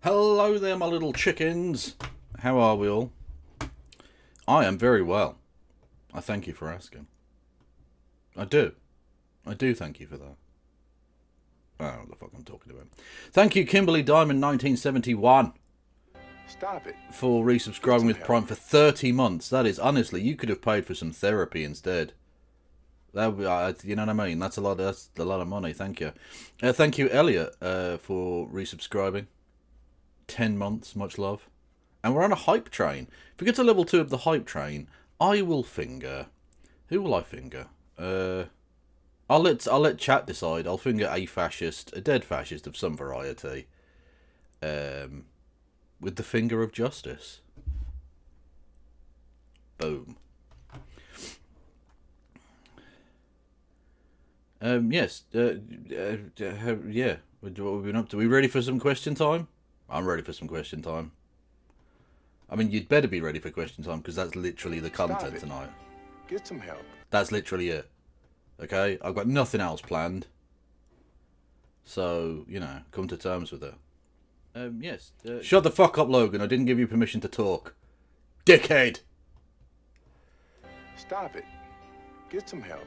Hello there, my little chickens. How are we all? I am very well. I thank you for asking. I do. I do thank you for that. I don't know what the fuck I'm talking about. Thank you, Kimberly Diamond 1971. Stop it. For resubscribing with Prime for 30 months. That is, honestly, you could have paid for some therapy instead. That would be, you know what I mean? That's a lot of money. Thank you. Thank you, Elliot, for resubscribing. 10 months, much love. And we're on a hype train. If we get to level 2 of the hype train, I will finger. Who will I finger? I'll let chat decide. I'll finger a fascist, a dead fascist of some variety. With the finger of justice. Boom. Yes. Yeah. What have we been up to? Are we ready for some question time? I'm ready for some question time. I mean, you'd better be ready for question time because that's literally the content tonight. Get some help. That's literally it. Okay? I've got nothing else planned. So, you know, come to terms with it. Yes. Shut the fuck up, Logan. I didn't give you permission to talk. Dickhead! Stop it. Get some help.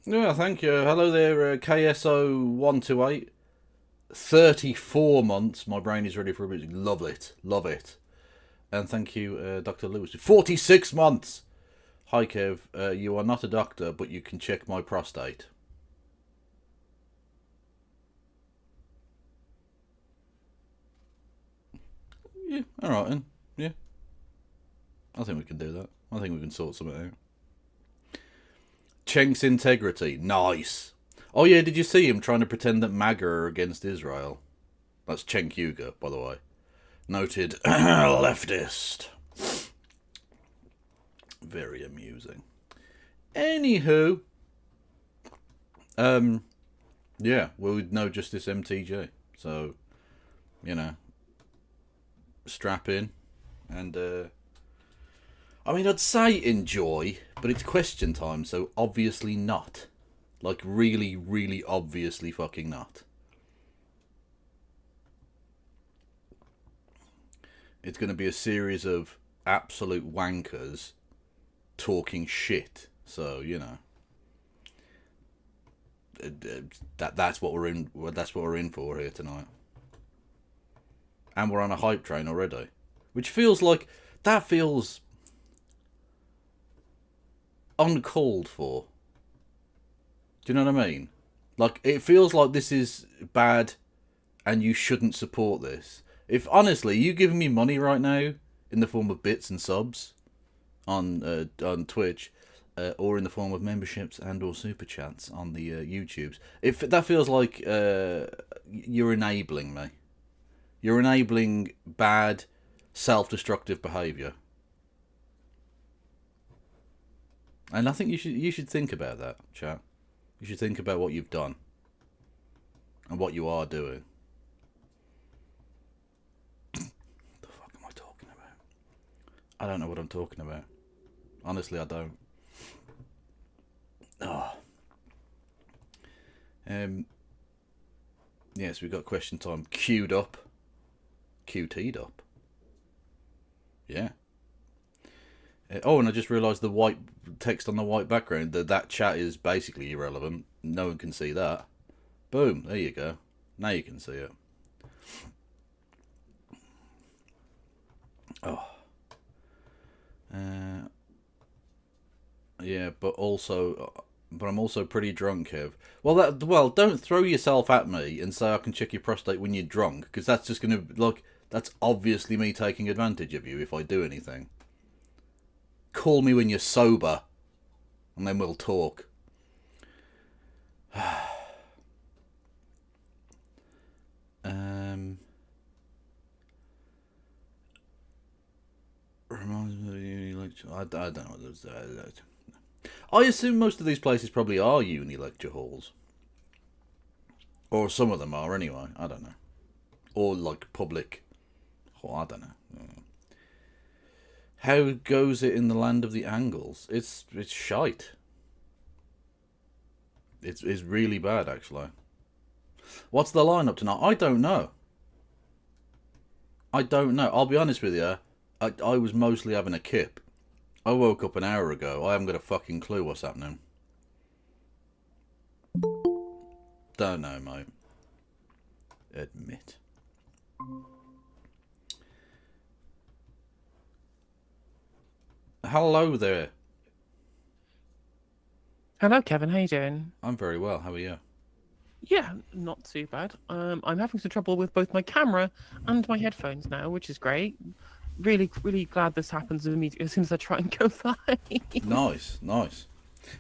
Yeah, thank you. Hello there, KSO128. 34 months. My brain is ready for a bit. Love it. Love it. And thank you, Dr. Lewis. 46 months. Hi, Kev. You are not a doctor, but you can check my prostate. Yeah, alright then. Yeah. I think we can do that. I think we can sort something out. Chenk's integrity. Nice. Oh yeah, did you see him trying to pretend that MAGA are against Israel? That's Cenk Uygur, by the way. Noted leftist. Very amusing. Anywho. Yeah, well, no Justice MTG. So, you know. Strap in. And, I mean, I'd say enjoy, but it's question time, so obviously not. Like, really, really obviously fucking not. It's going to be a series of absolute wankers talking shit. So, you know. That's what we're in. That's what we're in for here tonight. And we're on a hype train already. Which feels like... That feels... uncalled for. Do you know what I mean? Like, it feels like this is bad and you shouldn't support this. If, honestly, you giving me money right now in the form of bits and subs on Twitch or in the form of memberships and or super chats on the YouTubes, if that feels like you're enabling me. You're enabling bad, self-destructive behaviour. And I think you should think about that, chat. You should think about what you've done. And what you are doing. What the fuck am I talking about? I don't know what I'm talking about. Honestly, I don't. Oh. Yes, we've got question time queued up. QT'd up. Yeah. Oh, and I just realised the white text on the white background, that chat is basically irrelevant. No one can see that. Boom, there you go. Now you can see it. Oh. Yeah, but I'm also pretty drunk, Kev. Well, don't throw yourself at me and say I can check your prostate when you're drunk, because that's just going to, like, that's obviously me taking advantage of you if I do anything. Call me when you're sober, and then we'll talk. Reminds me of the uni lecture. I don't know what those. I assume most of these places probably are uni lecture halls, or some of them are anyway. I don't know, or like public. Oh, I don't know. How goes it in the land of the Angles? It's shite. It's really bad, actually. What's the lineup tonight? I don't know. 'Cause I don't know what those. I don't know what those. I assume most of these places probably are uni lecture halls, or some of them are anyway. I don't know, or like public. Oh, I don't know. How goes it in the land of the Angles? It's shite. It's really bad, actually. What's the lineup tonight? I don't know. I don't know. I'll be honest with you. I was mostly having a kip. I woke up an hour ago. I haven't got a fucking clue what's happening. Don't know, mate. Admit. Hello there. Hello, Kevin. How you doing? I'm very well. How are you? Yeah, not too bad. I'm having some trouble with both my camera and my headphones now, which is great. Really, really glad this happens immediately as soon as I try and go live. Nice, nice.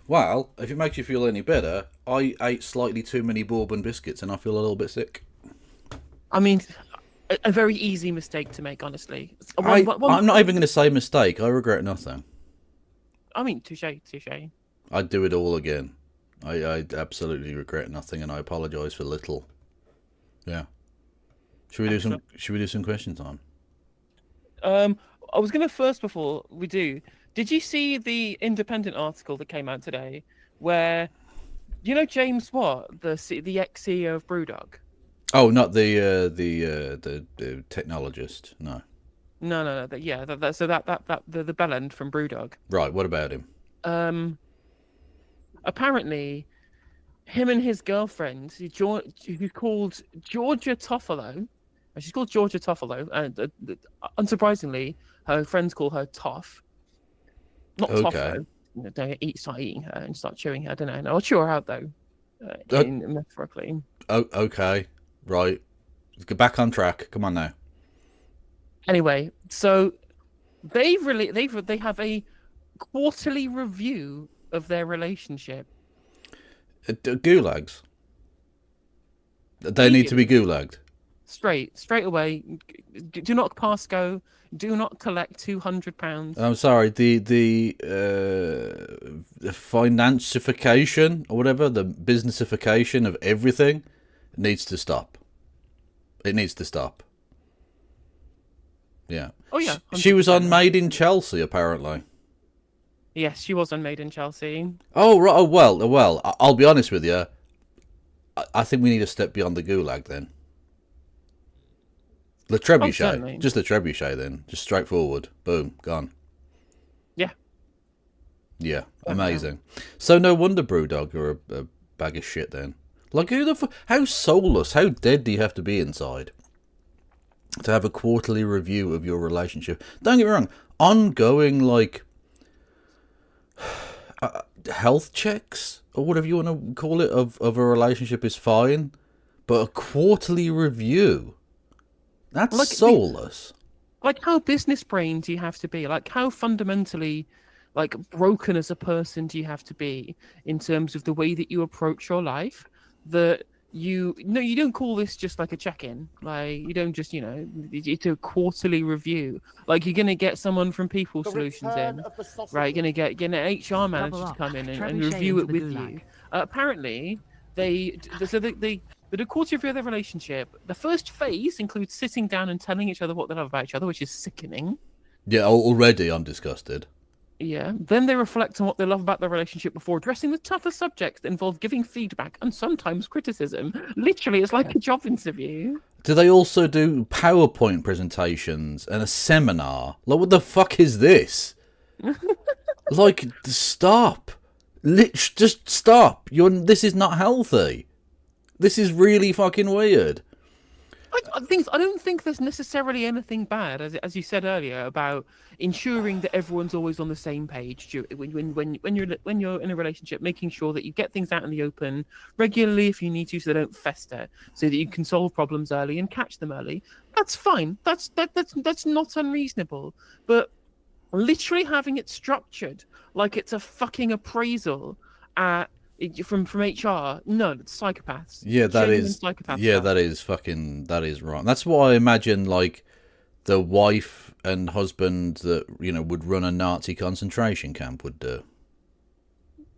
Well, if it makes you feel any better, I ate slightly too many bourbon biscuits and I feel a little bit sick. I mean, a very easy mistake to make, honestly. I'm not even going to say mistake. I regret nothing. I mean, touche, touche. I'd do it all again. I absolutely regret nothing, and I apologise for little. Yeah. Should we do some question time? I was gonna first before we do. Did you see the Independent article that came out today, where James Watt, the ex CEO of BrewDog? Oh, not the technologist. No. No. So the bellend from BrewDog. Right. What about him? Apparently, him and his girlfriend, who's called Georgia Toffolo, she's called Georgia Toffolo, and unsurprisingly, her friends call her Toff, not Okay. Toffo. Don't start eating her and start chewing her. I don't know. I'll chew her out though, metaphorically. Oh, okay. Right. Let's get back on track. Come on now. Anyway, so they have a quarterly review of their relationship. Gulags. They need to be gulagged. Straight away. Do not pass go. Do not collect £200. I'm sorry. The financification or whatever, the businessification of everything needs to stop. It needs to stop. Yeah. Oh yeah. She was 100%. on Made in Chelsea, apparently. Yes, she was on Made in Chelsea. Oh right. Oh, well. I'll be honest with you. I think we need a step beyond the gulag then. The trebuchet, certainly. just the trebuchet then, just straightforward. Boom, gone. Yeah. Yeah, amazing. So no wonder BrewDog are a bag of shit then. Like how soulless, how dead do you have to be inside to have a quarterly review of your relationship? Don't get me wrong, ongoing health checks or whatever you want to call it of a relationship is fine, but a quarterly review, that's soulless. How business brain do you have to be? How fundamentally broken as a person do you have to be in terms of the way that you approach your life, that you don't call this just like a check-in. You don't just, it's a quarterly review. You're going to get someone from People Solutions in, right? You're going to get an HR manager to come in and review it with you. Apparently, they did a quarterly review of their relationship. The first phase includes sitting down and telling each other what they love about each other, which is sickening. Yeah, already I'm disgusted. Yeah. Then they reflect on what they love about their relationship before addressing the tougher subjects that involve giving feedback and sometimes criticism. Literally, it's like a job interview. Do they also do PowerPoint presentations and a seminar? What the fuck is this? Stop. Just stop. This is not healthy. This is really fucking weird. I don't think there's necessarily anything bad, as you said earlier, about ensuring that everyone's always on the same page when you're in a relationship, making sure that you get things out in the open regularly if you need to, so they don't fester, so that you can solve problems early and catch them early. That's fine. That's not unreasonable. But literally having it structured like it's a fucking appraisal from HR, no, it's psychopaths. Yeah, that is. Yeah, stuff. that is wrong. That's what I imagine. The wife and husband that would run a Nazi concentration camp would do.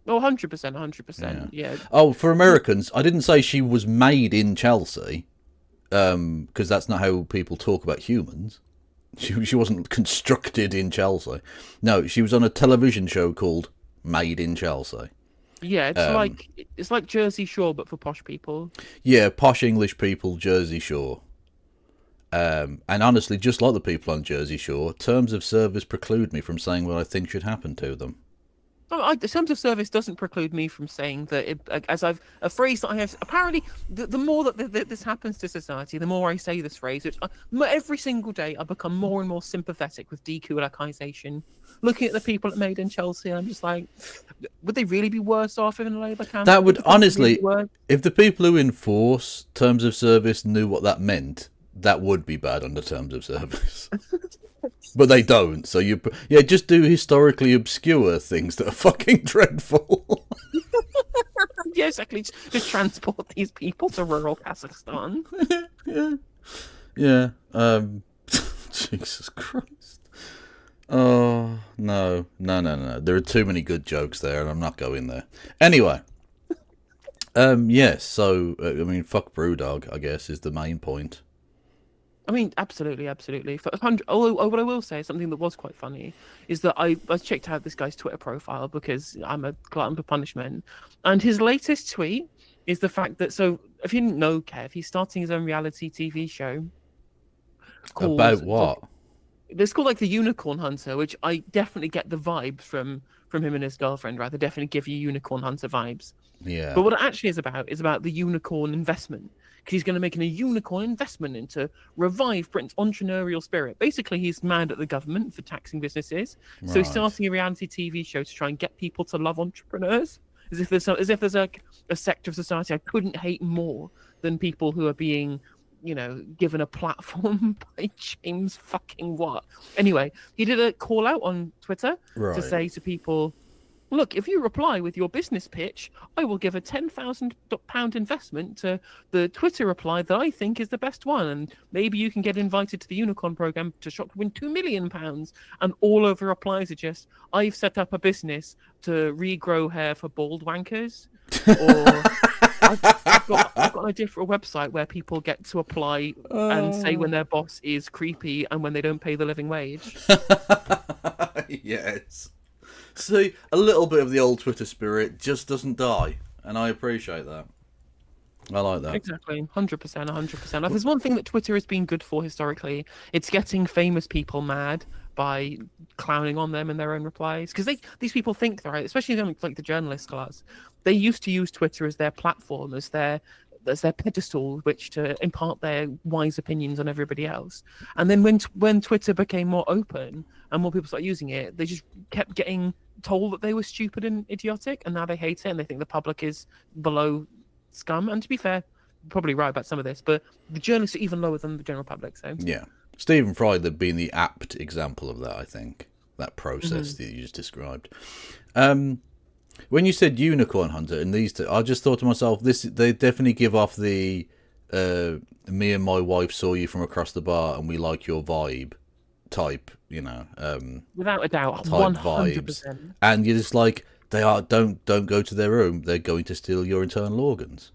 Oh, 100%. Yeah. Oh, for Americans, I didn't say she was made in Chelsea, because that's not how people talk about humans. She wasn't constructed in Chelsea. No, she was on a television show called Made in Chelsea. Yeah, it's like Jersey Shore, but for posh people. Yeah, posh English people, Jersey Shore. And honestly, just like the people on Jersey Shore, terms of service preclude me from saying what I think should happen to them. The terms of service doesn't preclude me from saying that, as I've a phrase that I have. Apparently, the more that this happens to society, the more I say this phrase. Which every single day I become more and more sympathetic with dekulakization. Looking at the people at Made in Chelsea, I'm just like, would they really be worse off in a Labour campaign? That would honestly, if the people who enforce terms of service knew what that meant, that would be bad under terms of service. But they don't, so just do historically obscure things that are fucking dreadful. Yeah, exactly. Just transport these people to rural Kazakhstan. Yeah. Jesus Christ. Oh, no. There are too many good jokes there, and I'm not going there. Anyway. Yes, so, I mean, fuck Brewdog, I guess, is the main point. I mean, absolutely. Although what I will say, something that was quite funny, is that I checked out this guy's Twitter profile because I'm a glutton for punishment, and his latest tweet is the fact that, so if you didn't know, Kev, he's starting his own reality TV show. About what? It's called like the Unicorn Hunter, which I definitely get the vibe from him and his girlfriend. Right, they definitely give you Unicorn Hunter vibes. Yeah. But what it actually is about the unicorn investment. Because he's going to make a unicorn investment into revive Britain's entrepreneurial spirit. Basically, he's mad at the government for taxing businesses. So he's starting a reality TV show to try and get people to love entrepreneurs. As if there's a sector of society I couldn't hate more than people who are being, given a platform by James fucking Watt. Anyway, he did a call out on Twitter to say to people, look, if you reply with your business pitch, I will give a £10,000 investment to the Twitter reply that I think is the best one. And maybe you can get invited to the Unicorn Programme to shop to win £2 million. And all of the replies are just, I've set up a business to regrow hair for bald wankers. Or I've got an idea for a website where people get to apply and say when their boss is creepy and when they don't pay the living wage. Yes. See, a little bit of the old Twitter spirit just doesn't die, and I appreciate that. I like that. Exactly, 100%. If there's one thing that Twitter has been good for historically, it's getting famous people mad by clowning on them in their own replies. Because these people think they're right, especially like the journalist class. They used to use Twitter as their platform, as their pedestal, which to impart their wise opinions on everybody else. And then when Twitter became more open and more people started using it, they just kept getting told that they were stupid and idiotic, and now they hate it and they think the public is below scum. And to be fair, probably right about some of this, but the journalists are even lower than the general public. So yeah, Stephen Fry had been the apt example of that. I think that process that you just described. When you said Unicorn Hunter and these two, I just thought to myself, they definitely give off the me and my wife saw you from across the bar and we like your vibe type, without a doubt, type 100%. vibes. And you're just like, they are don't go to their room. They're going to steal your internal organs.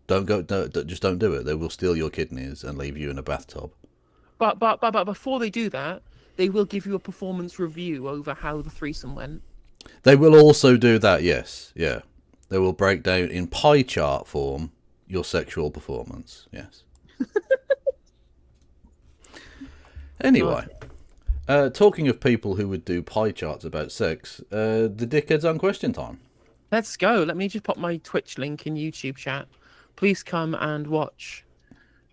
Just don't do it. They will steal your kidneys and leave you in a bathtub. But before they do that, they will give you a performance review over how the threesome went. They will also do that, yes. Yeah. They will break down in pie chart form your sexual performance, yes. Anyway, talking of people who would do pie charts about sex, the dickheads on Question Time. Let's go. Let me just pop my Twitch link in YouTube chat. Please come and watch.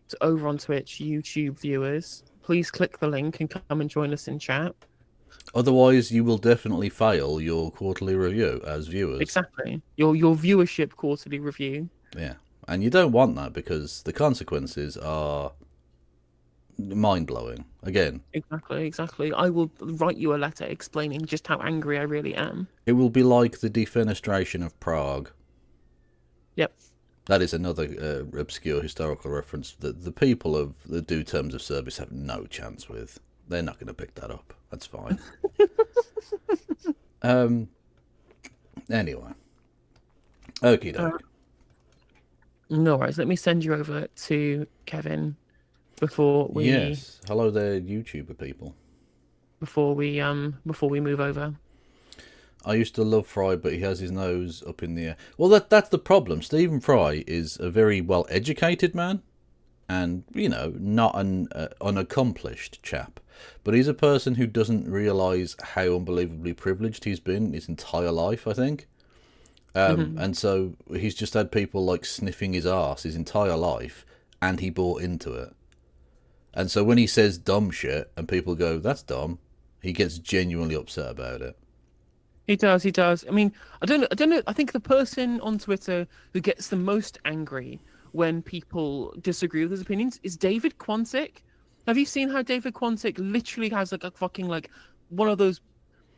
It's over on Twitch, YouTube viewers. Please click the link and come and join us in chat. Otherwise, you will definitely fail your quarterly review as viewers. Exactly. Your viewership quarterly review. Yeah. And you don't want that because the consequences are mind-blowing. Again. Exactly. I will write you a letter explaining just how angry I really am. It will be like the defenestration of Prague. Yep. That is another obscure historical reference that the people that do terms of service have no chance with. They're not going to pick that up. That's fine. Anyway. Okie doke. No worries. Let me send you over to Kevin before we. Yes. Hello there, YouTuber people. Before we move over. I used to love Fry, but he has his nose up in the air. Well, that's the problem. Stephen Fry is a very well-educated man, and, you know, not an unaccomplished chap. But he's a person who doesn't realise how unbelievably privileged he's been his entire life, I think. And so he's just had people, like, sniffing his arse his entire life, and he bought into it. And so when he says dumb shit, and people go, that's dumb, he gets genuinely upset about it. He does. He does. I mean, I don't know. I think the person on Twitter who gets the most angry when people disagree with his opinions is David Quantick. Have you seen how David Quantick literally has like a fucking like one of those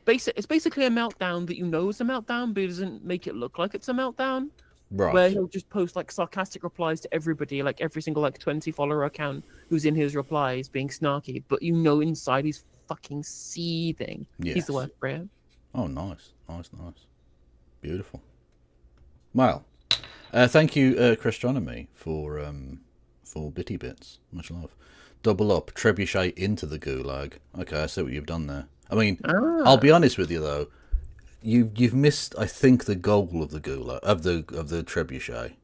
basic? It's basically a meltdown that you know is a meltdown, but he doesn't make it look like it's a meltdown. Right. Where he'll just post like sarcastic replies to everybody, like every single like 20 follower account who's in his replies being snarky, but you know inside he's fucking seething. He's Yes. the word for it. Oh, nice. Beautiful. Well, thank you, Christronomy, for Bitty Bits. Much love. Double up, trebuchet into the gulag. Okay, I see what you've done there. I mean, I'll be honest with you though. You've missed, I think, the goal of the gulag of the trebuchet.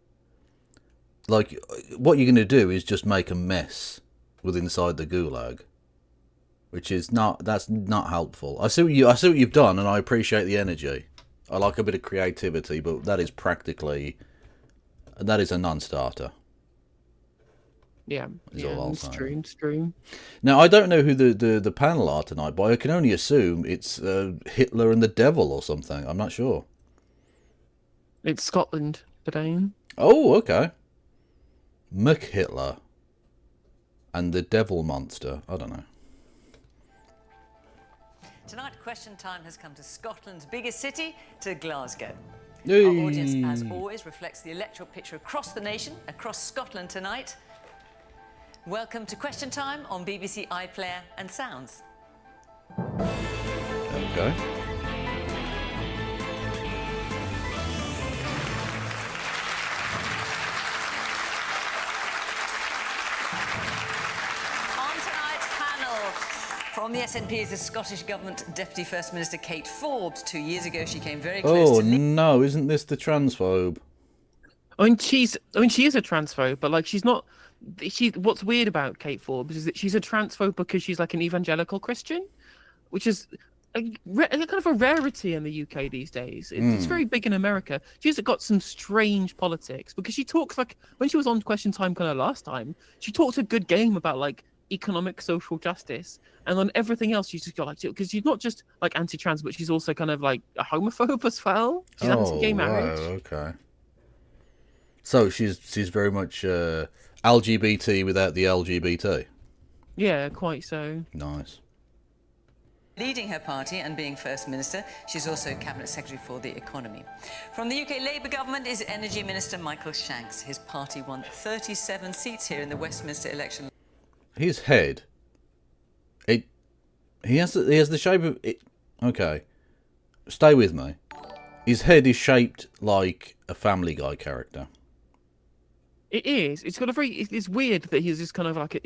Like, what you're going to do is just make a mess with inside the gulag, which is that's not helpful. I see what you've done, and I appreciate the energy. I like a bit of creativity, but that is a non-starter. Yeah, all it's I'll say. true. It's true. Now, I don't know who the panel are tonight, but I can only assume it's Hitler and the Devil or something. I'm not sure. It's Scotland today. Oh, okay. McHitler and the Devil Monster. I don't know. Tonight, Question Time has come to Scotland's biggest city, to Glasgow. Hey. Our audience, as always, reflects the electoral picture across the nation, across Scotland tonight. Welcome to Question Time on BBC iPlayer and Sounds. Okay. On tonight's panel, from the SNP is the Scottish Government Deputy First Minister Kate Forbes. 2 years ago, she came very close Oh to... no! Isn't this the transphobe? I mean, she is a transphobe, but like she's not. What's weird about Kate Forbes is that she's a transphobe because she's like an evangelical Christian, which is a kind of a rarity in the UK these days. It's very big in America. She's got some strange politics because she talks like when she was on Question Time kind of last time, she talked a good game about like economic social justice, and on everything else she's just got like because she's not just like anti-trans, but she's also kind of like a homophobe as well. She's anti-gay marriage. Wow, okay. So she's very much LGBT without the LGBT. Yeah, quite so. Nice. Leading her party and being First Minister, she's also Cabinet Secretary for the Economy. From the UK Labour government is Energy Minister Michael Shanks. His party won 37 seats here in the Westminster election. His head. He has the shape of it. Okay, stay with me. His head is shaped like a Family Guy character. It is. It's got a very. It's weird that he's just kind of like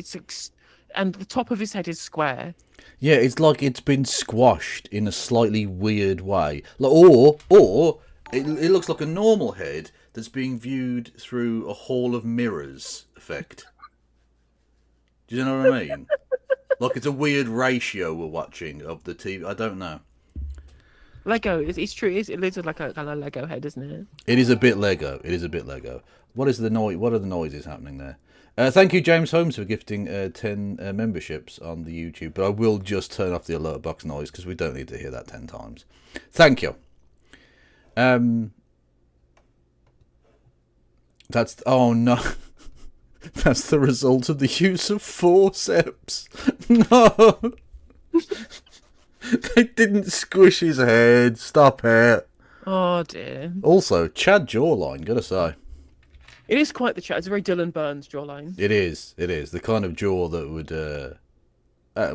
and the top of his head is square. Yeah, it's like it's been squashed in a slightly weird way. Like, or it looks like a normal head that's being viewed through a hall of mirrors effect. Do you know what I mean? Like it's a weird ratio we're watching of the TV. I don't know. Lego. It's true. It is like a kind of Lego head, isn't it? It is a bit Lego. What is the noise? What are the noises happening there? Thank you, James Holmes, for gifting 10 memberships on the YouTube. But I will just turn off the alert box noise because we don't need to hear that 10 times. Thank you. That's oh no. That's the result of the use of forceps. No. They didn't squish his head. Stop it. Oh dear. Also, Chad jawline, gotta say. It is quite the chat. It's a very Dylan Burns jawline. It is. The kind of jaw that would...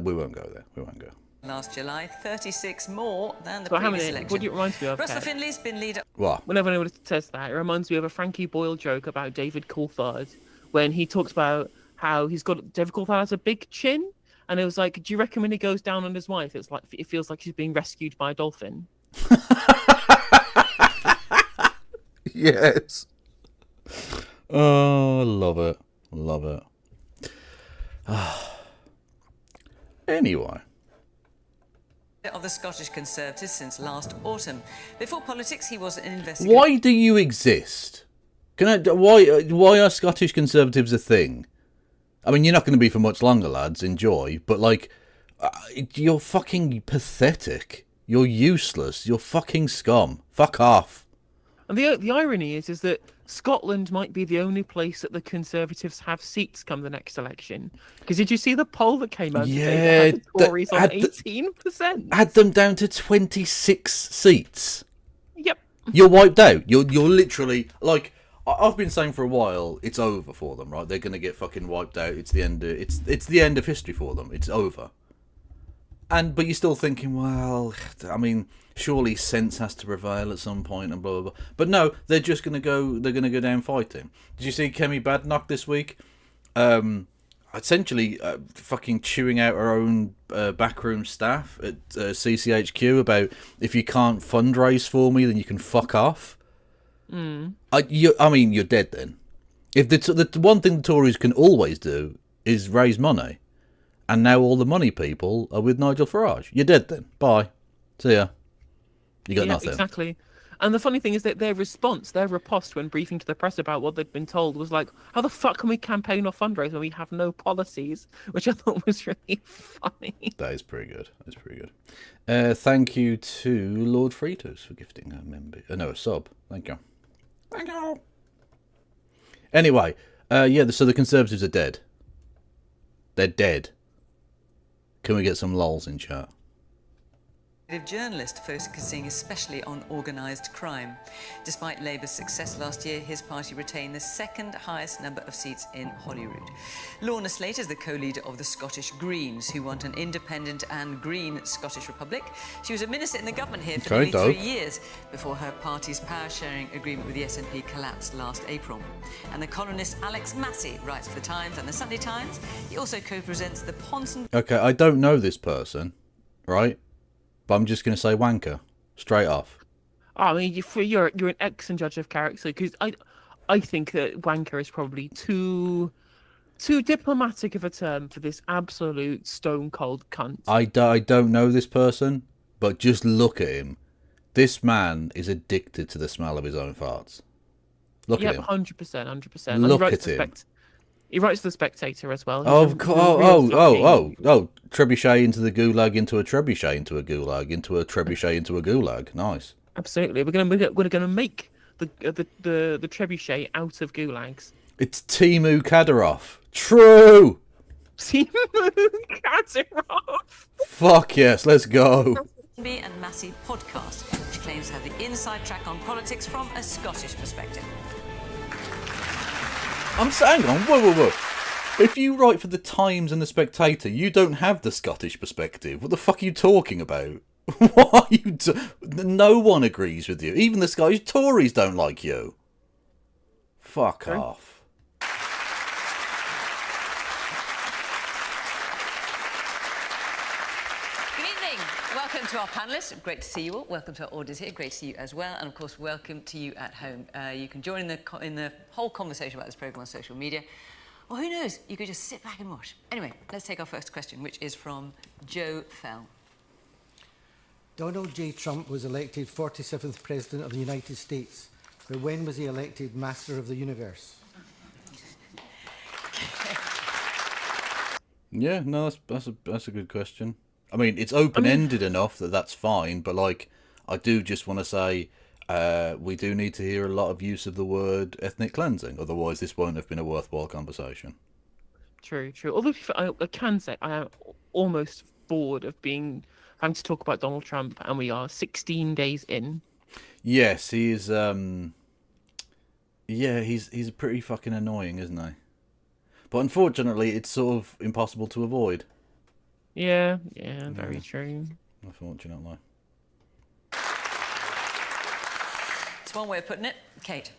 we won't go there. We won't go. Last July, 36 more than the So how previous many? election. What do it remind me of? Russell Kev? Finley's been leader. What? Whenever anyone says that, it reminds me of a Frankie Boyle joke about David Coulthard when he talks about how David Coulthard has a big chin, and it was like, do you reckon when he goes down on his wife, it feels like she's being rescued by a dolphin? Yes. Oh, love it. Anyway. Of the Scottish Conservatives since last autumn. Before politics, he was an investigator. Why do you exist? Why are Scottish Conservatives a thing? I mean, you're not going to be for much longer, lads. Enjoy. But, like, you're fucking pathetic. You're useless. You're fucking scum. Fuck off. And the irony is that Scotland might be the only place that the Conservatives have seats come the next election. Because did you see the poll that came out today? That had the Tories on 18%. Add them down to 26 seats. Yep. You're wiped out. You're literally, like, I've been saying for a while, it's over for them, right? They're going to get fucking wiped out. It's the end of history for them. It's over. But you're still thinking, well, I mean, surely sense has to prevail at some point and blah, blah, blah. But no, they're just going to go, they're going to go down fighting. Did you see Kemi Badenoch this week? Essentially fucking chewing out her own backroom staff at CCHQ about, if you can't fundraise for me, then you can fuck off. I mean, you're dead then. If the one thing the Tories can always do is raise money. And now all the money people are with Nigel Farage. You're dead then. Bye. See ya. You got nothing. Exactly. And the funny thing is that their response, their riposte when briefing to the press about what they'd been told was like, how the fuck can we campaign or fundraise when we have no policies? Which I thought was really funny. That is pretty good. That's pretty good. Thank you to Lord Fritos for gifting a sub. Thank you. Thank you. Anyway, so the Conservatives are dead. They're dead. Can we get some lols in chat? Journalist focusing especially on organised crime. Despite Labour's success last year, his party retained the second highest number of seats in Holyrood. Lorna Slate is the co-leader of the Scottish Greens, who want an independent and green Scottish Republic. She was a minister in the government here for nearly 3 years before her party's power-sharing agreement with the SNP collapsed last April. And the columnist Alex Massey writes for The Times and The Sunday Times. He also co-presents the Ponson... Okay, I don't know this person, right? But I'm just going to say wanker, straight off. I mean, you're an excellent judge of character, because I think that wanker is probably too diplomatic of a term for this absolute stone cold cunt. I don't know this person, but just look at him. This man is addicted to the smell of his own farts. Look at him. 100%. Look at him. He writes The Spectator as well. Trebuchet into the gulag, into a trebuchet, into a gulag, into a trebuchet, into a gulag. Nice. Absolutely. We're gonna make the trebuchet out of gulags. It's Timu Kadyrov. True. Timu Kadyrov. Fuck yes, let's go. and Massey podcast, which claims to have the inside track on politics from a Scottish perspective. I'm saying, hang on, whoa. If you write for The Times and The Spectator, you don't have the Scottish perspective. What the fuck are you talking about? What are you No one agrees with you. Even the Scottish Tories don't like you. Fuck off. Good evening. Welcome to our panellists. Great to see you all. Welcome to our audience here. Great to see you as well. And of course, welcome to you at home. You can join in the whole conversation about this programme on social media. Or who knows, you could just sit back and watch. Anyway, let's take our first question, which is from Joe Fell. Donald J. Trump was elected 47th President of the United States, but when was he elected Master of the Universe? Yeah, no, that's a good question. I mean, it's open-ended enough that that's fine, but, like, I do just want to say we do need to hear a lot of use of the word ethnic cleansing, otherwise this won't have been a worthwhile conversation. True. Although I can say I am almost bored of having to talk about Donald Trump, and we are 16 days in. Yes, he is. He's pretty fucking annoying, isn't he? But unfortunately, it's sort of impossible to avoid. Yeah, very true. Unfortunately. It's one way of putting it. Kate.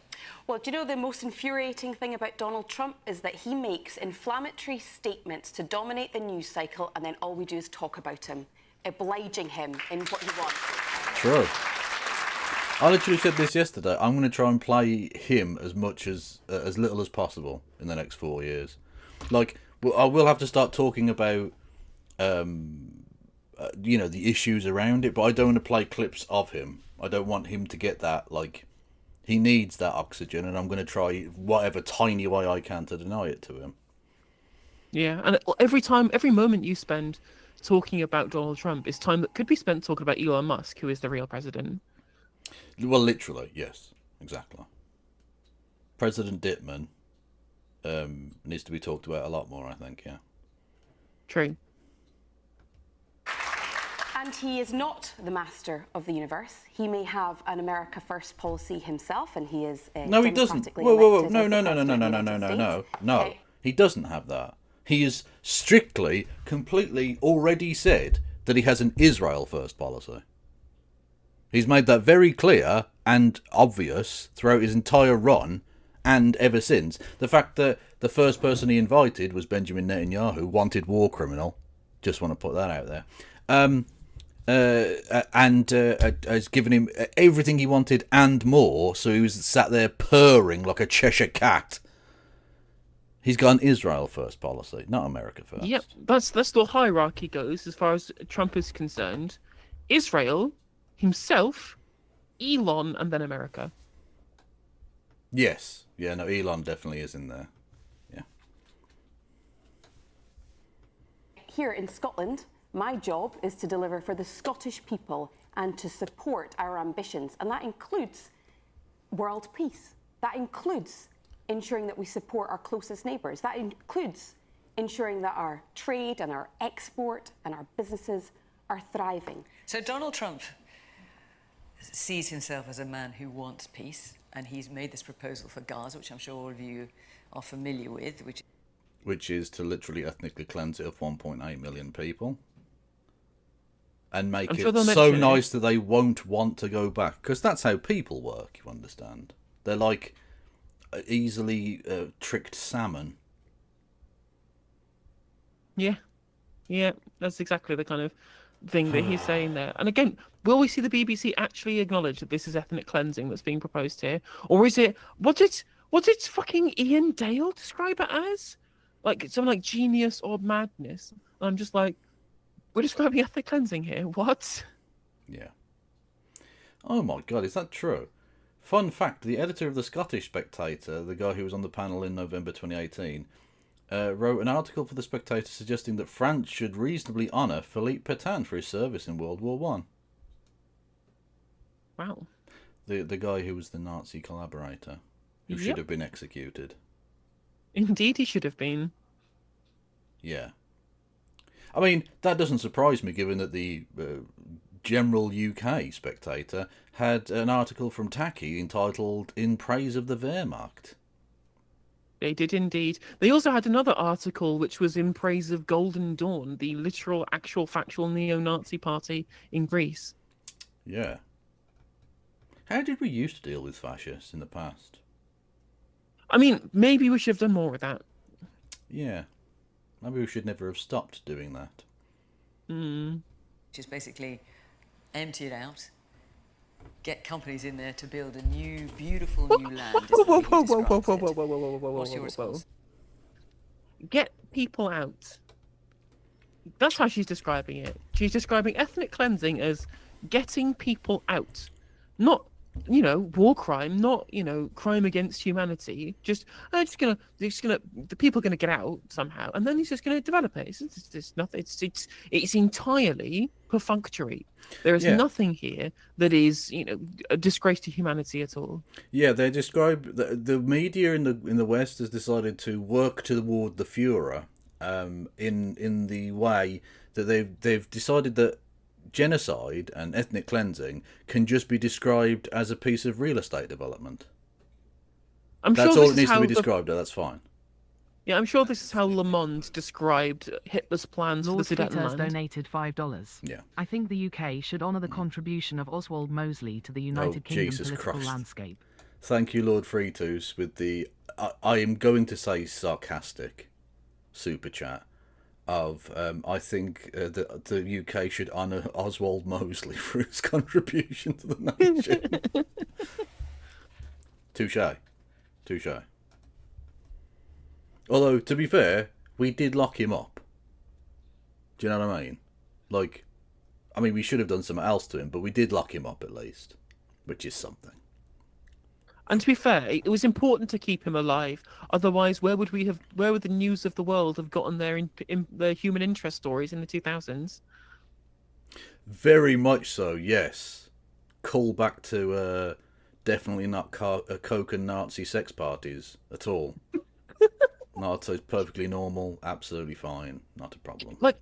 Well, do you know the most infuriating thing about Donald Trump is that he makes inflammatory statements to dominate the news cycle, and then all we do is talk about him, obliging him in what he wants. True. I literally said this yesterday. I'm going to try and play him as little as possible in the next 4 years. Like, Well, I will have to start talking about, the issues around it, but I don't want to play clips of him. I don't want him to get that, like, he needs that oxygen, and I'm going to try whatever tiny way I can to deny it to him. Yeah, and every moment you spend talking about Donald Trump is time that could be spent talking about Elon Musk, who is the real president. Well, literally, yes, exactly. President Dittman needs to be talked about a lot more, I think, yeah. True. And he is not the master of the universe. He may have an America First policy himself, and he is No, he doesn't. democratically Whoa, whoa, whoa. elected No, as no, the no, no, no, President no, of no, the no, United no, States. no. No, he doesn't have that. He is strictly, completely already said that he has an Israel First policy. He's made that very clear and obvious throughout his entire run and ever since. The fact that the first person he invited was Benjamin Netanyahu, wanted war criminal. Just want to put that out there. And has given him everything he wanted and more, so he was sat there purring like a Cheshire cat. He's got an Israel First policy, not America First. Yep, that's the hierarchy goes as far as Trump is concerned. Israel, himself, Elon, and then America. Yes. Yeah, no, Elon definitely is in there. Yeah. Here in Scotland, my job is to deliver for the Scottish people and to support our ambitions, and that includes world peace. That includes ensuring that we support our closest neighbours. That includes ensuring that our trade and our export and our businesses are thriving. So Donald Trump sees himself as a man who wants peace, and he's made this proposal for Gaza, which I'm sure all of you are familiar with, Which is to literally ethnically cleanse it of 1.8 million people. And make I'm sure it they'll so mention it. nice that they won't want to go back. Because that's how people work, you understand. They're like easily tricked salmon. Yeah, that's exactly the kind of thing that he's saying there. And again, will we see the BBC actually acknowledge that this is ethnic cleansing that's being proposed here, or is it what's it fucking Ian Dale describe it as? Like something like genius or madness? And I'm just like, we're describing ethnic cleansing here. What? Yeah. Oh my god, is that true? Fun fact, the editor of the Scottish Spectator, the guy who was on the panel in November 2018, wrote an article for the Spectator suggesting that France should reasonably honour Philippe Pétain for his service in World War One. Wow. The guy who was the Nazi collaborator, who should Yep. have been executed. Indeed, he should have been. Yeah. I mean, that doesn't surprise me, given that the General UK Spectator had an article from Tacky entitled "In Praise of the Wehrmacht." They did indeed. They also had another article which was in praise of Golden Dawn, the literal, actual, factual neo-Nazi party in Greece. Yeah. How did we used to deal with fascists in the past? I mean, maybe we should have done more with that. Yeah. Maybe we should never have stopped doing that. which is basically empty it out, get companies in there to build a new, beautiful new land. is the way he describes it. What's your response? Get people out. That's how she's describing it. She's describing ethnic cleansing as getting people out. Not, war crime, not, crime against humanity. Just the people are gonna get out somehow, and then he's just gonna develop it. It's nothing. It's entirely perfunctory. There is nothing here that is, a disgrace to humanity at all. Yeah, they describe the media in the West has decided to work toward the Führer, in the way that they've decided that genocide and ethnic cleansing can just be described as a piece of real estate development. That's all it needs to be described as. That's fine. Yeah, I'm sure this is how Le Monde described Hitler's plans for the Sudetenland. Donated $5. Yeah. I think the UK should honour the contribution of Oswald Mosley to the United Kingdom Jesus political Christ. landscape. Thank you, Lord Fritus, with the I am going to say sarcastic super chat of I think that the UK should honour Oswald Mosley for his contribution to the nation. Touche. Although, to be fair, we did lock him up. Do you know what I mean? Like, I mean, we should have done something else to him, but we did lock him up at least, which is something. And to be fair, it was important to keep him alive. Otherwise, where would the news of the world have gotten their human interest stories in the 2000s? Very much so, yes. Call back to definitely not coke and Nazi sex parties at all. Not so perfectly normal, absolutely fine, not a problem. Like,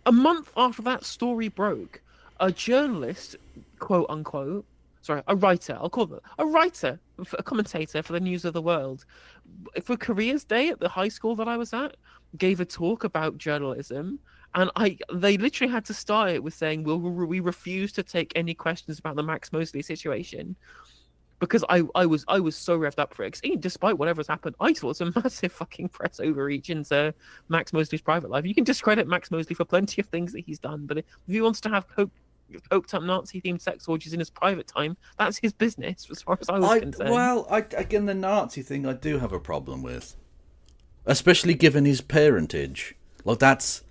a month after that story broke, a journalist, quote unquote, a writer, I'll call it a writer, a commentator for the News of the World, for Careers Day at the high school that I was at, gave a talk about journalism, and they literally had to start it with saying, we refuse to take any questions about the Max Mosley situation. Because I was so revved up for it. Because despite whatever's happened, I thought it was a massive fucking press overreach into Max Mosley's private life. You can discredit Max Mosley for plenty of things that he's done, but if he wants to have coked up Nazi-themed sex orgies in his private time, that's his business, as far as I was concerned. Again, the Nazi thing I do have a problem with. Especially given his parentage. Like, it's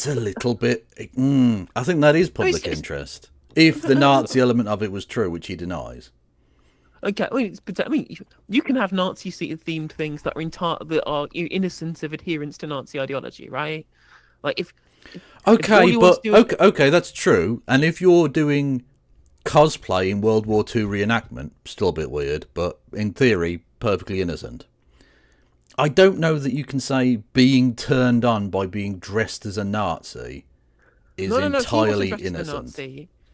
a little bit... I think that is public interest. If the Nazi element of it was true, which he denies. Okay, I mean, you can have Nazi-themed things that are innocent of adherence to Nazi ideology, right? Like if okay, that's true. And if you're doing cosplay in World War II reenactment, still a bit weird, but in theory, perfectly innocent. I don't know that you can say being turned on by being dressed as a Nazi is entirely innocent.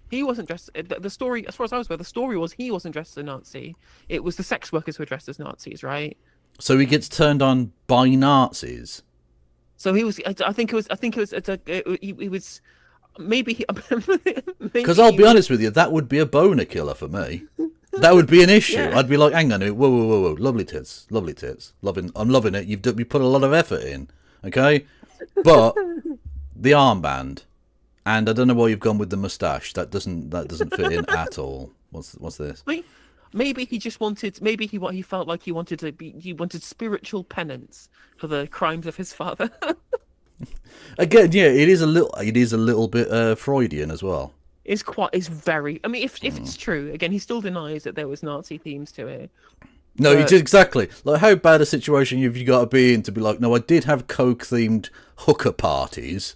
He wasn't dressed. The story, as far as I was aware, the story was he wasn't dressed as a Nazi. It was the sex workers who were dressed as Nazis, right? So he gets turned on by Nazis. So he was. I think it was. He was. Maybe. Because I'll be honest with you, that would be a boner killer for me. That would be an issue. Yeah. I'd be like, hang on, whoa, lovely tits, I'm loving it. You put a lot of effort in, okay? But the armband. And I don't know why you've gone with the moustache. That doesn't fit in at all. What's this? Maybe he just wanted. Maybe he felt like he wanted spiritual penance for the crimes of his father. Again, yeah, it is a little bit Freudian as well. It's very. I mean, if it's true, again, he still denies that there was Nazi themes to it. No, exactly. Like, how bad a situation have you got to be in to be like, no, I did have coke themed hooker parties.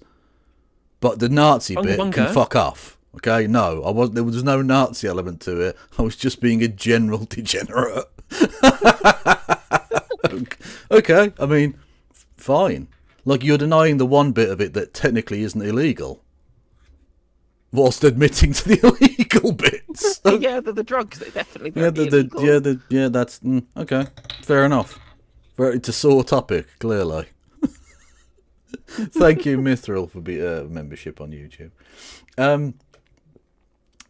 But the Nazi bit can fuck off. Okay, no, I wasn't. There was no Nazi element to it. I was just being a general degenerate. Okay, I mean, fine. Like, you're denying the one bit of it that technically isn't illegal, whilst admitting to the illegal bits. Yeah, the drugs, they definitely illegal. That's okay. Fair enough. It's a sore topic, clearly. Thank you, Mithril, for membership on YouTube.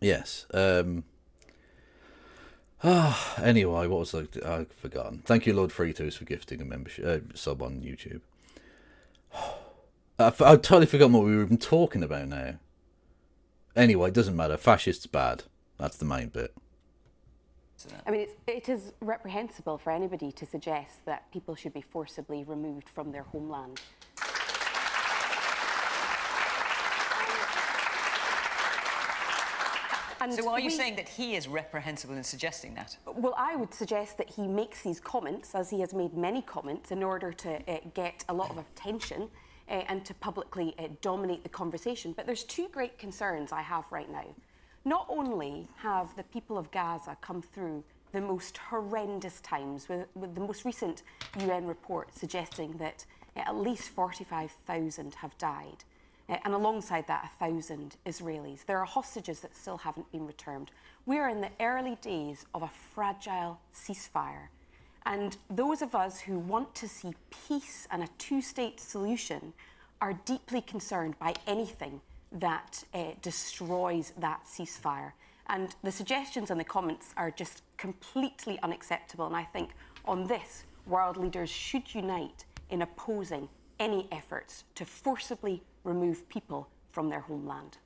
Yes. Anyway, what was I've forgotten. Thank you, Lord Fritos, for gifting a membership sub on YouTube. I totally forgot what we were even talking about now. Anyway, it doesn't matter. Fascists bad. That's the main bit. I mean, it is reprehensible for anybody to suggest that people should be forcibly removed from their homeland. So are you saying that he is reprehensible in suggesting that? Well, I would suggest that he makes these comments, as he has made many comments, in order to get a lot of attention and to publicly dominate the conversation. But there's two great concerns I have right now. Not only have the people of Gaza come through the most horrendous times, with the most recent UN report suggesting that at least 45,000 have died. And alongside that, 1,000 Israelis. There are hostages that still haven't been returned. We are in the early days of a fragile ceasefire. And those of us who want to see peace and a two-state solution are deeply concerned by anything that destroys that ceasefire. And the suggestions and the comments are just completely unacceptable. And I think on this, world leaders should unite in opposing any efforts to forcibly remove people from their homeland.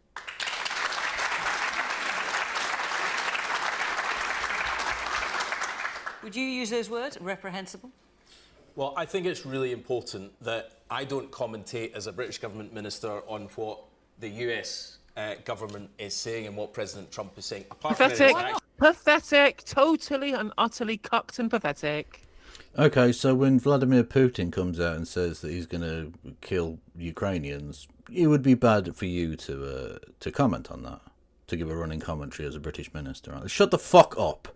Would you use those words, reprehensible? Well, I think it's really important that I don't commentate as a British government minister on what the US government is saying and what President Trump is saying. Apart from Pathetic. anything, Pathetic. Totally and utterly cucked and pathetic. Okay, so when Vladimir Putin comes out and says that he's going to kill Ukrainians, it would be bad for you to comment on that, to give a running commentary as a British minister. Shut the fuck up.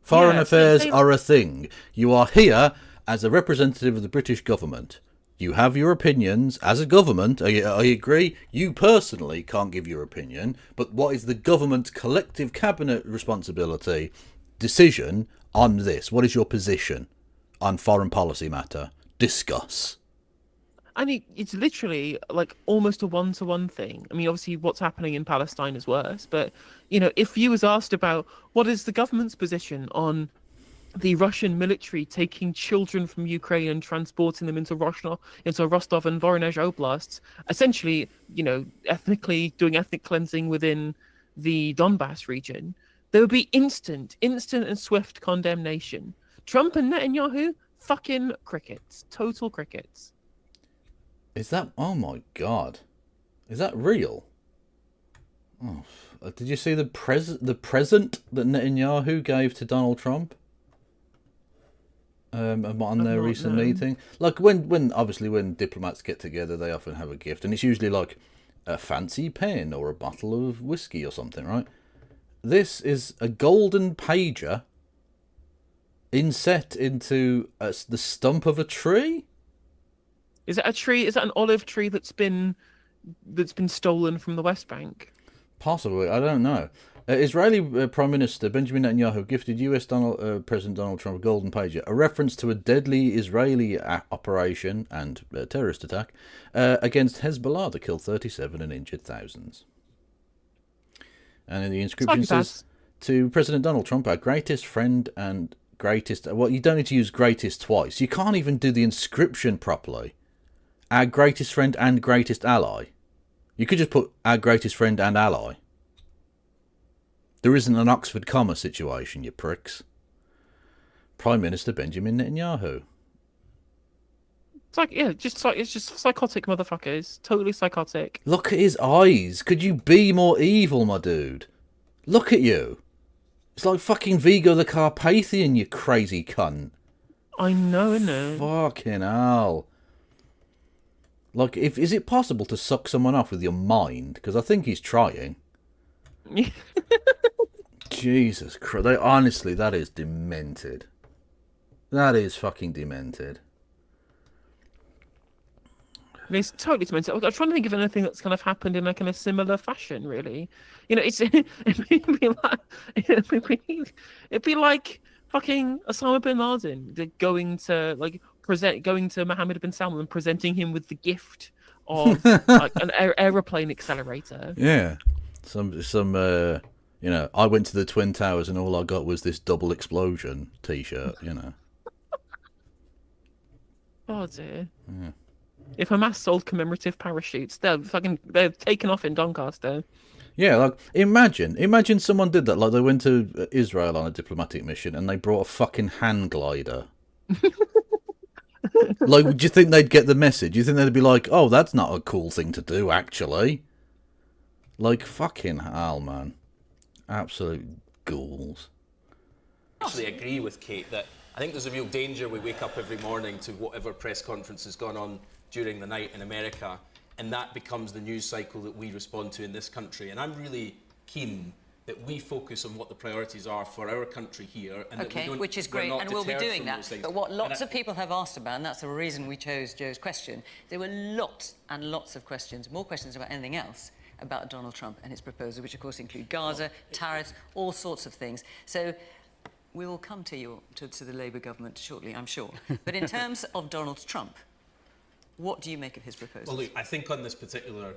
Foreign Yeah, affairs say- are a thing. You are here as a representative of the British government. You have your opinions as a government. I agree. You personally can't give your opinion, but what is the government's collective cabinet responsibility decision on this? What is your position on foreign policy matter? Discuss. And it's literally like almost a one-to-one thing. I mean, obviously, what's happening in Palestine is worse. But if you was asked about what is the government's position on the Russian military taking children from Ukraine and transporting them into Rostov and Voronezh oblasts, essentially, ethnically doing ethnic cleansing within the Donbass region, there would be instant and swift condemnation. Trump and Netanyahu, fucking crickets, total crickets. Is that... Oh my god. Is that real? Oh, did you see the present that Netanyahu gave to Donald Trump? On their recent meeting? Like, when obviously when diplomats get together, they often have a gift. And it's usually like a fancy pen or a bottle of whiskey or something, right? This is a golden pager inset into the stump of a tree? Is it a tree? Is that an olive tree that's been stolen from the West Bank? Possibly, I don't know. Israeli Prime Minister Benjamin Netanyahu gifted US President Donald Trump a golden pager, a reference to a deadly Israeli operation and terrorist attack against Hezbollah that killed 37 and injured thousands. And in the inscription says, to President Donald Trump, our greatest friend and greatest... Well, you don't need to use greatest twice. You can't even do the inscription properly. Our greatest friend and greatest ally. You could just put our greatest friend and ally. There isn't an Oxford comma situation, you pricks. Prime Minister Benjamin Netanyahu. It's just psychotic motherfuckers. Totally psychotic. Look at his eyes. Could you be more evil, my dude? Look at you. It's like fucking Vigo the Carpathian, you crazy cunt. I know. Fucking hell. Like, is it possible to suck someone off with your mind? Because I think he's trying. Jesus Christ. Honestly, that is demented. That is fucking demented. It's totally demented. I'm trying to think of anything that's kind of happened in a kind of similar fashion, really. It'd be like fucking Osama bin Laden going to Mohammed bin Salman and presenting him with the gift of like an aeroplane accelerator. Yeah. I went to the Twin Towers and all I got was this double explosion t-shirt, Oh dear. Yeah. If Hamas sold commemorative parachutes, they're taken off in Doncaster. Yeah, like imagine someone did that. Like they went to Israel on a diplomatic mission and they brought a fucking hand glider. Like, do you think they'd get the message? Do you think they'd be like, "Oh, that's not a cool thing to do, actually"? Like, fucking hell, man. Absolute ghouls. I actually agree with Kate that I think there's a real danger we wake up every morning to whatever press conference has gone on during the night in America, and that becomes the news cycle that we respond to in this country. And I'm really keen that we focus on what the priorities are for our country here. And that we don't, which is we're great, not and we'll be deterred doing from that. those things. But what lots of people have asked about, and that's the reason we chose Joe's question, there were lots and lots of questions, more questions about anything else, about Donald Trump and his proposal, which of course include Gaza, tariffs, all sorts of things. So we will come to the Labour government shortly, I'm sure. But in terms of Donald Trump, what do you make of his proposal? Well, look, I think on this particular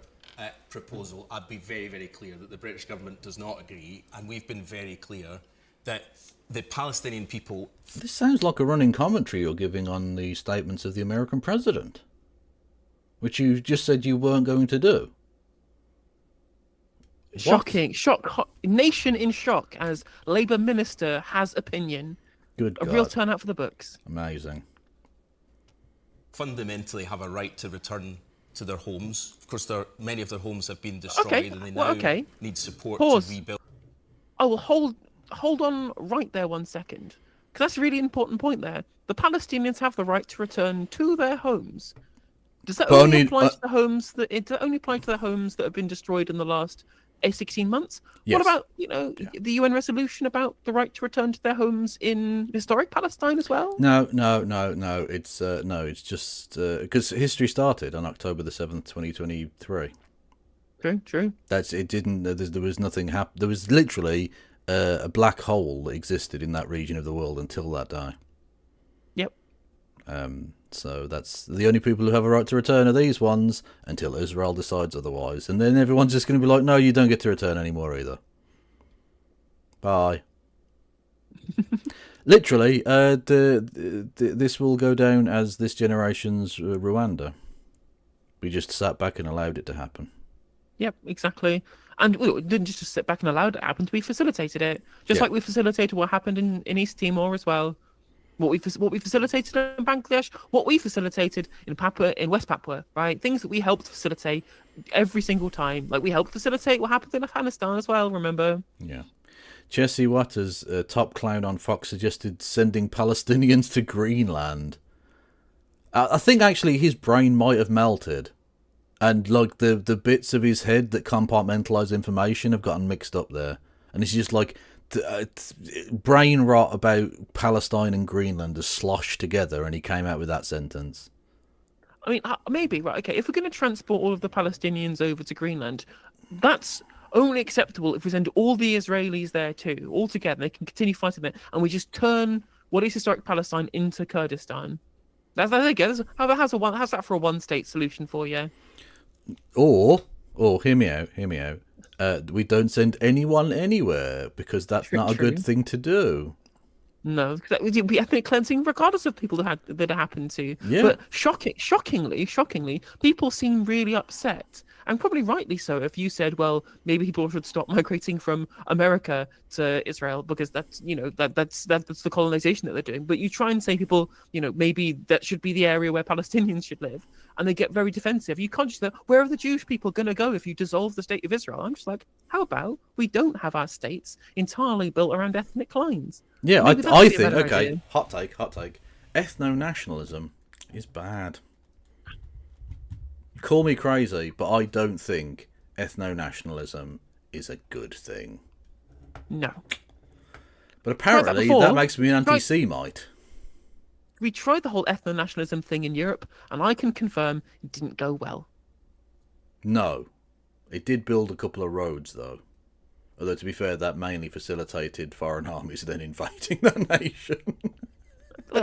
proposal, I'd be very, very clear that the British government does not agree, and we've been very clear that the Palestinian people... This sounds like a running commentary you're giving on the statements of the American president, which you just said you weren't going to do. Shocking. Nation in shock as Labour minister has opinion. Good God. A real turnout for the books. Amazing. fundamentally have a right to return to their homes. Of course, many of their homes have been destroyed, and they now need support Pause. to rebuild. Oh, well, hold on right there 1 second, because that's a really important point there. The Palestinians have the right to return to their homes. Does that only apply to the homes that have been destroyed in the last 16 months? Yes. What about the UN resolution about the right to return to their homes in historic Palestine as well? No. It's just because history started on October the 7th, 2023. True. It didn't. There was nothing happen. There was literally a black hole that existed in that region of the world until that day. Yep. So that's the only people who have a right to return are these ones until Israel decides otherwise, and then everyone's just going to be like, "No, you don't get to return anymore either." Bye. Literally, this will go down as this generation's Rwanda. We just sat back and allowed it to happen. Yep, exactly. And we didn't just sit back and allowed it to happen, we facilitated it. Just like we facilitated what happened in East Timor as well. What we facilitated in Bangladesh, what we facilitated in West Papua, right? Things that we helped facilitate every single time. Like we helped facilitate what happened in Afghanistan as well, remember? Yeah. Jesse Waters, top clown on Fox, suggested sending Palestinians to Greenland. I think actually his brain might have melted. And like the bits of his head that compartmentalize information have gotten mixed up there. And it's just like brain rot about Palestine and Greenland is sloshed together, and he came out with that sentence. I mean, maybe, right, okay, if we're going to transport all of the Palestinians over to Greenland, that's only acceptable if we send all the Israelis there too, all together. They can continue fighting there, and we just turn what is historic Palestine into Kurdistan. There you go. How's that for a one-state solution for you? Or hear me out. We don't send anyone anywhere because that's not a good thing to do. No, that would be ethnic cleansing, regardless of people that it happened to. Yeah. But shockingly, people seem really upset, and probably rightly so. If you said, well, maybe people should stop migrating from America to Israel because that's the colonization that they're doing. But you try and say people, maybe that should be the area where Palestinians should live, and they get very defensive. You can't just say, where are the Jewish people going to go if you dissolve the state of Israel? I'm just like, how about we don't have our states entirely built around ethnic lines? Yeah, Maybe I be a think, better okay, idea. hot take. Ethno-nationalism is bad. Call me crazy, but I don't think ethno-nationalism is a good thing. No. But apparently that makes me an anti-Semite. We tried the whole ethno-nationalism thing in Europe, and I can confirm it didn't go well. No. It did build a couple of roads, though. Although, to be fair, that mainly facilitated foreign armies then invading that nation.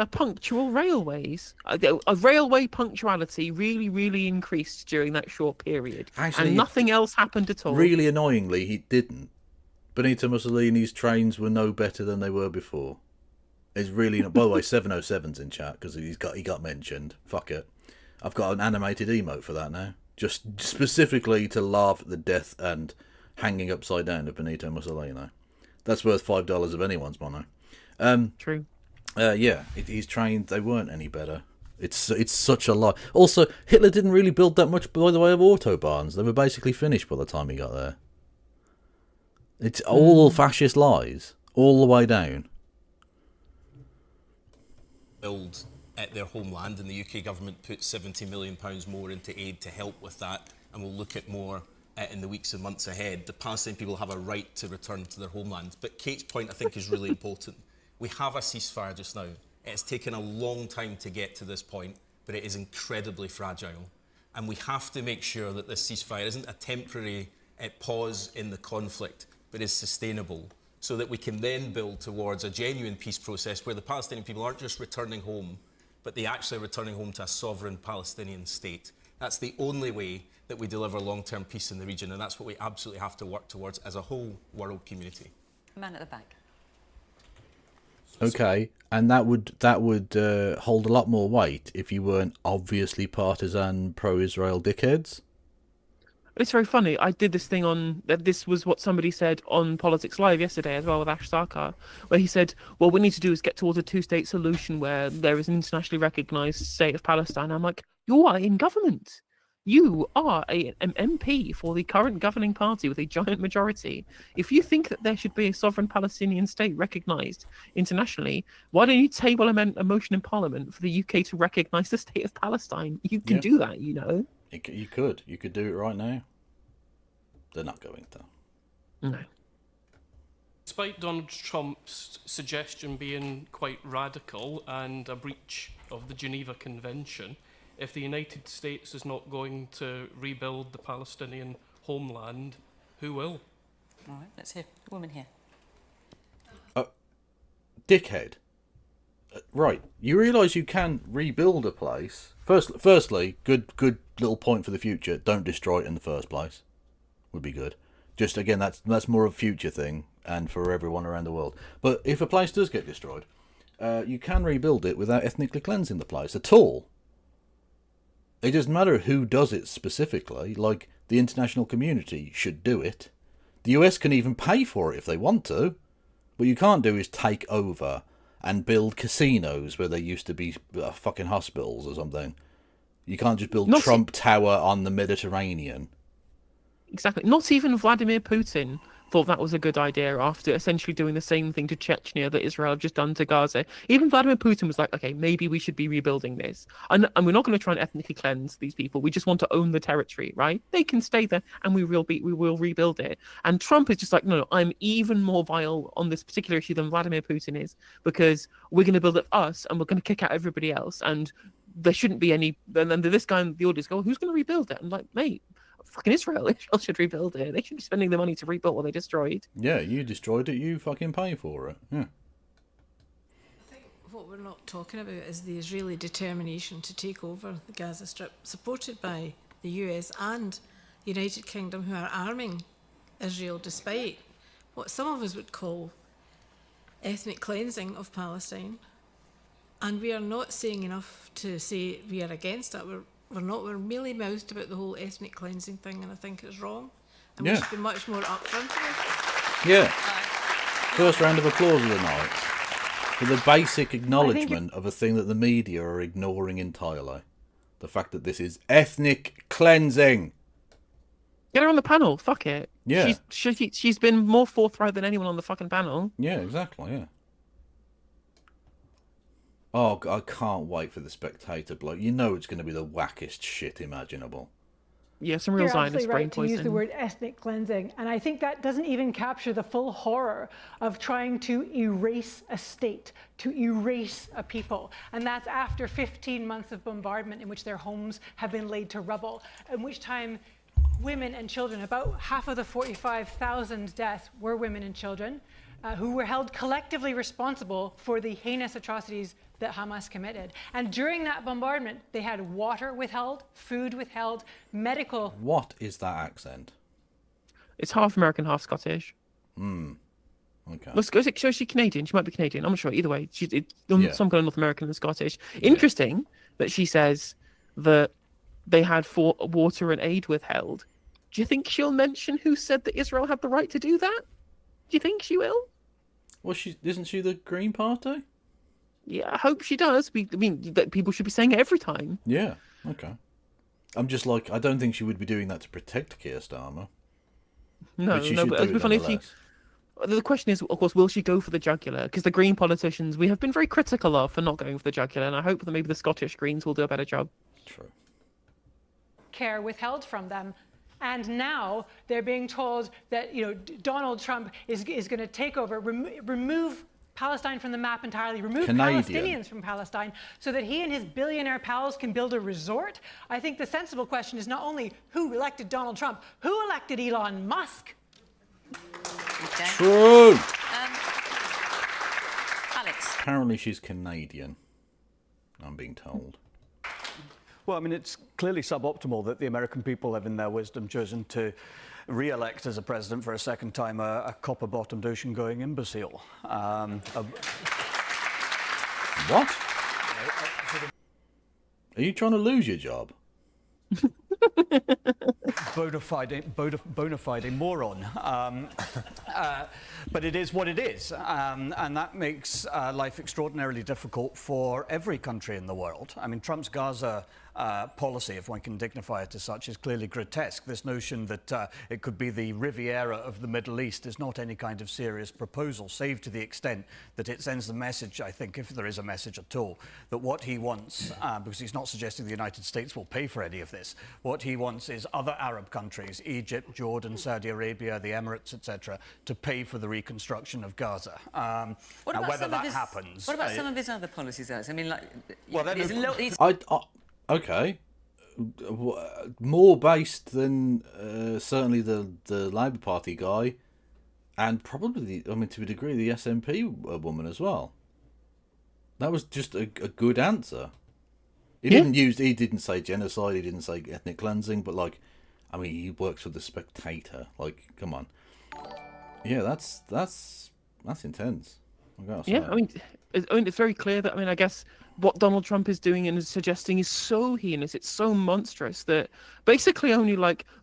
Punctual railways. A railway punctuality really, really increased during that short period. Actually, and nothing else happened at all. Really annoyingly, he didn't. Benito Mussolini's trains were no better than they were before. It's really not. By the way, 707's in chat because he got mentioned. Fuck it. I've got an animated emote for that now. Just specifically to laugh at the death and hanging upside down of Benito Mussolini. That's worth $5 of anyone's money. True. Yeah, his trains, they weren't any better. It's such a lie. Also, Hitler didn't really build that much by the way of autobahns. They were basically finished by the time he got there. It's all fascist lies, all the way down. Build at their homeland, and the UK government put £70 million more into aid to help with that, and we'll look at more in the weeks and months ahead. The Palestinian people have a right to return to their homeland. But Kate's point, I think, is really important. We have a ceasefire just now. It has taken a long time to get to this point, but it is incredibly fragile. And we have to make sure that this ceasefire isn't a temporary pause in the conflict, but is sustainable, so that we can then build towards a genuine peace process where the Palestinian people aren't just returning home, but they actually are returning home to a sovereign Palestinian state. That's the only way that we deliver long-term peace in the region, and that's what we absolutely have to work towards as a whole world community. Man at the back. Okay, and that would hold a lot more weight if you weren't obviously partisan pro-Israel dickheads. It's very funny. I did this thing on that. This was what somebody said on Politics Live yesterday as well with Ash Sarkar, where he said, "Well, what we need to do is get towards a two-state solution where there is an internationally recognized state of Palestine." I'm like, you are in government. You are an MP for the current governing party with a giant majority. If you think that there should be a sovereign Palestinian state recognized internationally, why don't you table a motion in Parliament for the UK to recognize the state of Palestine? You can do that, you know. You could do it right now. They're not going to. No. Despite Donald Trump's suggestion being quite radical and a breach of the Geneva Convention, if the United States is not going to rebuild the Palestinian homeland, who will? All right, let's hear the woman here. Dickhead. Right, you realise you can rebuild a place. Firstly, good little point for the future. Don't destroy it in the first place. Would be good. Just again, that's more of a future thing and for everyone around the world. But if a place does get destroyed, you can rebuild it without ethnically cleansing the place at all. It doesn't matter who does it specifically. Like, the international community should do it. The US can even pay for it if they want to. What you can't do is take over and build casinos where there used to be fucking hospitals or something. You can't just build Trump Tower on the Mediterranean. Exactly. Not even Vladimir Putin thought that was a good idea after essentially doing the same thing to Chechnya that Israel have just done to Gaza. Even Vladimir Putin was like, okay, maybe we should be rebuilding this. And we're not going to try and ethnically cleanse these people. We just want to own the territory, right? They can stay there and we will rebuild it. And Trump is just like, no, I'm even more vile on this particular issue than Vladimir Putin is, because we're going to build it us and we're going to kick out everybody else. And there shouldn't be any... And then this guy in the audience go, who's going to rebuild it? I'm like, mate, fucking Israel should rebuild it. They should be spending the money to rebuild what they destroyed. Yeah, you destroyed it, you fucking pay for it. Yeah. I think what we're not talking about is the Israeli determination to take over the Gaza Strip, supported by the US and the United Kingdom, who are arming Israel despite what some of us would call ethnic cleansing of Palestine. And we are not saying enough to say we are against it. We're mealy-mouthed about the whole ethnic cleansing thing, and I think it's wrong. And we should be much more upfront about it. Yeah. First round of applause of the night for the basic acknowledgement of a thing that the media are ignoring entirely. The fact that this is ethnic cleansing. Get her on the panel. Fuck it. Yeah. She's been more forthright than anyone on the fucking panel. Yeah, exactly, yeah. Oh, I can't wait for the Spectator bloke. You know it's going to be the wackest shit imaginable. Yeah, some real Zionist brain poison. To use the word ethnic cleansing, and I think that doesn't even capture the full horror of trying to erase a state, to erase a people. And that's after 15 months of bombardment in which their homes have been laid to rubble, in which time women and children, about half of the 45,000 deaths were women and children, who were held collectively responsible for the heinous atrocities that Hamas committed. And during that bombardment, they had water withheld, food withheld, medical... What is that accent? It's half American, half Scottish. Okay. Well, so she's Canadian. She might be Canadian. I'm not sure. Either way, she's some kind of North American and Scottish. Interesting that she says that they had water and aid withheld. Do you think she'll mention who said that Israel had the right to do that? Do you think she will? Well, isn't she the Green Party? Yeah, I hope she does. I mean, that people should be saying it every time. Yeah, okay. I'm just like, I don't think she would be doing that to protect Keir Starmer. No, but it'd be funny if she... The question is, of course, will she go for the jugular? Because the Green politicians we have been very critical of for not going for the jugular, and I hope that maybe the Scottish Greens will do a better job. True. Care withheld from them. And now they're being told that, you know, Donald Trump is going to take over, remove Palestine from the map entirely, remove Palestinians from Palestine so that he and his billionaire pals can build a resort. I think the sensible question is not only who elected Donald Trump, who elected Elon Musk? Okay. True. Alex. Apparently she's Canadian, I'm being told. Well, I mean, it's clearly suboptimal that the American people have, in their wisdom, chosen to re-elect as a president for a second time a copper-bottomed ocean-going imbecile. What? Are you trying to lose your job? bona fide moron. But it is what it is, and that makes life extraordinarily difficult for every country in the world. I mean, Trump's Gaza policy, if one can dignify it as such, is clearly grotesque. This notion that it could be the Riviera of the Middle East is not any kind of serious proposal, save to the extent that it sends the message, I think, if there is a message at all, that what he wants, because he's not suggesting the United States will pay for any of this, what he wants is other Arab countries, Egypt, Jordan, Saudi Arabia, the Emirates, etc., to pay for the reconstruction of Gaza. Whether that happens... What about some of his other policies, Alex? I mean, like... Well, Okay. More based than certainly the Labour Party guy, and probably, to a degree, the SNP woman as well. That was just a good answer. He didn't say genocide, he didn't say ethnic cleansing, but he works for The Spectator. Come on. Yeah, that's intense. It's very clear that, I guess what Donald Trump is doing and is suggesting is so heinous, it's so monstrous that basically only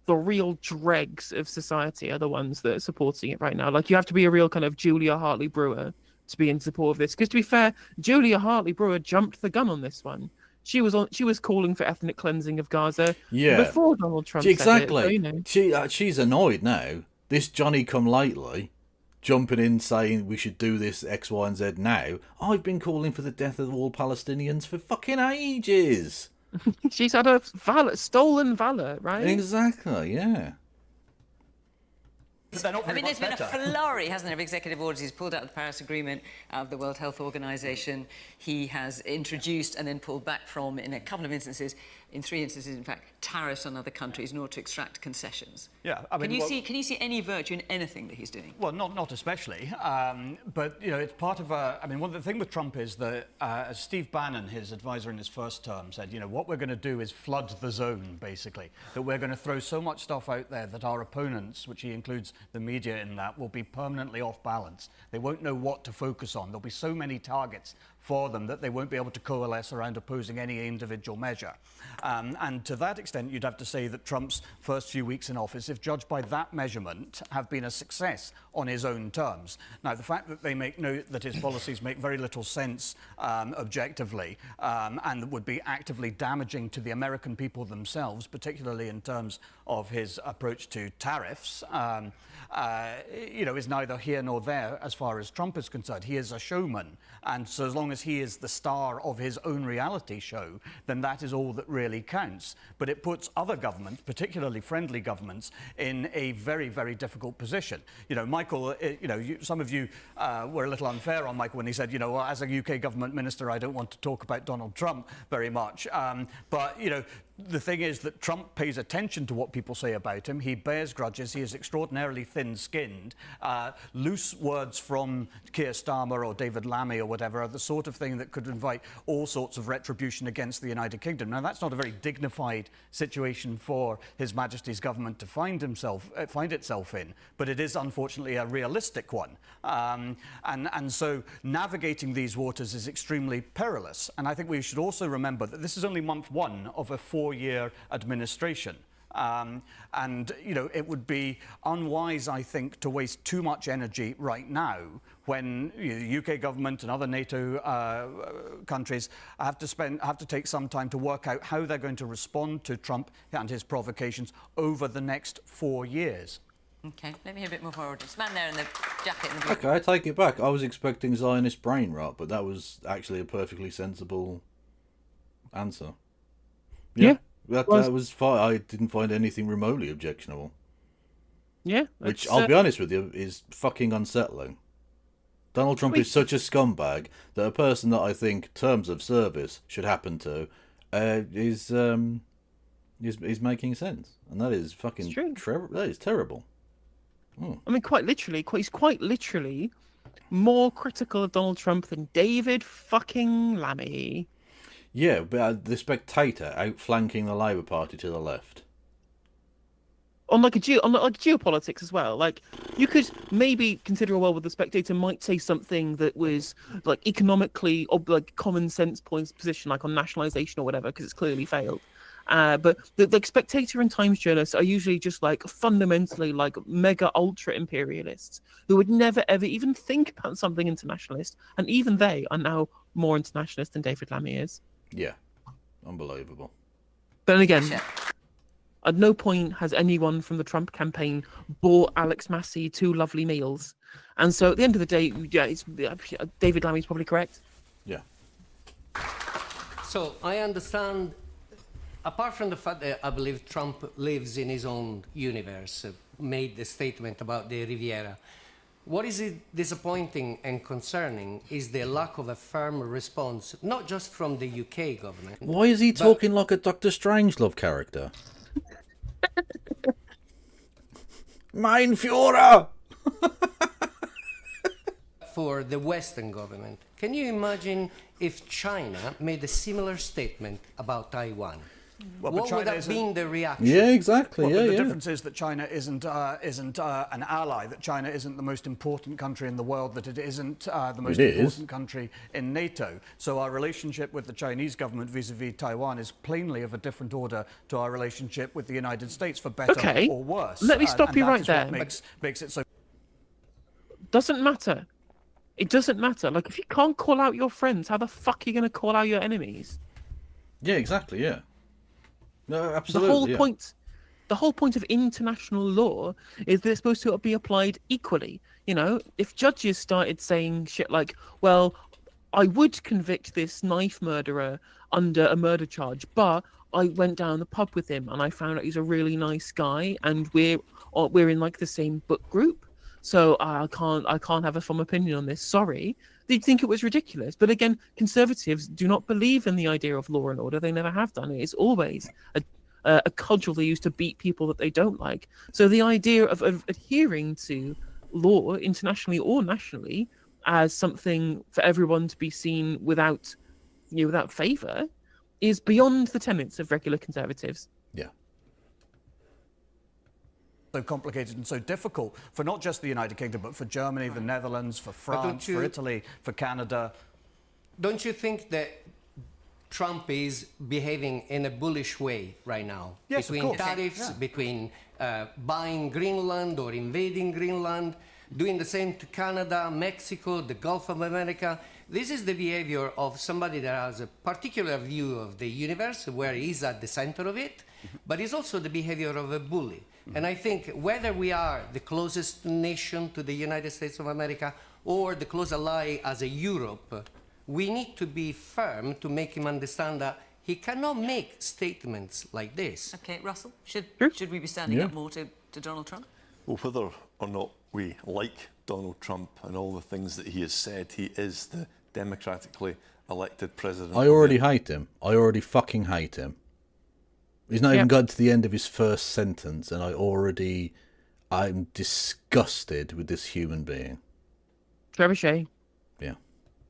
the real dregs of society are the ones that are supporting it right now. You have to be a real kind of Julia Hartley Brewer to be in support of this. Because to be fair, Julia Hartley Brewer jumped the gun on this one. She was calling for ethnic cleansing of Gaza before Donald Trump said it. So, she's annoyed now. This Johnny come lately jumping in saying we should do this X, Y, and Z now. I've been calling for the death of all Palestinians for fucking ages. She's had a stolen valor, right? Exactly, yeah. There's been a flurry, hasn't there, of executive orders. He's pulled out of the Paris Agreement, out of the World Health Organization. He has introduced and then pulled back from, in a couple of instances, in 3 instances, in fact, tariffs on other countries in order to extract concessions. Yeah, can you see any virtue in anything that he's doing? Well, not especially, but it's part of a. One, the thing with Trump is that, as Steve Bannon, his advisor in his first term, said, what we're going to do is flood the zone, basically. That we're going to throw so much stuff out there that our opponents, which he includes the media in that, will be permanently off balance. They won't know what to focus on. There'll be so many targets for them that they won't be able to coalesce around opposing any individual measure. And to that extent, you'd have to say that Trump's first few weeks in office, if judged by that measurement, have been a success on his own terms. Now, the fact that that his policies make very little sense objectively and would be actively damaging to the American people themselves, particularly in terms of his approach to tariffs, is neither here nor there as far as Trump is concerned. He is a showman, and so as long as he is the star of his own reality show, then that is all that really counts. But it puts other governments, particularly friendly governments, in a very, very difficult position. Michael, some of you were a little unfair on Michael when he said, well, as a UK government minister, I don't want to talk about Donald Trump very much. But the thing is that Trump pays attention to what people say about him. He bears grudges. He is extraordinarily thin-skinned. Loose words from Keir Starmer or David Lammy or whatever are the sort of thing that could invite all sorts of retribution against the United Kingdom. Now, that's not a very dignified situation for His Majesty's government to find itself in, but it is unfortunately a realistic one. And so navigating these waters is extremely perilous. And I think we should also remember that this is only month 1 of a 4-year administration. It would be unwise, I think, to waste too much energy right now when the UK government and other NATO countries have to take some time to work out how they're going to respond to Trump and his provocations over the next 4 years. Okay, let me hear a bit more forward. This man there in the jacket. And the okay, I take it back. I was expecting Zionist brain rot, but that was actually a perfectly sensible answer. Yeah. That was fine. I didn't find anything remotely objectionable. Yeah. Which, I'll be honest with you, is fucking unsettling. Donald Trump is such a scumbag that a person that I think terms of service should happen to is making sense. And that is fucking... that is terrible. Oh. Quite literally, he's quite literally more critical of Donald Trump than David fucking Lammy. Yeah, but The Spectator outflanking the Labour Party to the left. on like geopolitics as well. Like, you could maybe consider a world where the Spectator might say something that was like economically or like common sense points position, like on nationalization or whatever, because it's clearly failed. But the Spectator and Times journalists are usually just like fundamentally like mega ultra imperialists who would never ever even think about something internationalist, and even they are now more internationalist than David Lammy is. Yeah, unbelievable. But then again, at no point has anyone from the Trump campaign bought Alex Massey 2 lovely meals, and so at the end of the day, yeah, David Lammy's probably correct. Yeah. So I understand. Apart from the fact that I believe Trump lives in his own universe, made the statement about the Riviera, what is disappointing and concerning is the lack of a firm response, not just from the UK government. Why is he talking like a Dr. Strangelove character? Mein Führer! For the Western government. Can you imagine if China made a similar statement about Taiwan? Well, what would have been the reaction? Yeah, exactly. Well, yeah, the difference is that China isn't an ally, that China isn't the most important country in the world, that it isn't the most important country in NATO. So our relationship with the Chinese government vis-a-vis Taiwan is plainly of a different order to our relationship with the United States, for better or worse. Let me stop you right there. Makes it so. Doesn't matter. It doesn't matter. Like, if you can't call out your friends, how the fuck are you going to call out your enemies? Yeah, exactly. Yeah. No, absolutely. The whole point of international law is that it's supposed to be applied equally. You know, if judges started saying shit like, well, I would convict this knife murderer under a murder charge, but I went down the pub with him and I found out he's a really nice guy and we're in like the same book group, so I can't have a firm opinion on this. Sorry. They'd think it was ridiculous. But again, conservatives do not believe in the idea of law and order. They never have done. It's always a cudgel they use to beat people that they don't like. So the idea of adhering to law, internationally or nationally, as something for everyone to be seen without favour, is beyond the tenets of regular conservatives. Yeah. So complicated and so difficult for not just the United Kingdom, but for Germany, the Netherlands, for France, for Italy, for Canada. Don't you think that Trump is behaving in a bullish way right now? Yes, between of course. tariffs, between buying Greenland or invading Greenland, doing the same to Canada, Mexico, the Gulf of America. This is the behavior of somebody that has a particular view of the universe, where he's at the center of it, but it's also the behavior of a bully. And I think whether we are the closest nation to the United States of America or the close ally as a Europe, we need to be firm to make him understand that he cannot make statements like this. Okay, Russell, should we be standing up more to Donald Trump? Well, whether or not we like Donald Trump and all the things that he has said, he is the democratically elected president. I already hate him. I already fucking hate him. He's not even got to the end of his first sentence, and I'm disgusted with this human being. Trebuchet. Yeah.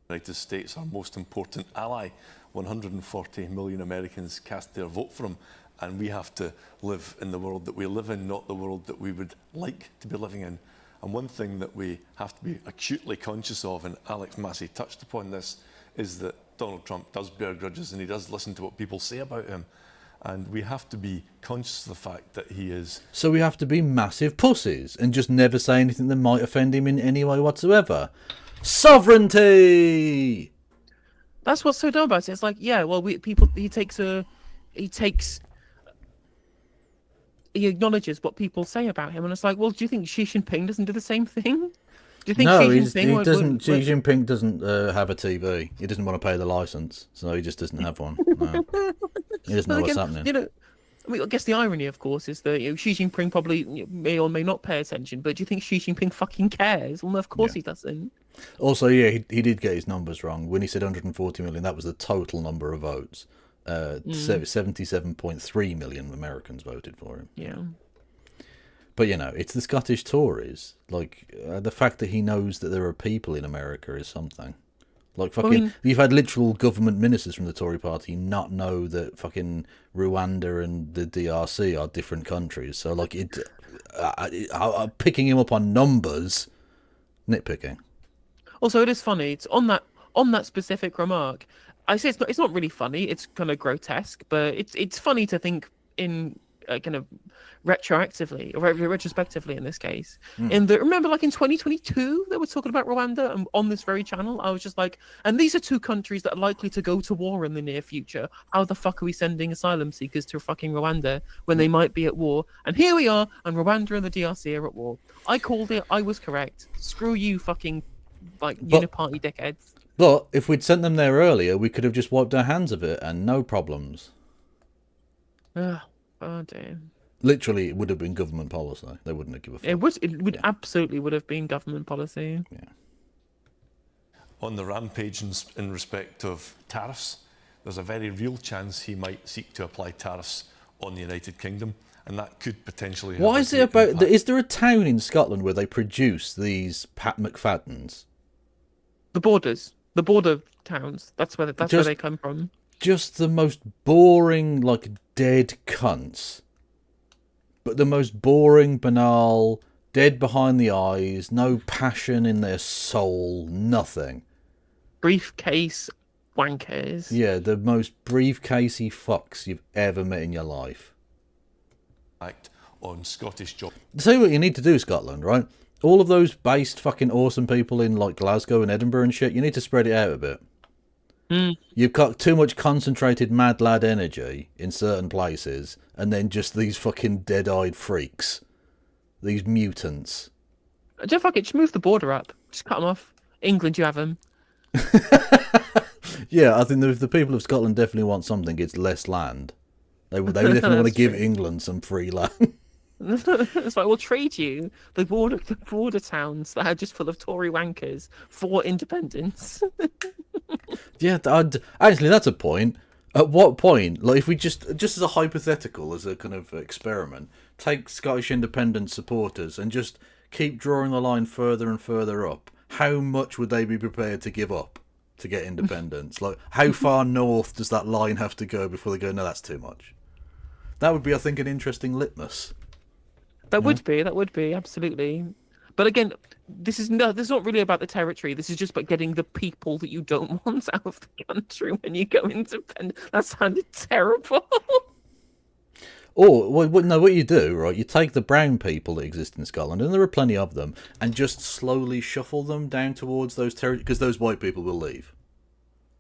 The United States, our most important ally. 140 million Americans cast their vote for him, and we have to live in the world that we live in, not the world that we would like to be living in. And one thing that we have to be acutely conscious of, and Alex Massey touched upon this, is that Donald Trump does bear grudges and he does listen to what people say about him. And we have to be conscious of the fact that he is... So we have to be massive pussies and just never say anything that might offend him in any way whatsoever. Sovereignty! That's what's so dumb about it. It's like, yeah, well, he acknowledges what people say about him, and it's like, well, do you think Xi Jinping doesn't do the same thing? Do you think Xi Jinping doesn't have a TV. He doesn't want to pay the license, so he just doesn't have one. No. He doesn't know what's happening. You know, I mean, I guess the irony, of course, is that Xi Jinping probably may or may not pay attention, but do you think Xi Jinping fucking cares? Well, no, of course he doesn't. Also, yeah, he did get his numbers wrong. When he said 140 million, that was the total number of votes. 77.3 million Americans voted for him. Yeah. But, you know, it's the Scottish Tories. Like, the fact that he knows that there are people in America is something. Like fucking, you've had literal government ministers from the Tory party not know that fucking Rwanda and the DRC are different countries. So like picking him up on numbers, nitpicking. Also, it is funny. It's on that specific remark. I say it's not really funny. It's kind of grotesque, but it's funny to think in kind of retrospectively in this case. Remember, like in 2022, they were talking about Rwanda, and on this very channel, I was just like, and these are two countries that are likely to go to war in the near future. How the fuck are we sending asylum seekers to fucking Rwanda when they might be at war? And here we are, and Rwanda and the DRC are at war. I called it. I was correct. Screw you, fucking uniparty dickheads. But if we'd sent them there earlier, we could have just wiped our hands of it and no problems. Oh dear. Literally, it would have been government policy. They wouldn't have given a fuck. It would absolutely would have been government policy. Yeah. On the rampage in respect of tariffs, there's a very real chance he might seek to apply tariffs on the United Kingdom, and that could potentially have Why is it about... Is there a town in Scotland where they produce these Pat McFadden's? The border towns. That's where they come from. Just the most boring, like, dead cunts. But the most boring, banal, dead behind the eyes, no passion in their soul, nothing. Briefcase wankers. Yeah, the most briefcasey fucks you've ever met in your life. Act on Scottish job. Tell you what you need to do, Scotland, right? All of those based fucking awesome people in like Glasgow and Edinburgh and shit, you need to spread it out a bit. You've got too much concentrated mad lad energy in certain places, and then just these fucking dead-eyed freaks. These mutants. Just fuck it, just move the border up. Just cut them off. England, you have them. Yeah, I think if the people of Scotland definitely want something, it's less land. They definitely want to give England some free land. It's like, we'll trade you the border towns that are just full of Tory wankers for independence. Yeah, actually, that's a point. At what point, like, if we just as a hypothetical, as a kind of experiment, take Scottish independence supporters and just keep drawing the line further and further up, how much would they be prepared to give up to get independence? Like, how far north does that line have to go before they go, no, that's too much? That would be, I think, an interesting litmus. That would be, absolutely. But again, this is not really about the territory. This is just about getting the people that you don't want out of the country when you go independent. That sounded terrible. Or, what you do, right, you take the brown people that exist in Scotland, and there are plenty of them, and just slowly shuffle them down towards those territories, because those white people will leave.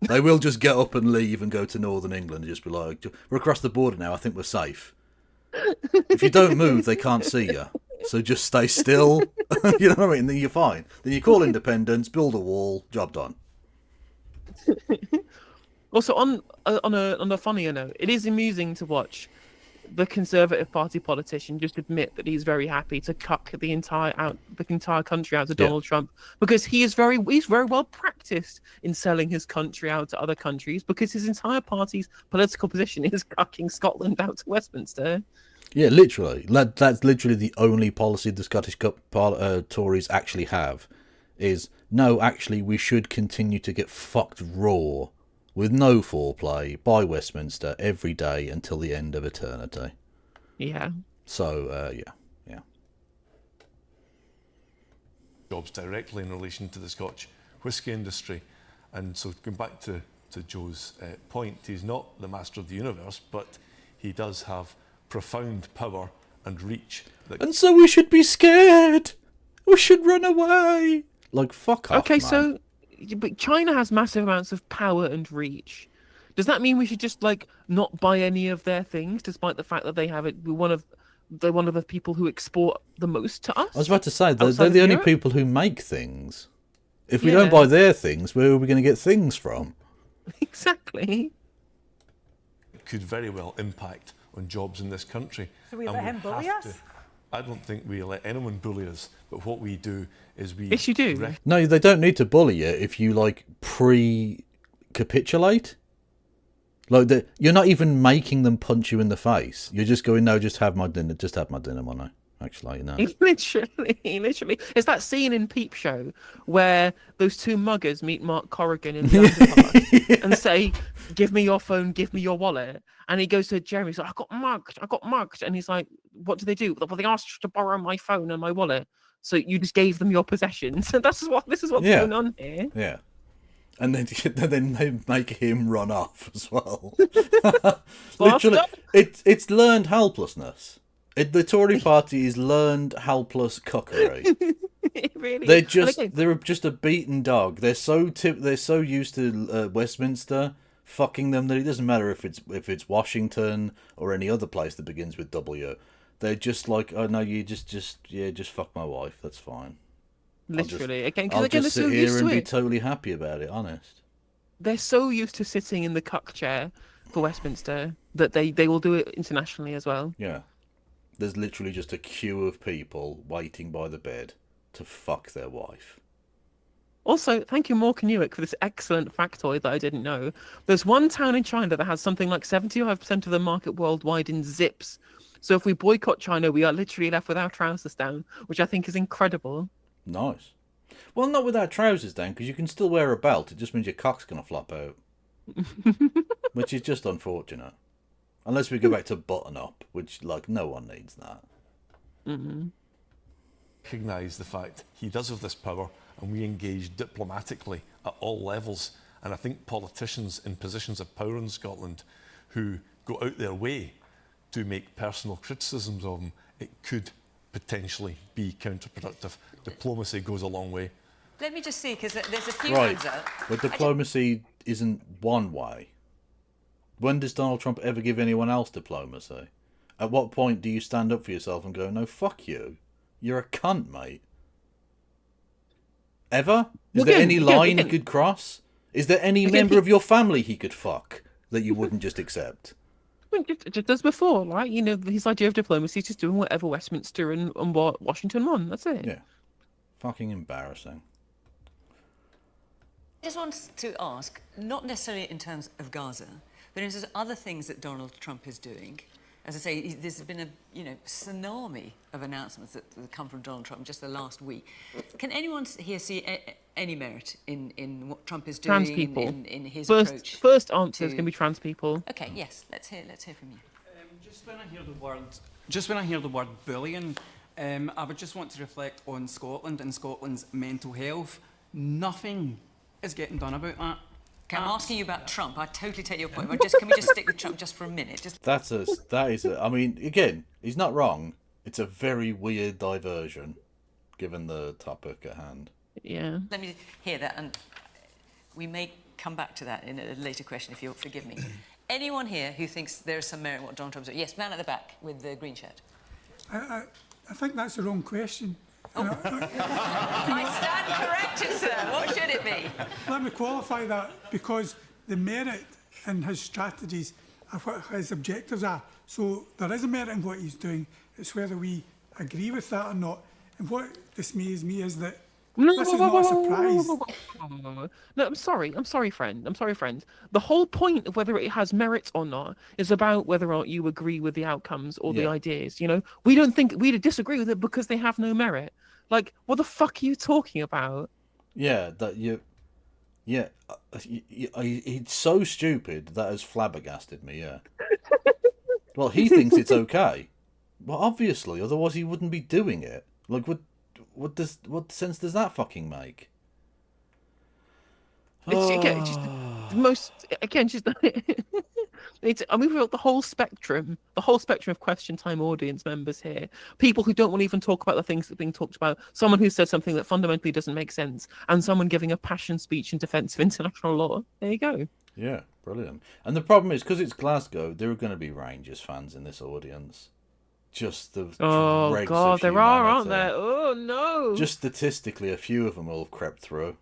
They will just get up and leave and go to Northern England and just be like, we're across the border now, I think we're safe. If you don't move, they can't see you. So just stay still. You know what I mean? Then you're fine. Then you call independence, build a wall, job done. Also, on a funnier note, it is amusing to watch the Conservative Party politician just admit that he's very happy to cuck the entire country out to Donald Trump, because he's very well practiced in selling his country out to other countries, because his entire party's political position is cucking Scotland out to Westminster. Yeah, literally. That's literally the only policy the Scottish Tories actually have, is, no, actually, we should continue to get fucked raw with no foreplay by Westminster every day until the end of eternity. Yeah. So, yeah. Jobs directly in relation to the Scotch whisky industry. And so going back to Joe's point, he's not the master of the universe, but he does have profound power and reach. And so we should be scared. We should run away. Like, fuck off, Okay, man. so... But China has massive amounts of power and reach. Does that mean we should just not buy any of their things, despite the fact that they have it? They're one of the people who export the most to us. I was about to say they're the only people who make things. If we don't buy their things, where are we going to get things from? Exactly. It could very well impact on jobs in this country. So we let him bully us? I don't think we let anyone bully us, but what we do is we... Yes, you do. No, they don't need to bully you if you, pre-capitulate. You're not even making them punch you in the face. You're just going, no, just have my dinner, money. actually, no. He literally, it's that scene in Peep Show where those two muggers meet Mark Corrigan in the underpass and say, "Give me your phone, give me your wallet." And he goes to Jeremy, he's like, I got mugged. And he's like, what do they do? Well, they asked to borrow my phone and my wallet. So you just gave them your possessions. And this is what's going on here. Yeah. And then they make him run off as well. Literally, it's learned helplessness. The Tory party is learned helpless cuckery. Really, they're just a beaten dog. They're so used to Westminster fucking them that it doesn't matter if it's Washington or any other place that begins with W. They're just like, oh no, you just fuck my wife. That's fine. Literally, I'll just sit here and be totally happy about it. Honest. They're so used to sitting in the cuck chair for Westminster that they will do it internationally as well. Yeah. There's literally just a queue of people waiting by the bed to fuck their wife. Also, thank you, Morgan Newick, for this excellent factoid that I didn't know. There's one town in China that has something like 75% of the market worldwide in zips. So if we boycott China, we are literally left with our trousers down, which I think is incredible. Nice. Well, not without trousers down, because you can still wear a belt. It just means your cock's going to flop out. Which is just unfortunate. Unless we go back to button up, which, like, no one needs that. Mm-hmm. Recognise the fact he does have this power, and we engage diplomatically at all levels. And I think politicians in positions of power in Scotland who go out their way to make personal criticisms of him, it could potentially be counterproductive. Diplomacy goes a long way. Let me just see, because there's a few Right, hands up. but diplomacy isn't one way. When does Donald Trump ever give anyone else diplomacy? At what point do you stand up for yourself and go, no, fuck you. You're a cunt, mate. Ever? Is there any line he could cross? Is there any member of your family he could fuck that you wouldn't just accept? Just as before, right? You know, his idea of diplomacy is just doing whatever Westminster and what Washington want. That's it. Yeah. Fucking embarrassing. I just want to ask, not necessarily in terms of Gaza, but in terms of other things that Donald Trump is doing. As I say, there's been a tsunami of announcements that come from Donald Trump just the last week. Can anyone here see any merit in what Trump is doing? Trans people. In his approach? First answer is going to be trans people. Okay, yes, let's hear from you. Just when I hear the word bullying, I would just want to reflect on Scotland and Scotland's mental health. Nothing is getting done about that. Okay, I'm asking you about Trump. I totally take your point. But can we just stick with Trump just for a minute? I mean, again, he's not wrong. It's a very weird diversion, given the topic at hand. Yeah. Let me hear that, and we may come back to that in a later question, if you'll forgive me. Anyone here who thinks there is some merit in what Donald Trump's doing? Yes, man at the back with the green shirt. I think that's the wrong question. I stand corrected, sir. What should it be? Let me qualify that, because the merit in his strategies are what his objectives are. So there is a merit in what he's doing. It's whether we agree with that or not. And what dismays me is that this is not a surprise. No, I'm sorry, friend. The whole point of whether it has merit or not is about whether or not you agree with the outcomes or the ideas. You know, we disagree with it because they have no merit. Like, what the fuck are you talking about? Yeah, it's so stupid that has flabbergasted me. Yeah. Well, he thinks it's okay. Well, obviously, otherwise he wouldn't be doing it. Like, what sense does that fucking make? We've got the whole spectrum of Question Time audience members here. People who don't want to even talk about the things that are being talked about. Someone who said something that fundamentally doesn't make sense, and someone giving a passion speech in defence of international law. There you go. Yeah, brilliant. And the problem is, because it's Glasgow, there are going to be Rangers fans in this audience. Just the dregs of there are, humanity. aren't there? Oh no! Just statistically, a few of them will have crept through.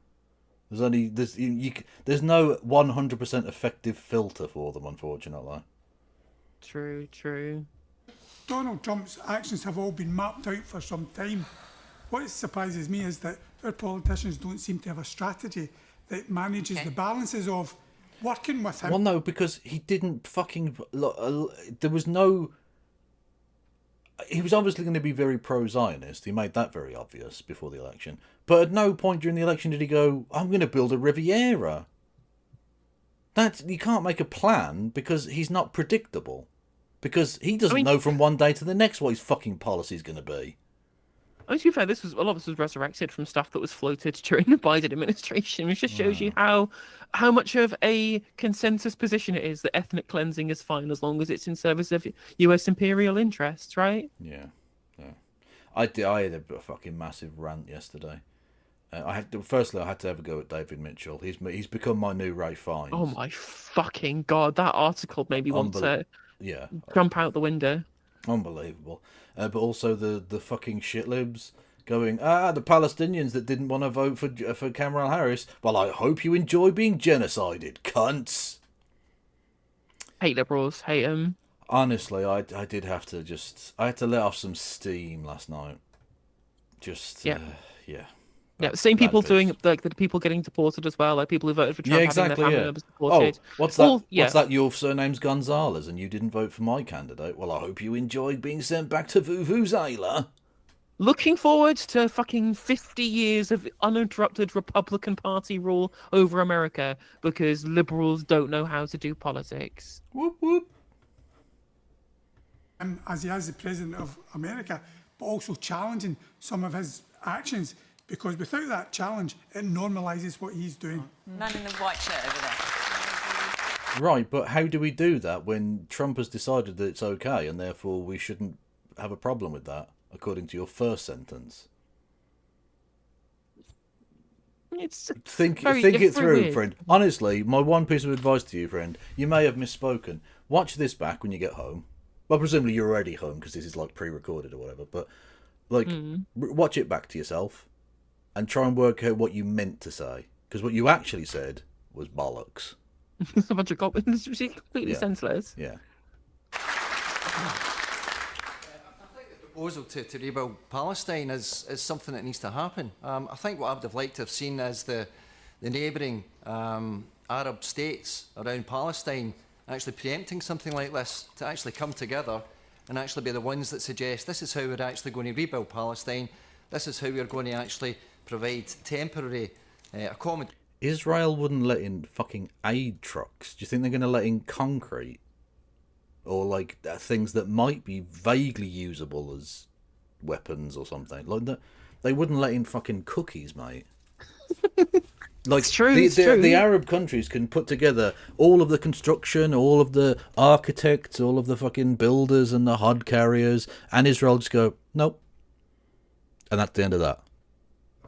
There's no 100% effective filter for them, unfortunately. True. Donald Trump's actions have all been mapped out for some time. What surprises me is that our politicians don't seem to have a strategy that manages the balances of working with him. Well, no, because he didn't fucking... there was no... he was obviously going to be very pro-Zionist. He made that very obvious before the election. But at no point during the election did he go, I'm going to build a Riviera. You can't make a plan because he's not predictable. Because he doesn't know from one day to the next what his fucking policy is going to be. I mean, to be fair, a lot of this was resurrected from stuff that was floated during the Biden administration, which just shows you how much of a consensus position it is that ethnic cleansing is fine as long as it's in service of U.S. imperial interests, right? Yeah. I had a fucking massive rant yesterday. Firstly, I had to have a go at David Mitchell. He's become my new Ray Fiennes. Oh my fucking god, that article made me want to jump out the window. Unbelievable. But also the fucking shitlibs going, the Palestinians that didn't want to vote for Kamala Harris. Well, I hope you enjoy being genocided, cunts. Hate liberals, hate them. Honestly, I did have to I had to let off some steam last night. Yeah, same people doing like the people getting deported as well, like people who voted for Trump having their family members deported. Oh, what's that? What's that? Your surname's Gonzalez, and you didn't vote for my candidate. Well, I hope you enjoyed being sent back to Vuvuzela. Looking forward to fucking 50 years of uninterrupted Republican Party rule over America because liberals don't know how to do politics. Whoop whoop. As he is the president of America, but also challenging some of his actions. Because without that challenge, it normalises what he's doing. Man in the white shirt over there. Right, but how do we do that when Trump has decided that it's okay and therefore we shouldn't have a problem with that, according to your first sentence? Think it through, friend. Honestly, my one piece of advice to you, friend, you may have misspoken. Watch this back when you get home. Well, presumably you're already home because this is like pre-recorded or whatever, but watch it back to yourself. And try and work out what you meant to say. Because what you actually said was bollocks. It's a bunch of goblins. It's completely senseless. Yeah. Proposal to rebuild Palestine is something that needs to happen. I think what I would have liked to have seen is the neighbouring Arab states around Palestine actually preempting something like this to actually come together and actually be the ones that suggest this is how we're actually going to rebuild Palestine. This is how we're going to actually provide temporary accommodation. Israel wouldn't let in fucking aid trucks. Do you think they're going to let in concrete? Or like things that might be vaguely usable as weapons or something? Like that, they wouldn't let in fucking cookies, mate. Like it's true, the Arab countries can put together all of the construction, all of the architects, all of the fucking builders and the hod carriers, and Israel just go, nope. And that's the end of that.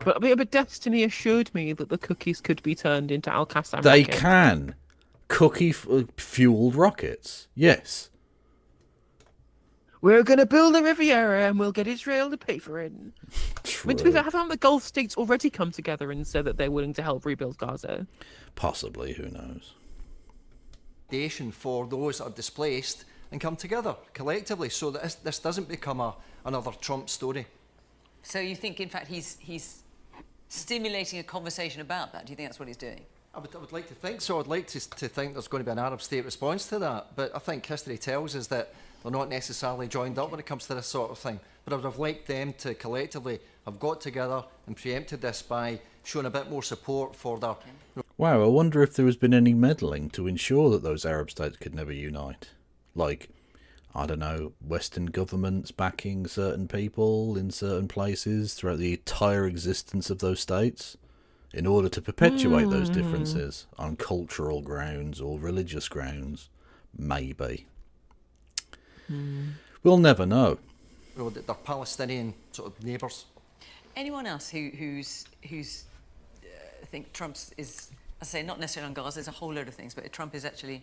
But Destiny assured me that the cookies could be turned into Al-Qassam They rockets. can. Cookie-fueled rockets. Yes. We're going to build a Riviera and we'll get Israel to pay for it. True. I mean, to be fair, haven't the Gulf states already come together and said that they're willing to help rebuild Gaza? Possibly, who knows? For those that are displaced and come together collectively so that this doesn't become another Trump story. So you think, in fact, he's stimulating a conversation about that? Do you think that's what he's doing? I would like to think so. I'd like to think there's going to be an Arab state response to that. But I think history tells us that they're not necessarily joined up when it comes to this sort of thing. But I would have liked them to collectively have got together and preempted this by showing a bit more support for their... Wow, I wonder if there has been any meddling to ensure that those Arab states could never unite. Like, I don't know, Western governments backing certain people in certain places throughout the entire existence of those states in order to perpetuate those differences on cultural grounds or religious grounds. Maybe. We'll never know. Well, they're Palestinian sort of neighbours. Anyone else who's think Trump's is, I say, not necessarily on Gaza, there's a whole load of things, but Trump is actually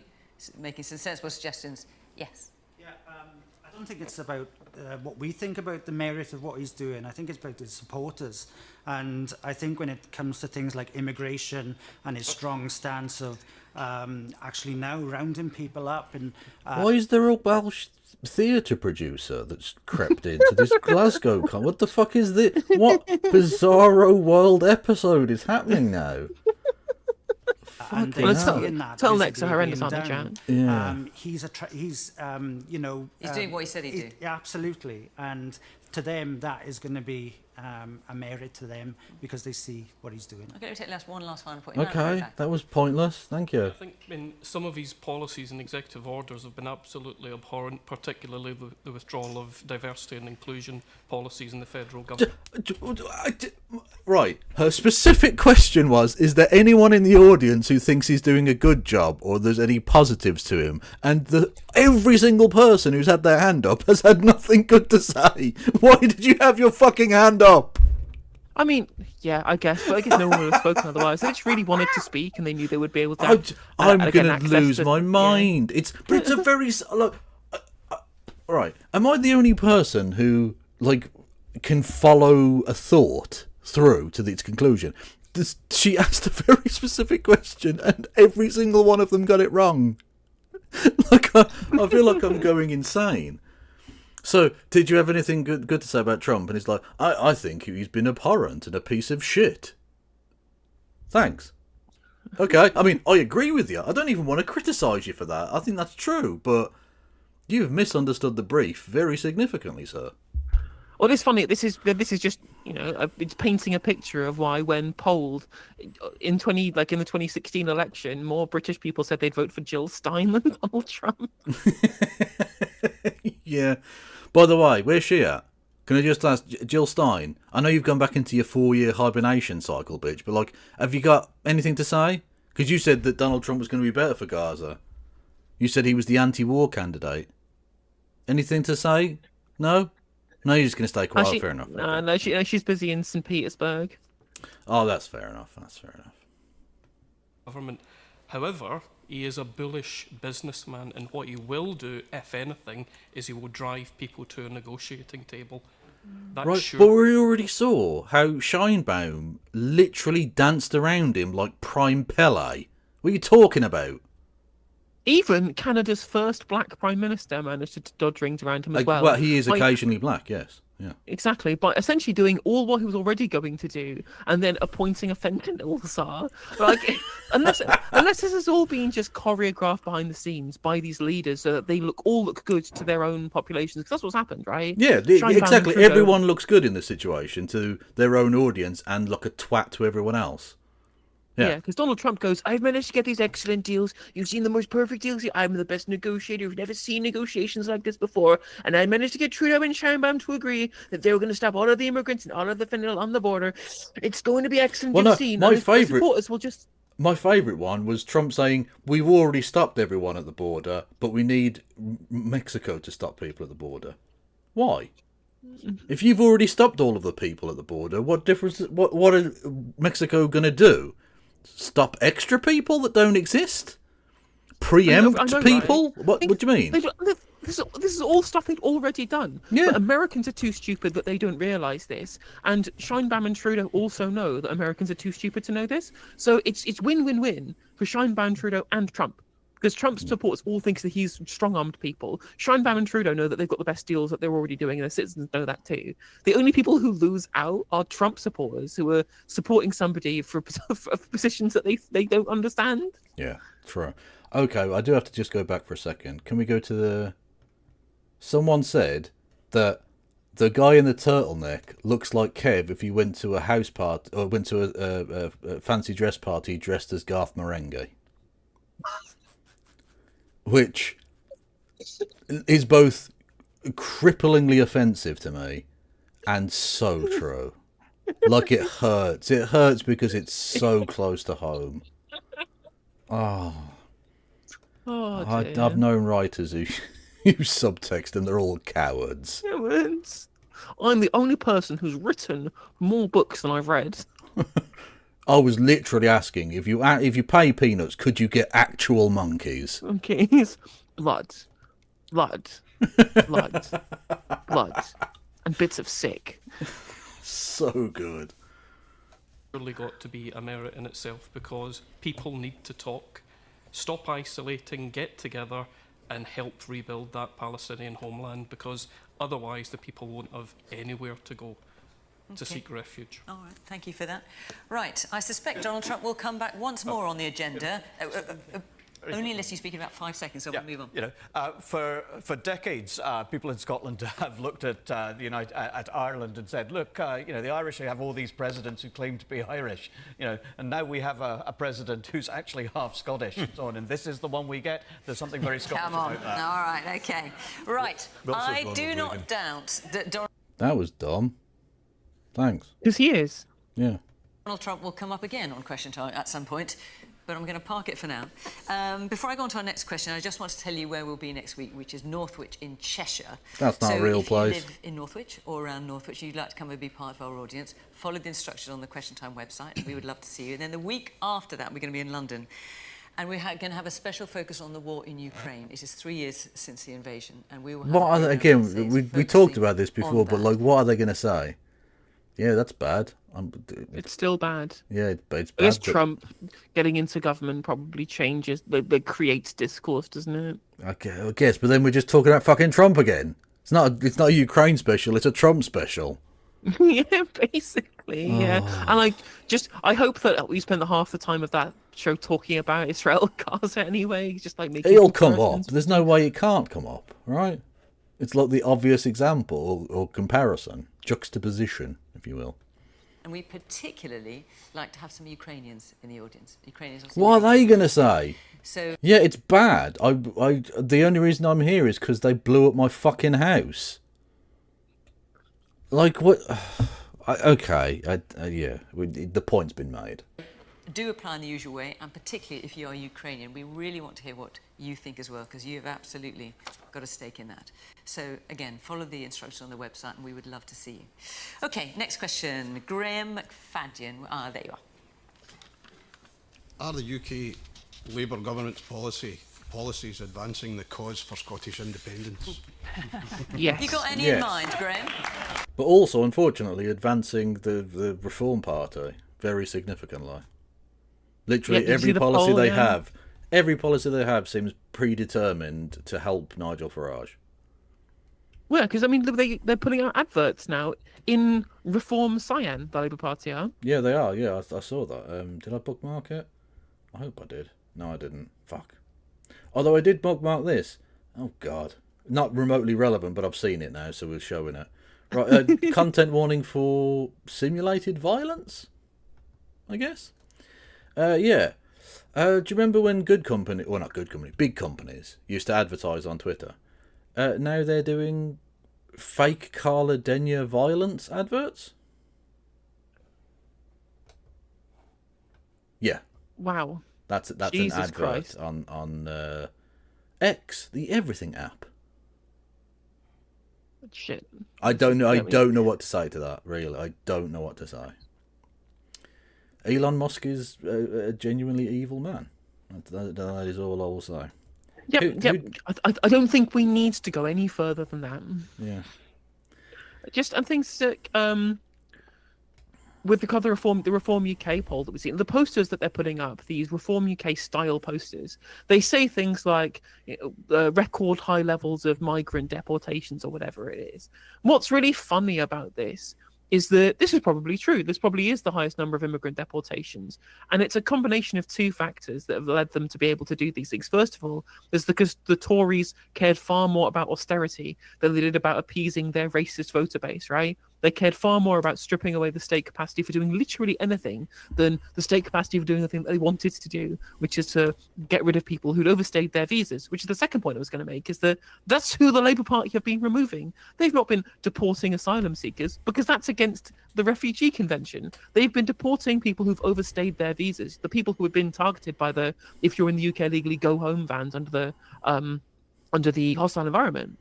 making some sensible suggestions. Yes. Yeah, I don't think it's about what we think about the merit of what he's doing. I think it's about his supporters. And I think when it comes to things like immigration and his strong stance of actually now rounding people up and... Why is there a Welsh theatre producer that's crept into this Glasgow con? What the fuck is this? What bizarro world episode is happening now? and Well, they're tell- seeing that tell visibly next are horrendous, being aren't they, down. Jan? Yeah. He's you know, He's doing what he said he'd do. Yeah, absolutely, and to them that is going to be a merit to them because they see what he's doing. Okay, let me take one last final point. No, no, Okay, back. that was pointless. Thank you. I think some of his policies and executive orders have been absolutely abhorrent, particularly the withdrawal of diversity and inclusion policies in the federal government. Right. Her specific question was, is there anyone in the audience who thinks he's doing a good job or there's any positives to him? And every single person who's had their hand up has had nothing good to say. Why did you have your fucking hand up? I mean, yeah, I guess, but I guess no one would have spoken otherwise. They just really wanted to speak, and they knew they would be able to. I'm again, going to access lose to- my mind. But it's a very... Look, right. Am I the only person who, like, can follow a thought through to its conclusion? She asked a very specific question, and every single one of them got it wrong. Like, I feel like I'm going insane. So, did you have anything good to say about Trump? And he's like, I think he's been abhorrent and a piece of shit. Thanks. Okay, I mean, I agree with you. I don't even want to criticise you for that. I think that's true, but you've misunderstood the brief very significantly, sir. Well, it's funny. This is just, you know, it's painting a picture of why, when polled in the 2016 election, more British people said they'd vote for Jill Stein than Donald Trump. Yeah. By the way, where's she at? Can I just ask, Jill Stein? I know you've gone back into your 4-year hibernation cycle, bitch, but like, have you got anything to say? Because you said that Donald Trump was going to be better for Gaza. You said he was the anti-war candidate. Anything to say? No? No, you're just going to stay quiet. Fair enough. No, she's busy in St. Petersburg. Oh, that's fair enough. That's fair enough. Government. However, he is a bullish businessman, and what he will do, if anything, is he will drive people to a negotiating table. That's Right, sure. but we already saw how Scheinbaum literally danced around him like Prime Pele. What are you talking about? Even Canada's first black prime minister managed to dodge rings around him as well. Well, he is Like, occasionally black, yes. Yeah. Exactly, but essentially doing all what he was already going to do, and then appointing a fentanyl czar. Like, unless this has all been just choreographed behind the scenes by these leaders, so that they all look good to their own populations, because that's what's happened, right? Yeah, Scheinbaum exactly. and Trudeau- Everyone looks good in this situation to their own audience and look a twat to everyone else. Yeah, because Donald Trump goes, I've managed to get these excellent deals. You've seen the most perfect deals. I'm the best negotiator. You've never seen negotiations like this before. And I managed to get Trudeau and Scheinbaum to agree that they were going to stop all of the immigrants and all of the fentanyl on the border. It's going to be excellent. Well, You've no, seen. my And his favourite- supporters will just... My favourite one was Trump saying, we've already stopped everyone at the border, but we need Mexico to stop people at the border. Why? If you've already stopped all of the people at the border, what difference? What are Mexico going to do? Stop extra people that don't exist? Preempt I know, people? right? What do you mean? This is all stuff they've already done. Yeah. But Americans are too stupid that they don't realise this. And Scheinbaum and Trudeau also know that Americans are too stupid to know this. So it's win-win-win for Scheinbaum, Trudeau, and Trump. Because Trump's supporters all thinks that he's strong-armed people. Scheinbaum and Trudeau know that they've got the best deals that they're already doing, and their citizens know that too. The only people who lose out are Trump supporters who are supporting somebody for positions that they don't understand. Yeah, true. Okay, I do have to just go back for a second. Can we go to the... Someone said that the guy in the turtleneck looks like Kev if he went to a house party or went to a fancy dress party dressed as Garth Marenghi. Which is both cripplingly offensive to me and so true. Like, it hurts. It hurts because it's so close to home. Oh. I've known writers who use subtext and they're all cowards. Cowards. I'm the only person who's written more books than I've read. I was literally asking, if you pay peanuts, could you get actual monkeys? Monkeys. Blood. Blood. And bits of sick. So good. Really got to be a merit in itself, because people need to talk, stop isolating, get together and help rebuild that Palestinian homeland, because otherwise the people won't have anywhere to go. to seek refuge. All right, thank you for that. Right, I suspect Donald Trump will come back once more on the agenda. Only unless you speak in about 5 seconds, so we'll move on. You know, for decades, people in Scotland have looked at at Ireland and said, look, you know, the Irish have all these presidents who claim to be Irish, you know, and now we have a president who's actually half Scottish and so on, and this is the one we get. There's something very Scottish Come on. about that. All right, okay. Right, I do not doubt that That was dumb. Thanks. Because he is. Yeah. Donald Trump will come up again on Question Time at some point, but I'm going to park it for now. Before I go on to our next question, I just want to tell you where we'll be next week, which is Northwich in Cheshire. That's not a real place. So if you live in Northwich or around Northwich, you'd like to come and be part of our audience, follow the instructions on the Question Time website, and we would love to see you. And then the week after that, we're going to be in London. And we're going to have a special focus on the war in Ukraine. It is 3 years since the invasion, and we will have... What are they, again, we talked about this before, but like, what are they going to say? Yeah, that's bad. It's still bad. Yeah, it's bad. I guess but- Trump getting into government probably changes, that creates discourse, doesn't it? Okay, I guess, but then we're just talking about fucking Trump again. It's not a Ukraine special, it's a Trump special. Yeah, basically, yeah. Oh. And I hope that we spent the half the time of that show talking about Israel Gaza anyway, just like making It'll come up. comparisons. There's no way it can't come up, right? It's like the obvious example or comparison, juxtaposition, if you will. And we particularly like to have some Ukrainians in the audience. Ukrainians. What are they going to say? So yeah, it's bad. The only reason I'm here is because they blew up my fucking house. Like what? Yeah, the point's been made. do apply in the usual way, and particularly if you are Ukrainian, we really want to hear what you think as well, because you have absolutely got a stake in that. So again, follow the instructions on the website, and we would love to see you. Okay, next question. Graham McFadden. There you are. Are the UK Labour government's policies advancing the cause for Scottish independence? Yes. You got any in mind, Graham? But also, unfortunately, advancing the Reform Party very significantly. Literally, every policy every policy they have seems predetermined to help Nigel Farage. Well, because I mean, they're putting out adverts now in Reform Cyan, the Labour Party are. Yeah, they are. Yeah, I saw that. Did I bookmark it? I hope I did. No, I didn't. Fuck. Although I did bookmark this. Oh, God. Not remotely relevant, but I've seen it now, so we're showing it. Right, content warning for simulated violence, I guess? Yeah. Do you remember when big companies used to advertise on Twitter? Now they're doing fake Carla Denyer violence adverts? Yeah. Wow. That's Jesus an advert Christ. on X, the Everything app. Shit. I don't know what to say to that, really. I don't know what to say. Elon Musk is a genuinely evil man. That is all I will say. I don't think we need to go any further than that. Yeah. Just and things like with the Reform UK poll that we see, the posters that they're putting up, these Reform UK style posters, they say things like record high levels of migrant deportations or whatever it is. What's really funny about this is that this is probably true. This probably is the highest number of immigrant deportations. And it's a combination of two factors that have led them to be able to do these things. First of all, is because the Tories cared far more about austerity than they did about appeasing their racist voter base, right? They cared far more about stripping away the state capacity for doing literally anything than the state capacity for doing the thing that they wanted to do, which is to get rid of people who'd overstayed their visas, which is the second point I was going to make, is that that's who the Labour Party have been removing. They've not been deporting asylum seekers because that's against the Refugee Convention. They've been deporting people who've overstayed their visas, the people who have been targeted by the if you're in the UK legally go home bans under the hostile environment.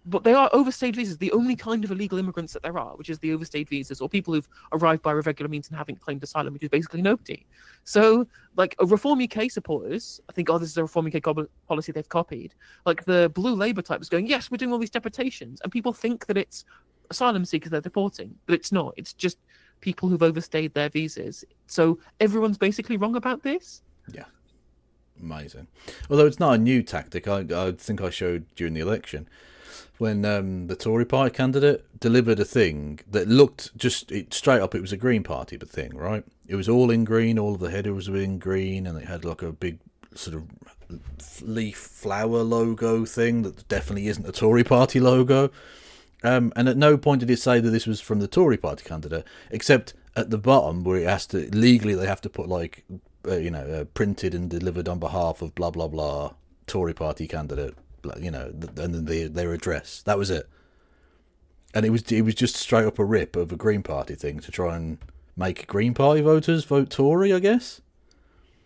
But they are overstayed visas, the only kind of illegal immigrants that there are, which is the overstayed visas, or people who've arrived by irregular means and haven't claimed asylum, which is basically nobody. So, like, Reform UK supporters, I think, this is a Reform UK policy they've copied. Like, the blue Labour type is going, yes, we're doing all these deportations, and people think that it's asylum seekers they're deporting, but it's not. It's just people who've overstayed their visas. So everyone's basically wrong about this? Yeah. Amazing. Although it's not a new tactic. I think I showed during the election when the Tory party candidate delivered a thing that looked straight up. It was a Green Party thing, right? It was all in green. All of the headers were in green, and it had like a big sort of leaf flower logo thing that definitely isn't a Tory party logo. And at no point did it say that this was from the Tory party candidate, except at the bottom where it has to legally they have to put like printed and delivered on behalf of blah blah blah Tory party candidate, and then their address. That was it. And it was just straight up a rip of a Green Party thing to try and make Green Party voters vote Tory, I guess.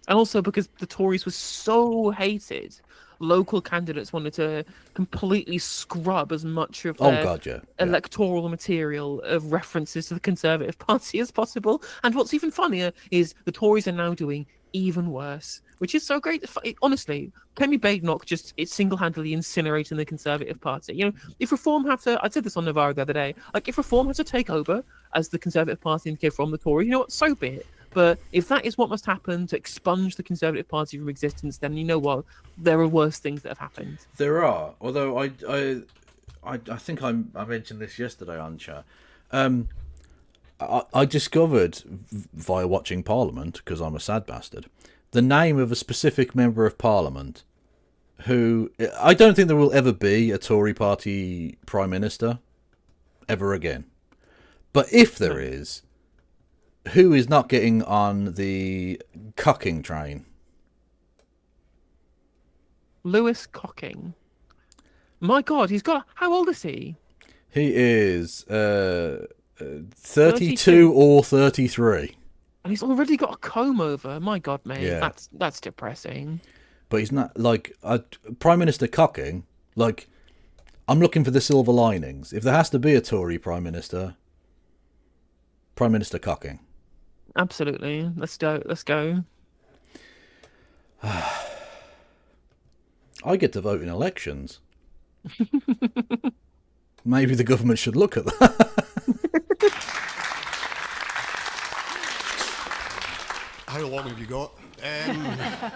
And also because the Tories were so hated, local candidates wanted to completely scrub as much of their electoral material of references to the Conservative Party as possible. And what's even funnier is the Tories are now doing even worse, which is so great. Honestly, Kemi Badenoch just single-handedly incinerating the Conservative Party. If Reform have to, I said this on Navarro the other day, like if Reform has to take over as the Conservative Party and from the Tories, you know what, so be it. But if that is what must happen to expunge the Conservative Party from existence, then you know what? There are worse things that have happened. There are. Although I think I mentioned this yesterday on chat. I discovered via watching Parliament, because I'm a sad bastard, the name of a specific member of Parliament who I don't think there will ever be a Tory party Prime Minister ever again. But if there is, who is not getting on the cocking train? Lewis Cocking. My God, he's got... How old is he? He is 32 or 33. And he's already got a comb over. My God, mate. Yeah. That's depressing. But he's not... Prime Minister Cocking, I'm looking for the silver linings. If there has to be a Tory Prime Minister Cocking. Absolutely. Let's go. I get to vote in elections. Maybe the government should look at that. How long have you got? I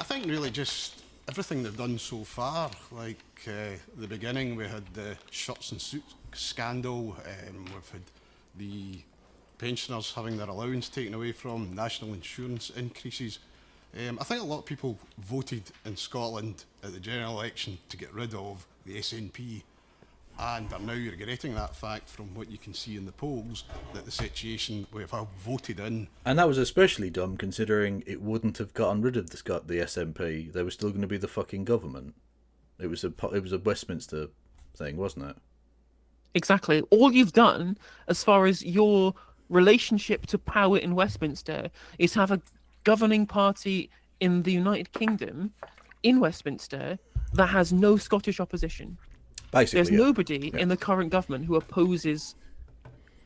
think really just everything they've done so far. Like the beginning, we had the shirts and suits scandal. We've had the pensioners having their allowance taken away from, national insurance increases. I think a lot of people voted in Scotland at the general election to get rid of the SNP and are now regretting that fact from what you can see in the polls, that the situation we have voted in. And that was especially dumb considering it wouldn't have gotten rid of the SNP. They were still going to be the fucking government. It was a Westminster thing, wasn't it? Exactly. All you've done, as far as your relationship to power in Westminster, is have a governing party in the United Kingdom, in Westminster, that has no Scottish opposition. Basically, there's nobody in the current government who opposes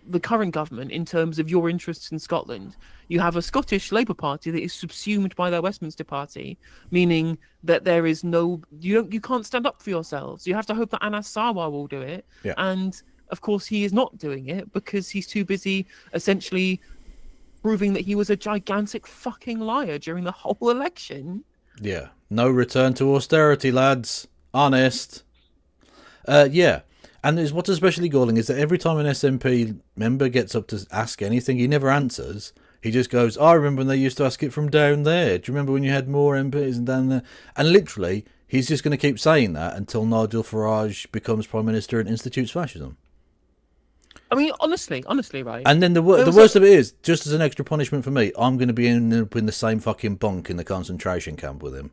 the current government in terms of your interests in Scotland. You have a Scottish Labour Party that is subsumed by their Westminster Party, meaning that there is no... You can't stand up for yourselves. You have to hope that Anas Sarwar will do it. Yeah. And, of course, he is not doing it because he's too busy essentially proving that he was a gigantic fucking liar during the whole election. Yeah. No return to austerity, lads. Honest. Yeah. And what's especially galling is that every time an SNP member gets up to ask anything, he never answers. He just goes, I remember when they used to ask it from down there. Do you remember when you had more MPs and down there? And literally, he's just going to keep saying that until Nigel Farage becomes Prime Minister and institutes fascism. I mean, honestly, right? And then the worst of it is, just as an extra punishment for me, I'm going to be in the same fucking bunk in the concentration camp with him.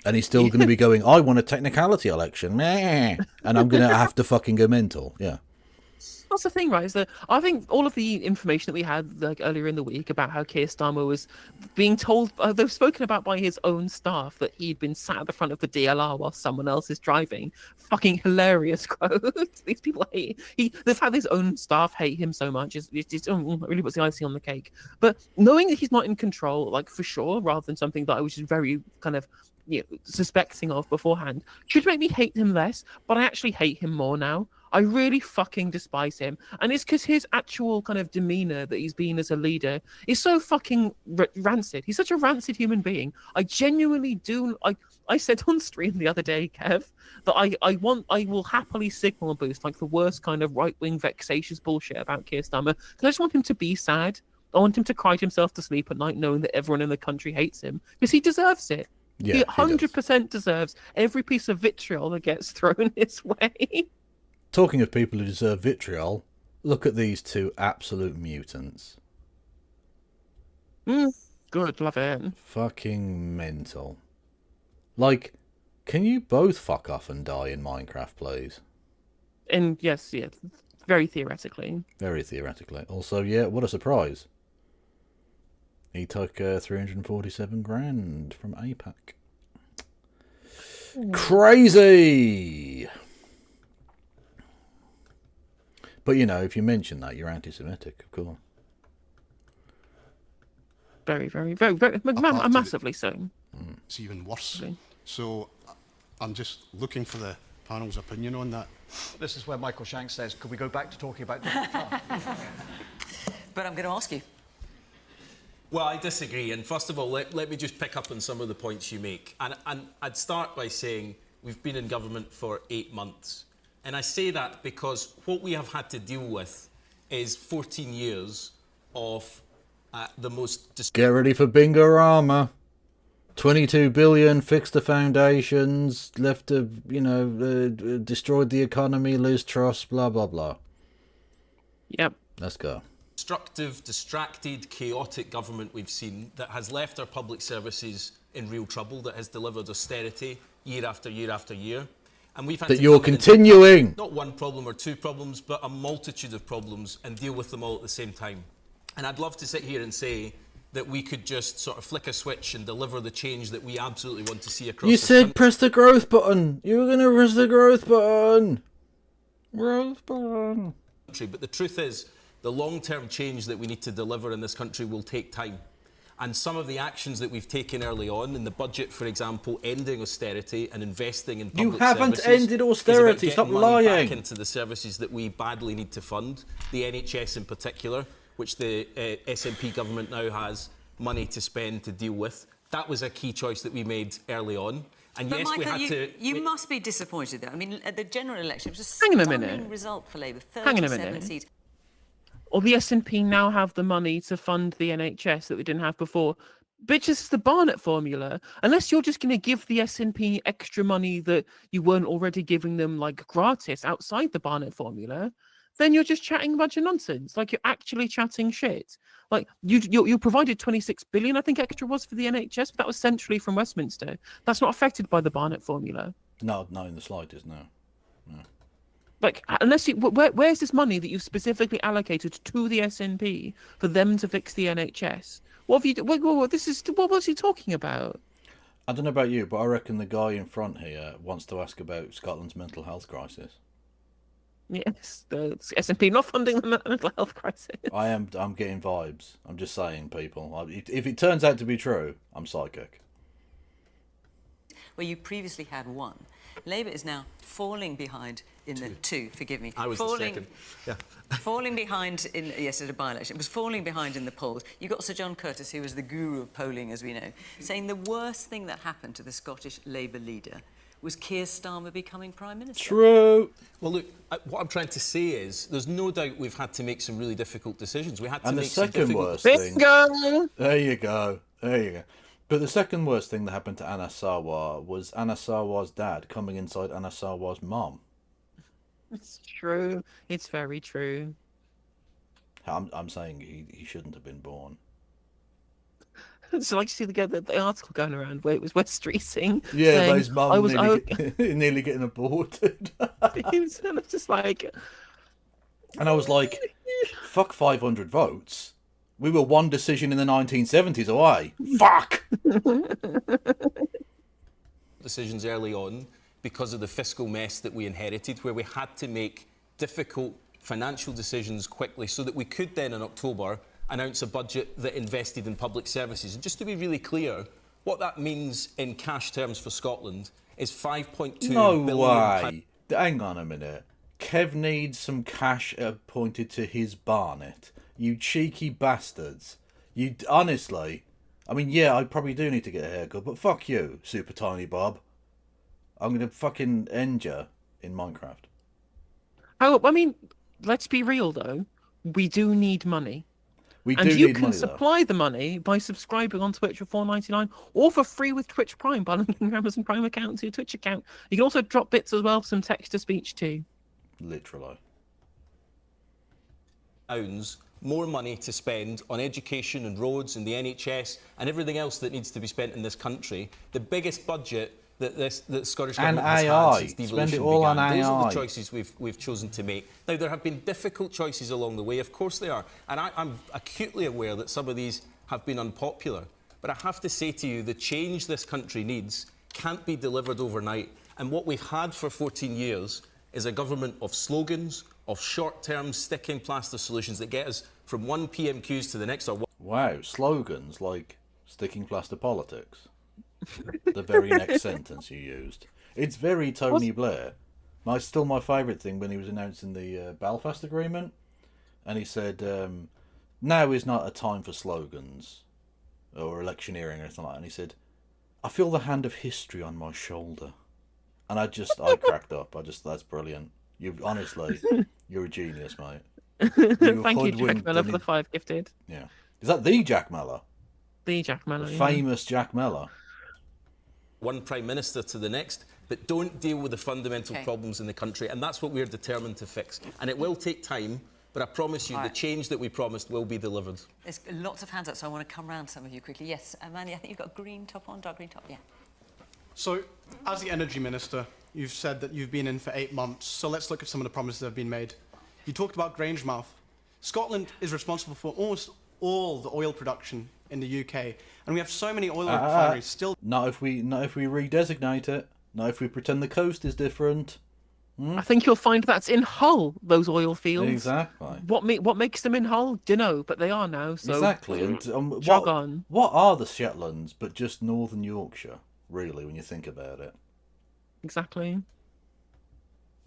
And he's still going to be going, I want a technicality election. Meh. And I'm going to have to fucking go mental. Yeah. That's the thing, right? Is that I think all of the information that we had earlier in the week about how Keir Starmer was being told, they were spoken about by his own staff that he'd been sat at the front of the DLR while someone else is driving. Fucking hilarious quotes. These people hate. They've had his own staff hate him so much. It really puts the icing on the cake. But knowing that he's not in control, for sure, rather than something that I was just very kind of suspecting of beforehand should make me hate him less, but I actually hate him more now. I really fucking despise him. And it's because his actual kind of demeanor that he's been as a leader is so fucking rancid. He's such a rancid human being. I genuinely do. I said on stream the other day, Kev, that I will happily signal boost like the worst kind of right-wing vexatious bullshit about Keir Starmer, because I just want him to be sad. I want him to cry himself to sleep at night knowing that everyone in the country hates him, because he deserves it. Yeah, he 100% deserves every piece of vitriol that gets thrown his way. Talking of people who deserve vitriol, look at these two absolute mutants. Good, love it. Fucking mental. Like, can you both fuck off and die in Minecraft, please? And yes, very theoretically. Very theoretically. Also, yeah, what a surprise. He took 347 grand from APAC. Crazy! But, you know, if you mention that, you're anti-Semitic, of course. Very, very, very, very massively so. It's even worse. So I'm just looking for the panel's opinion on that. This is where Michael Shanks says, could we go back to talking about Donald Trump? But I'm going to ask you. Well, I disagree. And first of all, let me just pick up on some of the points you make. And I'd start by saying we've been in government for 8 months. And I say that because what we have had to deal with is 14 years of the most... Get ready for Bingo-rama. 22 billion, fixed the foundations, left the, destroyed the economy, lose trust, blah, blah, blah. Yep. Let's go. Destructive, distracted, chaotic government we've seen that has left our public services in real trouble, that has delivered austerity year after year after year. And we've had that to you're continuing. Not one problem or two problems, but a multitude of problems and deal with them all at the same time. And I'd love to sit here and say that we could just sort of flick a switch and deliver the change that we absolutely want to see across You this said country. press the growth button. You were going to press the growth button. Growth button. But the truth is, the long-term change that we need to deliver in this country will take time. And some of the actions that we've taken early on in the budget, for example, ending austerity and investing in public services... You haven't ended austerity, is stop about getting money lying. back into the services that we badly need to fund, the NHS in particular, which the SNP government now has money to spend to deal with. That was a key choice that we made early on. And But yes, Michael, we had to... you must be disappointed, though. I mean, at the general election, it was a Hang on a stunning minute. result for Labour. Hang on a 37 minute. seats. Or the SNP now have the money to fund the NHS that we didn't have before. Bitch, this is the Barnett formula. Unless you're just going to give the SNP extra money that you weren't already giving them, like, gratis outside the Barnett formula, then you're just chatting a bunch of nonsense. Like, you're actually chatting shit. Like, you provided 26 billion, I think, extra was for the NHS, but that was centrally from Westminster. That's not affected by the Barnett formula. No, in the slightest, no. Like, unless you, where's this money that you've specifically allocated to the SNP for them to fix the NHS? What have you? What was he talking about? I don't know about you, but I reckon the guy in front here wants to ask about Scotland's mental health crisis. Yes, the SNP not funding the mental health crisis. I'm getting vibes. I'm just saying, people. If it turns out to be true, I'm psychic. Where you previously had one. Labour is now falling behind in the two, forgive me. I was the second. Yeah. Falling behind in, yes, at a by-election. It was falling behind in the polls. You got Sir John Curtis, who was the guru of polling, as we know, saying the worst thing that happened to the Scottish Labour leader was Keir Starmer becoming Prime Minister. True. Well, look, what I'm trying to say is there's no doubt we've had to make some really difficult decisions. We had to And the make some second difficult worst decisions. thing... There you go. But the second worst thing that happened to Anna Sawar was Anna Sawar's dad coming inside Anna Sawar's mum. It's true. It's very true. I'm saying he shouldn't have been born. So, like, you see the article going around where it was West Streeting. Yeah, saying, but his mum nearly getting aborted. It's just like... And I was like, fuck 500 votes. We were one decision in the 1970s away. Fuck! Decisions early on because of the fiscal mess that we inherited, where we had to make difficult financial decisions quickly so that we could then in October announce a budget that invested in public services. And just to be really clear, What that means in cash terms for Scotland is £5.2 No billion. way. Hang on a minute. Kev needs some cash appointed to his Barnet. You cheeky bastards. You honestly. I mean, yeah, I probably do need to get a haircut, but fuck you, Super Tiny Bob. I'm gonna fucking end you in Minecraft. Oh, I mean, let's be real though. We do need money. We do and you need can money, though. supply the money by subscribing on Twitch for $4.99 or for free with Twitch Prime by linking your Amazon Prime account to your Twitch account. You can also drop bits as well for some text-to-speech too. Literally. Pounds more money to spend on education and roads and the NHS and everything else that needs to be spent in this country. The biggest budget that the Scottish And Government has AI. had since devolution Spend it all began. on Those are AI. the choices we've chosen to make. Now, there have been difficult choices along the way, of course they are, and I'm acutely aware that some of these have been unpopular. But I have to say to you, the change this country needs can't be delivered overnight. And what we've had for 14 years is a government of slogans, of short-term sticking plaster solutions that get us from one PMQs to the next. Wow, slogans like sticking plaster politics. The very next sentence you used. It's very Tony Blair. Still my favourite thing when he was announcing the Belfast Agreement, and he said, now is not a time for slogans or electioneering or anything like that. And he said, I feel the hand of history on my shoulder. And I cracked up. That's brilliant. You honestly, you're a genius, mate. Thank you, Jack Miller, for the 5 gifted. Yeah. Is that the Jack Miller? The Jack Miller, The yeah. famous Jack Miller. One Prime Minister to the next, but don't deal with the fundamental problems in the country, and that's what we're determined to fix. And it will take time, but I promise you, the change that we promised will be delivered. There's lots of hands up, so I want to come round to some of you quickly. Yes, Mandy, I think you've got a green top on, dark green top, yeah. So, as the Energy Minister, you've said that you've been in for 8 months, so let's look at some of the promises that have been made. You talked about Grangemouth. Scotland is responsible for almost all the oil production in the UK, and we have so many oil refineries still. Not if we redesignate it. Not if we pretend the coast is different. I think you'll find that's in Hull, those oil fields. Exactly. What makes them in Hull? Dunno, but they are now. So Exactly. And jog on. What are the Shetlands but just northern Yorkshire, really, when you think about it? Exactly.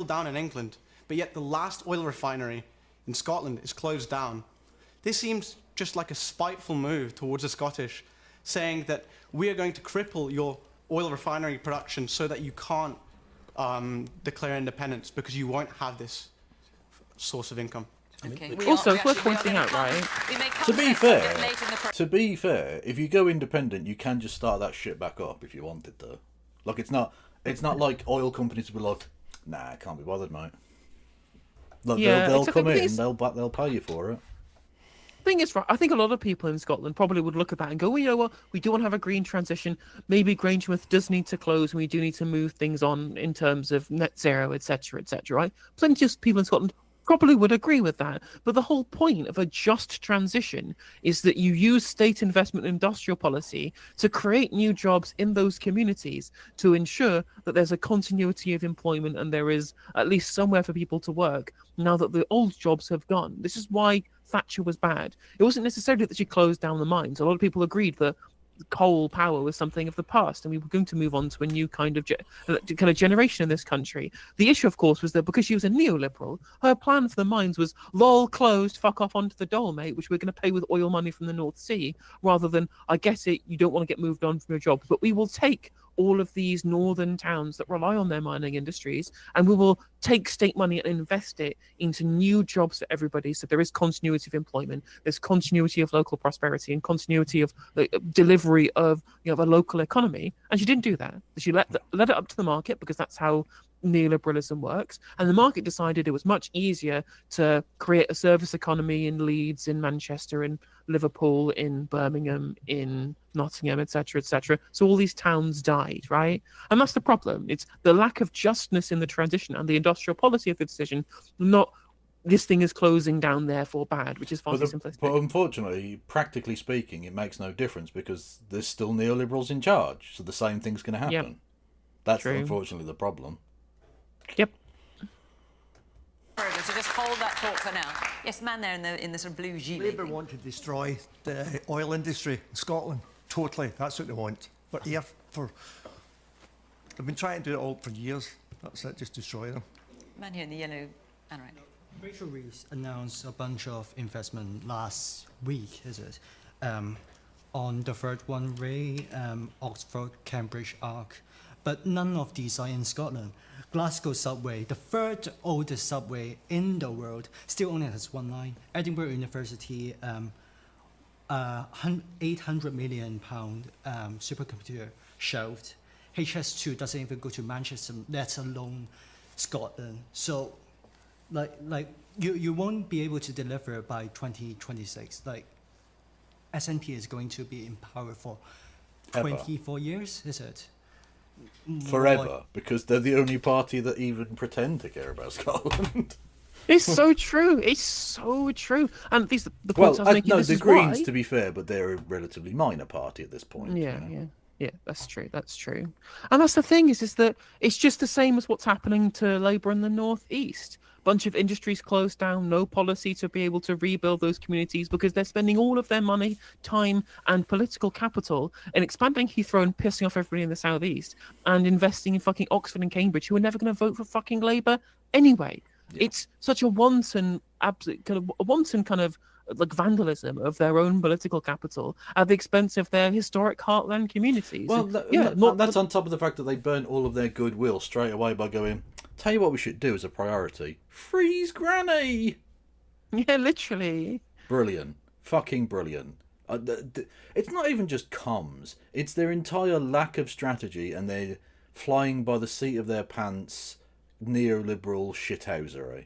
Down in England, but yet the last oil refinery in Scotland is closed down. This seems just like a spiteful move towards the Scottish, saying that we are going to cripple your oil refinery production so that you can't declare independence because you won't have this source of income. Also, it's worth pointing out, right? To be fair, if you go independent, you can just start that shit back up if you wanted to. Like it's not like oil companies will be like, nah, I can't be bothered, mate. Look, Yeah, they'll exactly. come The in, thing is- they'll pay you for it. Thing is, right, I think a lot of people in Scotland probably would look at that and go, well, you know what, we do want to have a green transition. Maybe Grangemouth does need to close and we do need to move things on in terms of net zero, etc., right? Plenty of people in Scotland probably would agree with that. But the whole point of a just transition is that you use state investment and industrial policy to create new jobs in those communities to ensure that there's a continuity of employment and there is at least somewhere for people to work now that the old jobs have gone. This is why Thatcher was bad. It wasn't necessarily that she closed down the mines. A lot of people agreed that coal power was something of the past and we were going to move on to a new kind of generation in this country. The issue, of course, was that because she was a neoliberal, her plan for the mines was lol, closed, fuck off onto the dole, mate, which we're going to pay with oil money from the North Sea, rather than, I get it, you don't want to get moved on from your job, but we will take all of these northern towns that rely on their mining industries and we will take state money and invest it into new jobs for everybody, so there is continuity of employment, there's continuity of local prosperity and continuity of the delivery of a local economy. And she didn't do that. She let it up to the market because that's how neoliberalism works, and the market decided it was much easier to create a service economy in Leeds, in Manchester, in Liverpool, in Birmingham, in Nottingham, etc., so all these towns died, right? And that's the problem. It's the lack of justness in the transition and the industrial policy of the decision, not this thing is closing down, therefore bad, which is far too simplistic. But unfortunately, practically speaking, it makes no difference because there's still neoliberals in charge, so the same thing's going to happen. Yep. That's True. unfortunately the problem. Yep. So just hold that thought for now. Yes, man there in the sort of blue gilet. Labour want to destroy the oil industry in Scotland. Totally, that's what they want. But here, they've been trying to do it all for years. That's it, just destroy them. Man here in the yellow anorak. Rachel Reeves announced a bunch of investment last week, is it? On the third one, Ray, Oxford, Cambridge, Arc. But none of these are in Scotland. Glasgow subway, the third oldest subway in the world, still only has one line. Edinburgh University, £800 million supercomputer shelved. HS2 doesn't even go to Manchester, let alone Scotland. So, you won't be able to deliver by 2026. SNP is going to be in power for 24 years, is it? Forever, because they're the only party that even pretend to care about Scotland. It's so true. It's so true. And these the points I was making. No, this the is Greens, why. to be fair, but they're a relatively minor party at this point. Yeah, yeah, that's true. That's true. And that's the thing is that it's just the same as what's happening to Labour in the North East. Bunch of industries closed down, no policy to be able to rebuild those communities because they're spending all of their money, time, and political capital in expanding Heathrow and pissing off everybody in the southeast, and investing in fucking Oxford and Cambridge, who are never going to vote for fucking Labour anyway. Yeah. It's such a wanton, absolute kind of like vandalism of their own political capital at the expense of their historic heartland communities. Well, that's on top of the fact that they burnt all of their goodwill straight away by going, tell you what we should do as a priority. Freeze Granny! Yeah, literally. Brilliant. Fucking brilliant. It's not even just comms. It's their entire lack of strategy and their flying by the seat of their pants neoliberal shithousery.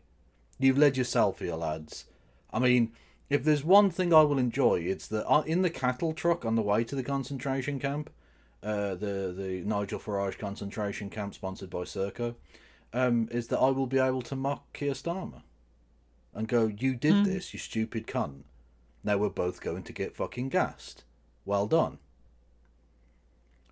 You've led yourself here, lads. I mean, if there's one thing I will enjoy, it's that in the cattle truck on the way to the concentration camp, the Nigel Farage concentration camp sponsored by Serco, is that I will be able to mock Keir Starmer and go, you did this, you stupid cunt. Now we're both going to get fucking gassed. Well done.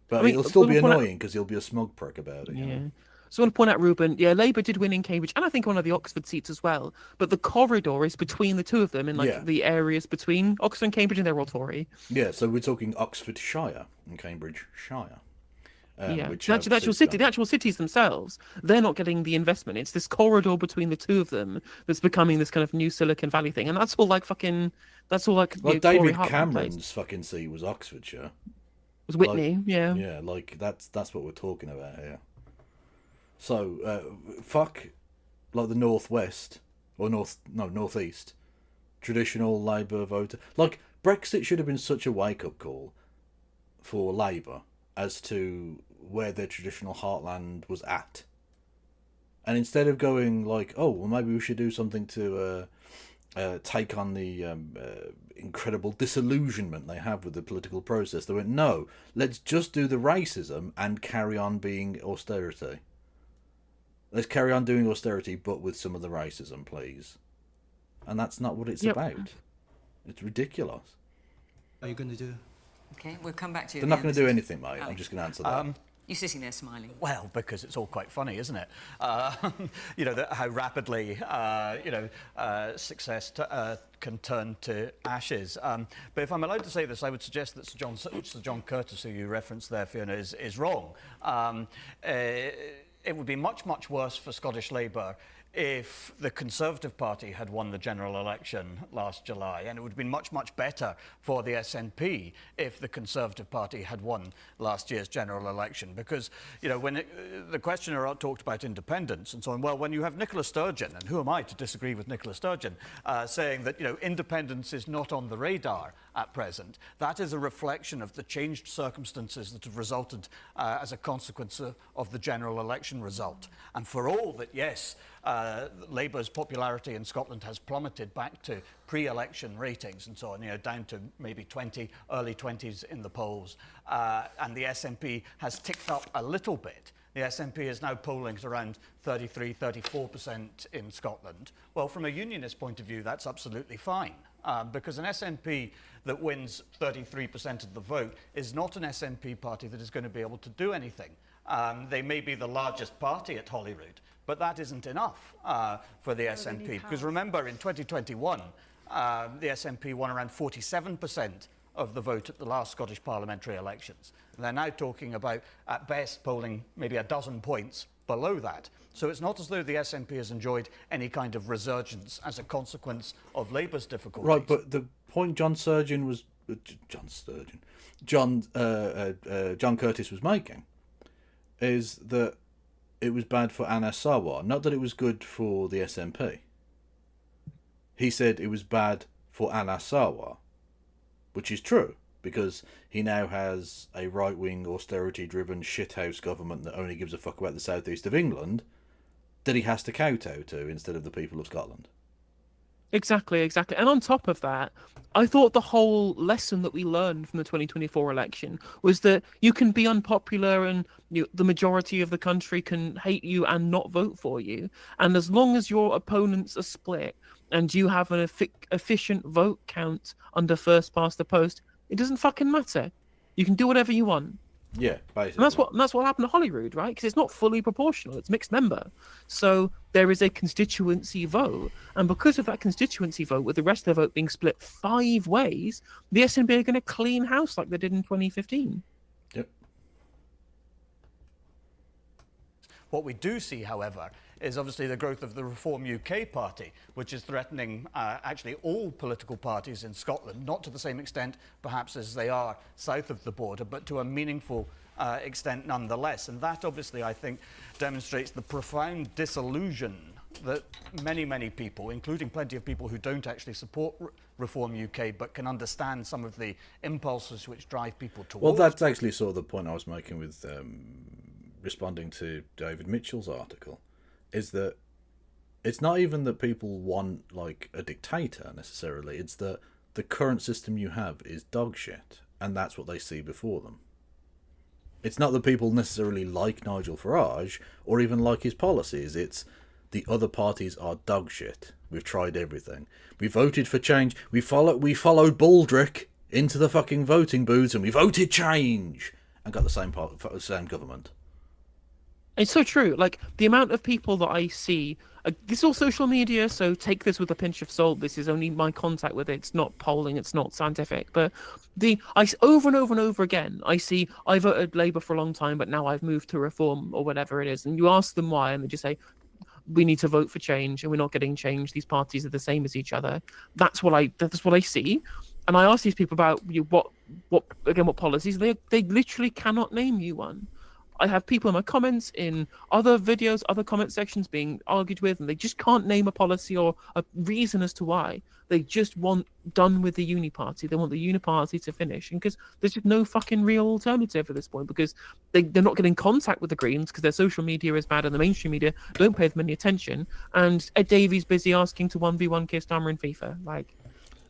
But it'll still be annoying because he'll be a smug prick about it. Yeah. You know? So I want to point out, Ruben, yeah, Labour did win in Cambridge, and I think one of the Oxford seats as well. But the corridor is between the two of them, in the areas between Oxford and Cambridge, and they're all Tory. Yeah, so we're talking Oxfordshire and Cambridgeshire. Yeah, so the actual cities themselves, they're not getting the investment. It's this corridor between the two of them that's becoming this kind of new Silicon Valley thing, and that's all like David Cameron's fucking seat was Oxfordshire. It was Whitney, yeah. Yeah, that's what we're talking about here. So, fuck, the Northwest, or Northeast, traditional Labour voter. Brexit should have been such a wake-up call for Labour as to where their traditional heartland was at. And instead of going maybe we should do something to take on the incredible disillusionment they have with the political process, they went, no, let's just do the racism and carry on being austerity. Let's carry on doing austerity, but with some of the racism, please. And that's not what it's about. It's ridiculous. What are you going to do? Okay, we'll come back to you. They're not going to do anything, mate. I'm just going to answer that. You're sitting there smiling. Well, because it's all quite funny, isn't it? How rapidly, success can turn to ashes. But if I'm allowed to say this, I would suggest that Sir John Curtis, who you referenced there, Fiona, is wrong. It would be much, much worse for Scottish Labour if the Conservative Party had won the general election last July, and it would have been much, much better for the SNP if the Conservative Party had won last year's general election. Because, when the questioner talked about independence and so on, well, when you have Nicola Sturgeon, and who am I to disagree with Nicola Sturgeon, saying that, independence is not on the radar at present, that is a reflection of the changed circumstances that have resulted as a consequence of the general election result. And for all that, yes, Labour's popularity in Scotland has plummeted back to pre-election ratings and so on, down to maybe early 20s in the polls. And the SNP has ticked up a little bit. The SNP is now polling at around 33, 34% in Scotland. Well, from a unionist point of view, that's absolutely fine. Because an SNP that wins 33% of the vote is not an SNP party that is going to be able to do anything. They may be the largest party at Holyrood, but that isn't enough for the SNP. Because remember, in 2021, the SNP won around 47% of the vote at the last Scottish parliamentary elections. And they're now talking about, at best, polling maybe a dozen points below that. So it's not as though the SNP has enjoyed any kind of resurgence as a consequence of Labour's difficulties. Right, but the point John Curtis was making is that it was bad for Anas Sarwar, not that it was good for the SNP. He said it was bad for Anas Sarwar, which is true, because he now has a right-wing, austerity-driven shithouse government that only gives a fuck about the southeast of England that he has to kowtow to instead of the people of Scotland. Exactly. And on top of that, I thought the whole lesson that we learned from the 2024 election was that you can be unpopular and the majority of the country can hate you and not vote for you. And as long as your opponents are split and you have an efficient vote count under first past the post, it doesn't fucking matter. You can do whatever you want. Yeah, basically. And that's what happened to Holyrood, right? Because it's not fully proportional; it's mixed member. So there is a constituency vote, and because of that constituency vote, with the rest of the vote being split 5 ways, the SNP are going to clean house like they did in 2015. Yep. What we do see, however, is obviously the growth of the Reform UK party, which is threatening actually all political parties in Scotland, not to the same extent perhaps as they are south of the border, but to a meaningful extent nonetheless. And that obviously, I think, demonstrates the profound disillusion that many people, including plenty of people who don't actually support Reform UK, but can understand some of the impulses which drive people towards. Well, that's actually sort of the point I was making with responding to David Mitchell's article. Is that it's not even that people want like a dictator necessarily, it's that the current system you have is dog shit, and that's what they see before them. It's not that people necessarily like Nigel Farage or even like his policies, it's the other parties are dog shit. We've tried everything. We voted for change. We followed Baldrick into the fucking voting booths and we voted change and got the same government. It's so true. Like, the amount of people that I see, this is all social media, so take this with a pinch of salt. This is only my contact with it. It's not polling, it's not scientific. But over and over again, I see, I voted Labour for a long time, but now I've moved to Reform or whatever it is. And you ask them why, and they just say, we need to vote for change, and we're not getting change. These parties are the same as each other. That's what I see. And I ask these people about what policies. They literally cannot name you one. I have people in my comments, in other videos, other comment sections being argued with, and they just can't name a policy or a reason as to why. They just want done with the uni party. They want the uni party to finish. And because there's just no fucking real alternative at this point, because they're not getting contact with the Greens because their social media is bad and the mainstream media don't pay them any attention. And Ed Davey's busy asking to 1v1 Keir Starmer in FIFA. Like,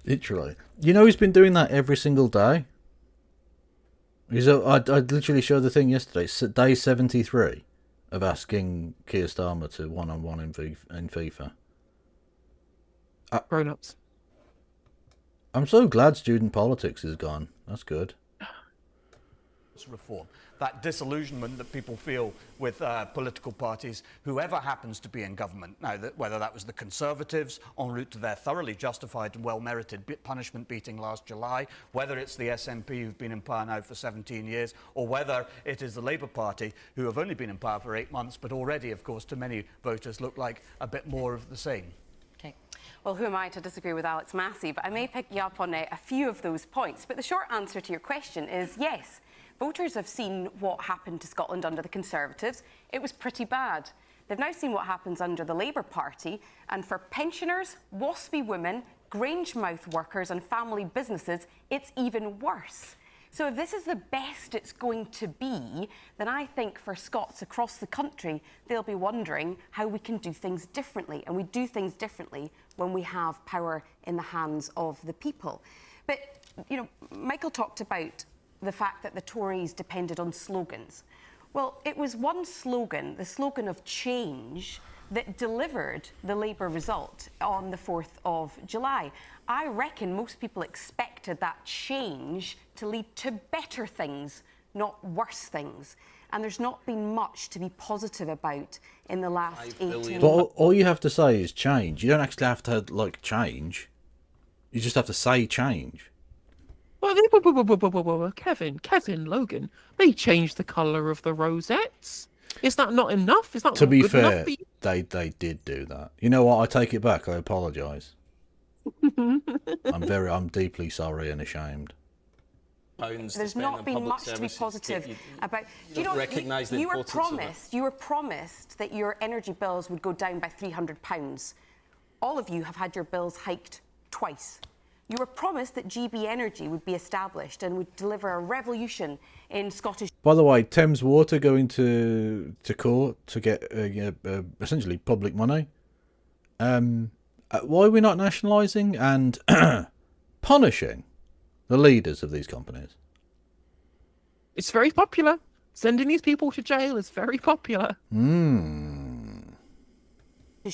literally. You know he's been doing that every single day? I literally showed the thing yesterday. Day 73 of asking Keir Starmer to one-on-one in FIFA. Grown-ups. I'm so glad student politics is gone. That's good. Reform. That disillusionment that people feel with political parties, whoever happens to be in government. Now, whether that was the Conservatives en route to their thoroughly justified and well-merited punishment beating last July, whether it's the SNP who've been in power now for 17 years, or whether it is the Labour Party who have only been in power for 8 months, but already, of course, to many voters look like a bit more of the same. Okay. Well, who am I to disagree with Alex Massey? But I may pick you up on a few of those points. But the short answer to your question is yes. Voters have seen what happened to Scotland under the Conservatives. It was pretty bad. They've now seen what happens under the Labour Party, and for pensioners, waspy women, Grangemouth workers and family businesses, it's even worse. So if this is the best it's going to be, then I think for Scots across the country, they'll be wondering how we can do things differently. And we do things differently when we have power in the hands of the people. But, you know, Michael talked about the fact that the Tories depended on slogans. Well, it was one slogan, the slogan of change, that delivered the Labour result on the 4th of July. I reckon most people expected that change to lead to better things, not worse things. And there's not been much to be positive about in the last 18 months. But all you have to say is change. You don't actually have to, like, change. You just have to say change. Well, Kevin Logan, they changed the colour of the rosettes. Is that not enough? Is that To not be good enough fair, for you? they did do that. You know what? I take it back. I apologise. I'm deeply sorry and ashamed. Pounds to There's spend not on been public much to be services. positive about. You don't recognise the you were importance of it. promised that your energy bills would go down by £300. All of you have had your bills hiked twice. You were promised that GB Energy would be established and would deliver a revolution in Scottish. By the way, Thames Water going to court to get essentially public money. Why are we not nationalising and punishing the leaders of these companies? It's very popular. Sending these people to jail is very popular.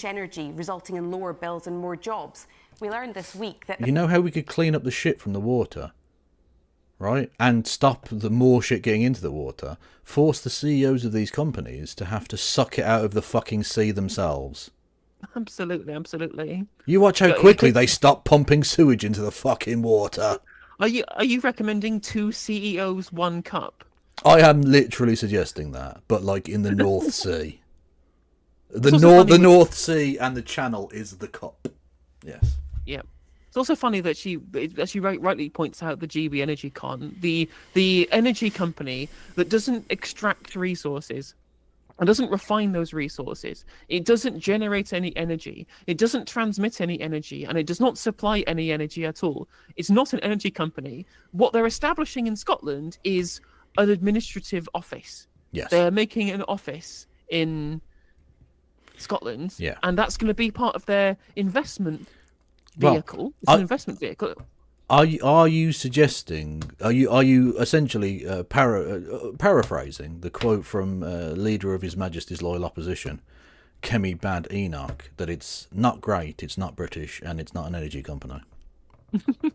Energy, resulting in lower bills and more jobs. We learned this week that You know how we could clean up the shit from the water, right? And stop the more shit getting into the water. Force the CEOs of these companies to have to suck it out of the fucking sea themselves. Absolutely. You watch how quickly they stop pumping sewage into the fucking water. Are you recommending 2 CEOs, 1 cup? I am literally suggesting that, but like in the North Sea. The North Sea and the Channel is the cup. Yes. Yeah. It's also funny that she rightly points out the GB Energy Con, the energy company that doesn't extract resources and doesn't refine those resources. It doesn't generate any energy. It doesn't transmit any energy, and it does not supply any energy at all. It's not an energy company. What they're establishing in Scotland is an administrative office. Yes. They're making an office in Scotland, yeah, and that's going to be part of their investment vehicle. It's an investment vehicle. Are you suggesting? Are you essentially paraphrasing the quote from leader of His Majesty's Loyal Opposition, Kemi Bad Enoch, that it's not great, it's not British, and it's not an energy company?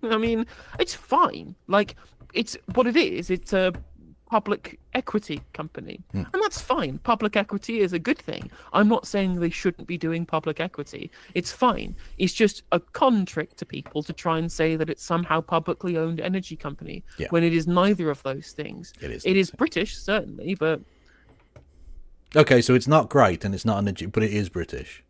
I mean, it's fine. Like, it's what it is. It's a public equity company, and that's fine. Public equity is a good thing. I'm not saying they shouldn't be doing public equity. It's fine. It's just a con trick to people to try and say that it's somehow publicly owned energy company when it is neither of those things. It is British, certainly, but okay, so it's not great and it's not energy, but it is British.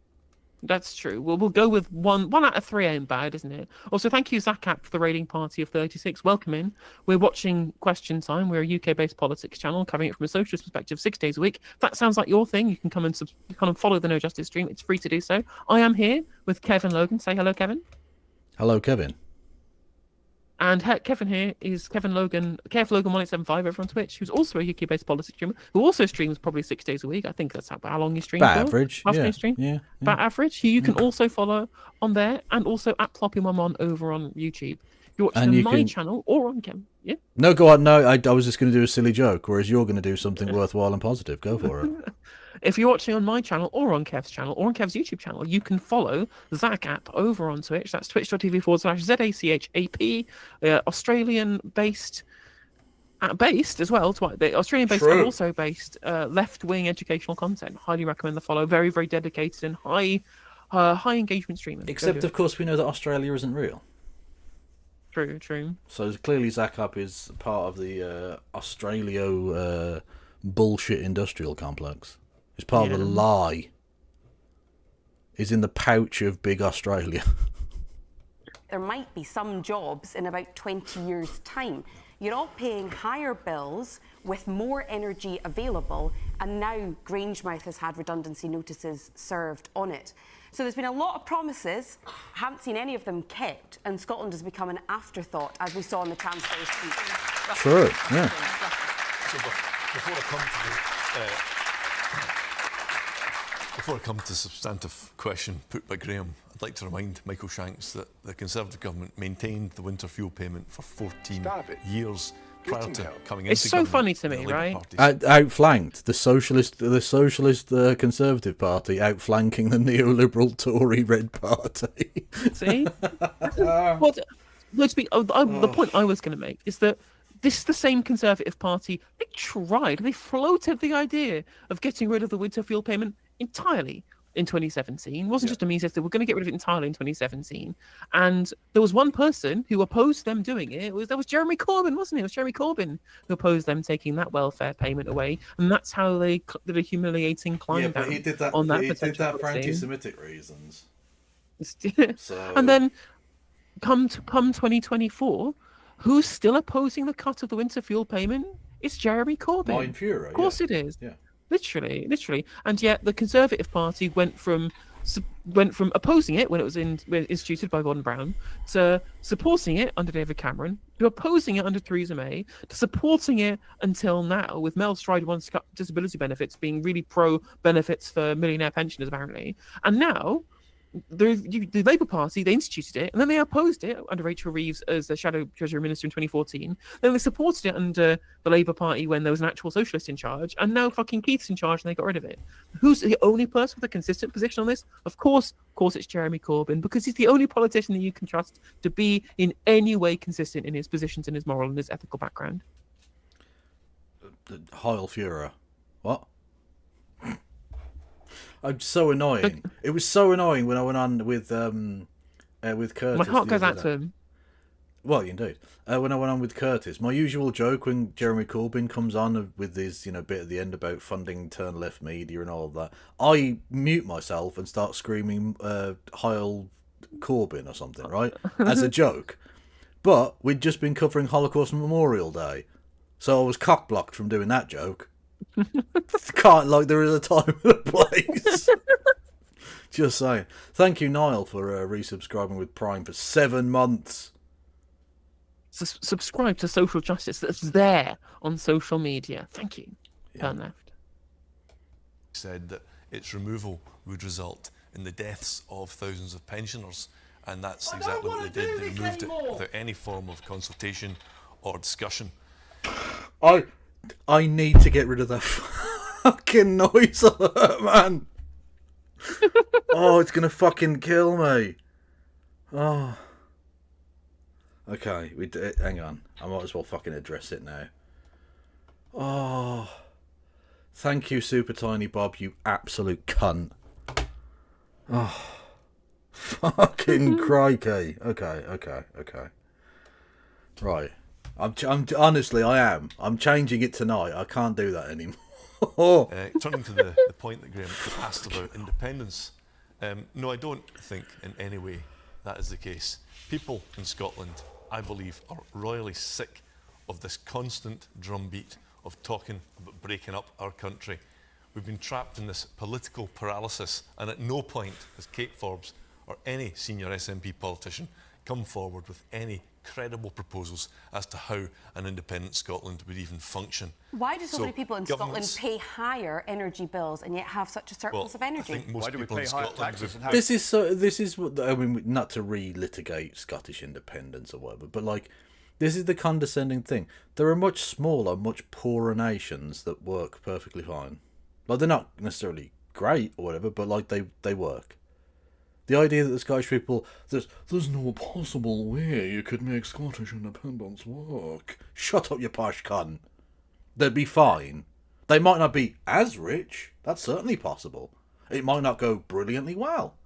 that's true. We'll go with one out of 3 ain't bad, isn't it? Also, thank you, Zach App, for the raiding party of 36. Welcome in. We're watching Question Time. We're a UK-based politics channel covering it from a socialist perspective 6 days a week. If that sounds like your thing, you can come and follow the No Justice stream. It's free to do so. I am here with Kevin Logan. Say hello, Kevin. Hello, Kevin. And Kevin here is Kevin Logan, KFLogan1875 over on Twitch, who's also a UK-based politics streamer, who also streams probably 6 days a week. I think that's how long he streams. About average, yeah. Stream. Yeah. About average. Who you can also follow on there, and also at Ploppy1 over on YouTube. You're watching And on you my can- channel or on Kevin. Yeah. No, go on. No, I was just going to do a silly joke, whereas you're going to do something worthwhile and positive. Go for it. If you're watching on my channel or on Kev's channel or on Kev's YouTube channel, you can follow Zach App over on Twitch. That's twitch.tv/ZACHAP, Australian-based as well. Australian-based and also based left-wing educational content. Highly recommend the follow. Very, very dedicated and high engagement streamer. Except, of course, we know that Australia isn't real. True. So clearly Zach Up is part of the Australio bullshit industrial complex. It's part of the lie. Is in the pouch of big Australia. There might be some jobs in about 20 years' time. You're all paying higher bills with more energy available, and now Grangemouth has had redundancy notices served on it. So there's been a lot of promises, haven't seen any of them kept, and Scotland has become an afterthought, as we saw in the Chancellor's speech. True, yeah. Before I come to the substantive question put by Graham, I'd like to remind Michael Shanks that the Conservative government maintained the winter fuel payment for 14 years prior to coming into It's so government. funny to me, right? Outflanked the socialist Conservative Party, outflanking the neoliberal Tory Red Party. See? The point I was going to make is that this is the same Conservative Party. They floated the idea of getting rid of the winter fuel payment entirely. in 2017. It wasn't just a means test. They were going to get rid of it entirely in 2017. And there was one person who opposed them doing it. That was Jeremy Corbyn, wasn't it? It was Jeremy Corbyn who opposed them taking that welfare payment away. And that's how they did a humiliating climb down he did that, on that he did potential that for vaccine. anti-Semitic reasons. So... And then come 2024, who's still opposing the cut of the winter fuel payment? It's Jeremy Corbyn. Mein Führer, Of course it is. Yeah. Literally. And yet the Conservative Party went from opposing it when it was instituted by Gordon Brown to supporting it under David Cameron, to opposing it under Theresa May, to supporting it until now, with Mel Stride who wants to cut disability benefits, being really pro benefits for millionaire pensioners apparently. And now the Labour Party, they instituted it, and then they opposed it under Rachel Reeves as the Shadow Treasury Minister in 2014. Then they supported it under the Labour Party when there was an actual socialist in charge, and now fucking Keith's in charge and they got rid of it. Who's the only person with a consistent position on this? Of course it's Jeremy Corbyn, because he's the only politician that you can trust to be in any way consistent in his positions and his moral and his ethical background. Heil Führer. What? I'm so annoying. It was so annoying when I went on with Curtis. My heart goes the out other to day. him. Well, indeed. When I went on with Curtis, my usual joke when Jeremy Corbyn comes on with his, bit at the end about funding turn left media and all of that, I mute myself and start screaming Heil Corbyn or something, right? As a joke. But we'd just been covering Holocaust Memorial Day, so I was cock-blocked from doing that joke. There is a time and a place. Just saying. Thank you, Niall, for resubscribing with Prime for 7 months. Subscribe to social justice that's there on social media. Thank you. Turn left. Said that its removal would result in the deaths of thousands of pensioners, and that's exactly what they did. They removed it without any form of consultation or discussion. I need to get rid of that fucking noise alert, man. Oh, it's gonna fucking kill me. Oh. Okay, hang on. I might as well fucking address it now. Oh. Thank you, Super Tiny Bob, you absolute cunt. Oh. Fucking crikey. Okay. Right. I'm honestly, I am. I'm changing it tonight. I can't do that anymore. Turning to the point that Graham asked about independence, no, I don't think in any way that is the case. People in Scotland, I believe, are royally sick of this constant drumbeat of talking about breaking up our country. We've been trapped in this political paralysis, and at no point has Kate Forbes or any senior SNP politician come forward with any credible proposals as to how an independent Scotland would even function. Why do so many people in Scotland pay higher energy bills and yet have such a surplus of energy? I think most people in Scotland This is what I mean. Not to relitigate Scottish independence or whatever, but this is the condescending thing. There are much smaller, much poorer nations that work perfectly fine. They're not necessarily great or whatever, but they work. The idea that the Scottish people, there's no possible way you could make Scottish independence work. Shut up, you posh cunt. They'd be fine. They might not be as rich. That's certainly possible. It might not go brilliantly well.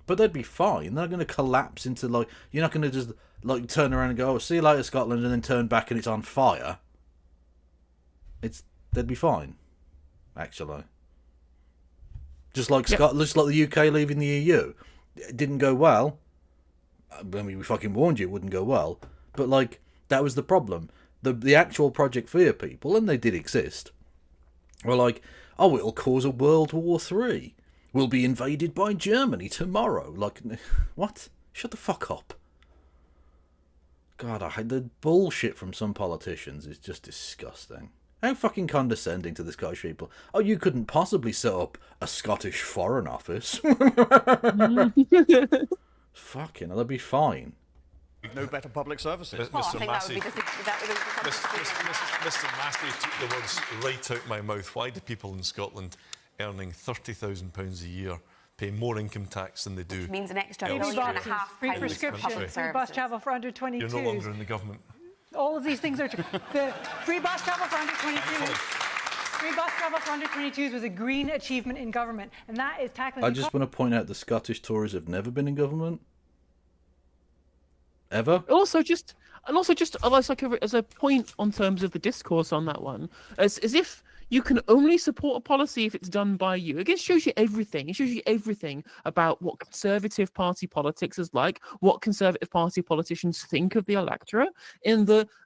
But they'd be fine. They're not going to collapse into, you're not going to just, turn around and go, oh, see you later, Scotland, and then turn back and it's on fire. They'd be fine, actually. Just like just like the UK leaving the EU. It didn't go well. I mean, we fucking warned you it wouldn't go well. But, that was the problem. The actual Project Fear people, and they did exist, were oh, it'll cause a World War III. We'll be invaded by Germany tomorrow. What? Shut the fuck up. God, I hate the bullshit from some politicians. It's just disgusting. How fucking condescending to the Scottish people. Oh, you couldn't possibly set up a Scottish Foreign Office. Fucking, they'll be fine. No better public services. Mr. Massey took the words right out my mouth. Why do people in Scotland earning £30,000 a year pay more income tax than they do? Which means an extra elsewhere £1.5 free prescription, free bus travel for under 22s. You're no longer in the government. All of these things are true. The free bus travel for under 22s, Free bus travel for under 22s was a green achievement in government, and that is tackling. I just want to point out the Scottish Tories have never been in government. Ever? Also, just as a point on terms of the discourse on that one, as if you can only support a policy if it's done by you. It shows you everything. It shows you everything about what Conservative Party politics is like, what Conservative Party politicians think of the electorate.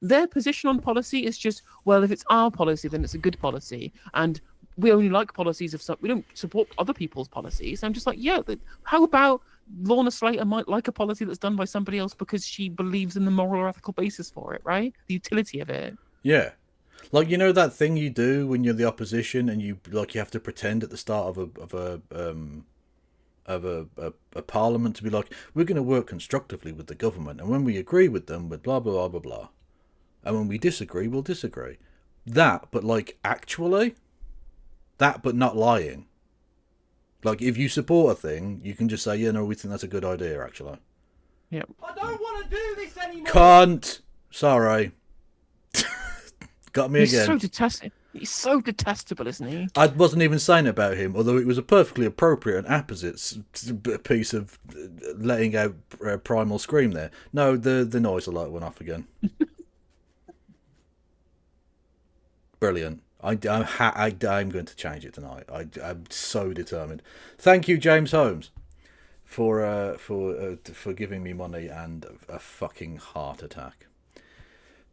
Their position on policy is just, well, if it's our policy, then it's a good policy, and we only like policies of we don't support other people's policies. I'm just like, yeah, how about Lorna Slater might like a policy that's done by somebody else because she believes in the moral or ethical basis for it, right? The utility of it. Yeah. Like, you know that thing you do when you're the opposition and you have to pretend at the start of a parliament to be like, we're going to work constructively with the government, and when we agree with them, with blah blah blah blah blah, and when we disagree, we'll disagree. That, but actually, that, but not lying. Like, if you support a thing, you can just say, yeah, no, we think that's a good idea, actually. Yeah. I don't want to do this anymore. Can't. Sorry. Got me again. He's so detestable, isn't he? I wasn't even saying about him, although it was a perfectly appropriate and apposite piece of letting out Primal Scream there. No, the noise alert went off again. Brilliant. I'm going to change it tonight. I'm so determined. Thank you, James Holmes, for giving me money and a fucking heart attack.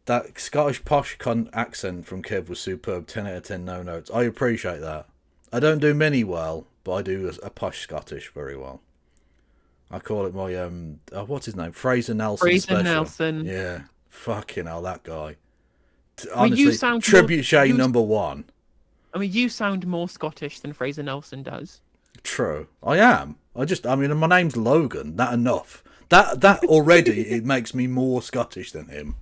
That Scottish posh accent from Kev was superb. 10 out of 10, no notes. I appreciate that. I don't do many well, but I do a posh Scottish very well. I call it my what's his name? Fraser Nelson. Fraser Nelson. Yeah, fucking hell, that guy. Honestly, you sound trebuchet number one. I mean, you sound more Scottish than Fraser Nelson does. True, I am. I mean, my name's Logan. That enough. That already it makes me more Scottish than him.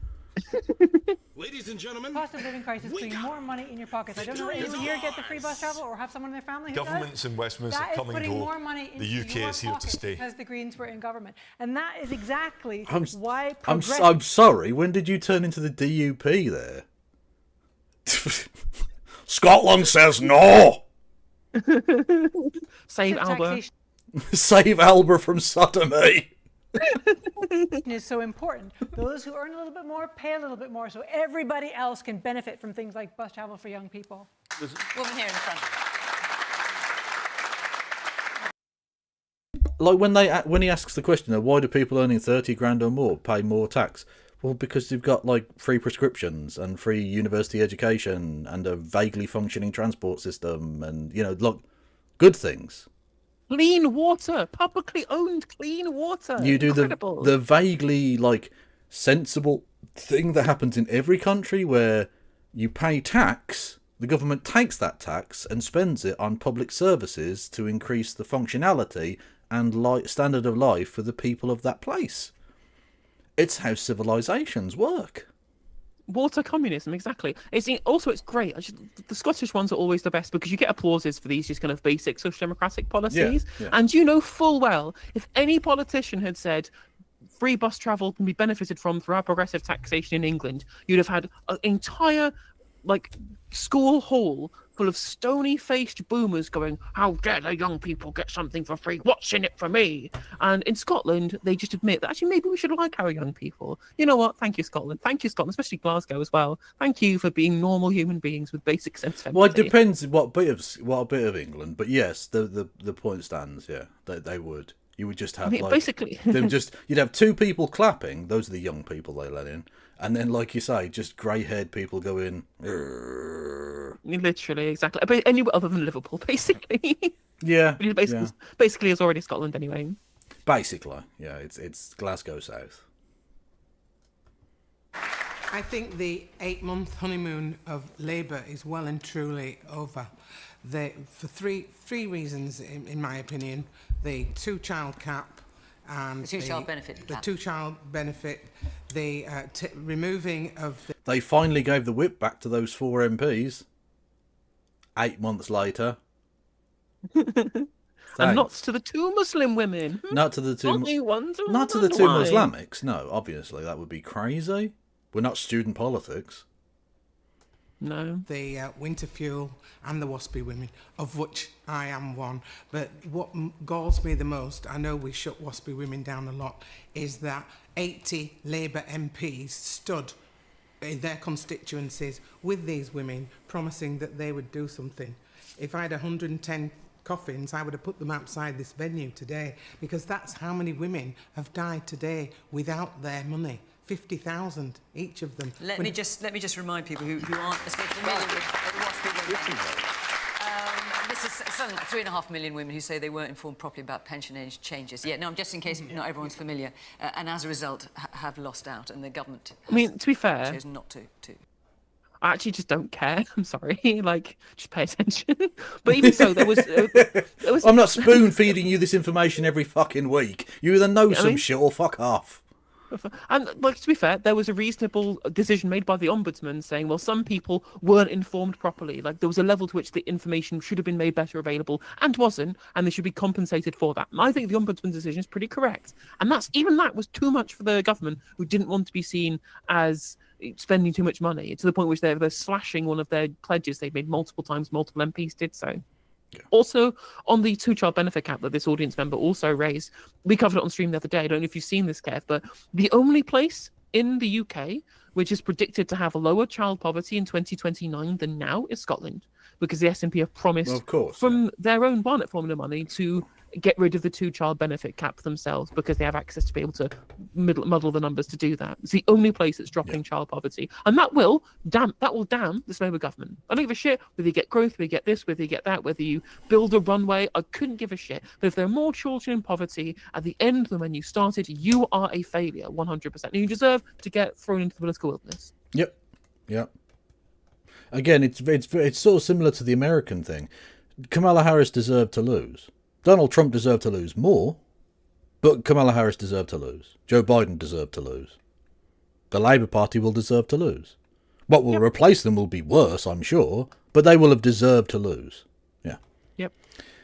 Ladies and gentlemen, cost of living crisis putting more money in your pockets. I don't know if you here get the free bus travel or have someone in their family who Governments does. in Westminster That is come and putting go. more money into The UK your is here to pockets stay. because the Greens were in government, and that is exactly why I'm sorry. When did you turn into the DUP there? Scotland says no. Save Alba. Save Alba from sodomy. Is so important. Those who earn a little bit more pay a little bit more, so everybody else can benefit from things like bus travel for young people. Woman here in the front. Like when he asks the question, why do people earning 30 grand or more pay more tax? Well, because they've got free prescriptions and free university education and a vaguely functioning transport system, and good things. Clean water, publicly owned clean water. You do Incredible. the vaguely sensible thing that happens in every country where you pay tax, the government takes that tax and spends it on public services to increase the functionality and standard of life for the people of that place. It's how civilizations work. Water communism, exactly. It's great. The Scottish ones are always the best because you get applauses for these just kind of basic social democratic policies. Yeah. And you know full well, if any politician had said free bus travel can be benefited from through our progressive taxation in England, you'd have had an entire school hall full of stony-faced boomers going, how dare the young people get something for free? What's in it for me? And in Scotland, they just admit that actually maybe we should like our young people. You know what? Thank you, Scotland. Thank you, Scotland, especially Glasgow as well. Thank you for being normal human beings with basic sense of empathy. Well, it depends what bit of England, but yes, the point stands. Yeah, they would. You would just have basically you'd have two people clapping. Those are the young people they let in, and then, like you say, just grey-haired people go in. Literally, exactly. But anywhere other than Liverpool, basically. Yeah. Basically, it's already Scotland anyway. Basically, yeah. It's Glasgow South. I think the 8-month honeymoon of Labour is well and truly over. For three reasons, in my opinion: the two-child cap, and the two-child benefit cap. The two-child benefit, the removing of the... They finally gave the whip back to those 4 MPs. 8 months later. And not to the 2 Muslim women. Not to the 2. Not to the 2 Islamics. No, obviously that would be crazy. We're not student politics. No. The winter fuel and the WASPy women, of which I am one. But what galls me the most, I know we shut WASPy women down a lot, is that 80 Labour MPs stood in their constituencies with these women, promising that they would do something. If I had 110 coffins, I would have put them outside this venue today, because that's how many women have died today without their money. 50,000 each of them. Let me just remind people who aren't as familiar with the WASPy women. This is something like 3.5 million women who say they weren't informed properly about pension age changes. Yeah, no, just in case not everyone's familiar, and as a result have lost out, and the government has I mean, to be fair, chosen not to. I actually just don't care. I'm sorry. Like, just pay attention. But even so, there was I'm not spoon feeding you this information every fucking week. You either know some mean- shit or fuck off. And like, to be fair, there was a reasonable decision made by the ombudsman saying, well, some people weren't informed properly. Like, there was a level to which the information should have been made better available and wasn't, and they should be compensated for that. And I think the ombudsman's decision is pretty correct. And that was too much for the government, who didn't want to be seen as spending too much money, to the point which they're slashing one of their pledges they've made multiple times. Multiple MPs did so. Also, on the two-child benefit cap that this audience member also raised, we covered it on stream the other day. I don't know if you've seen this, Kev, but the only place in the UK which is predicted to have lower child poverty in 2029 than now is Scotland, because the SNP have promised, from their own Barnett formula money, to get rid of the two-child benefit cap themselves, because they have access to be able to muddle the numbers to do that. It's the only place that's dropping child poverty, and that will damn this Labour government. I don't give a shit whether you get growth, whether you get this, whether you get that, whether you build a runway. I couldn't give a shit. But if there are more children in poverty at the end than when you started, you are a failure, 100%. And you deserve to get thrown into the political wilderness. Yep. Again, it's sort of similar to the American thing. Kamala Harris deserved to lose. Donald Trump deserved to lose more, but Kamala Harris deserved to lose. Joe Biden deserved to lose. The Labour Party will deserve to lose. What will replace them will be worse, I'm sure, but they will have deserved to lose. Yeah. Yep.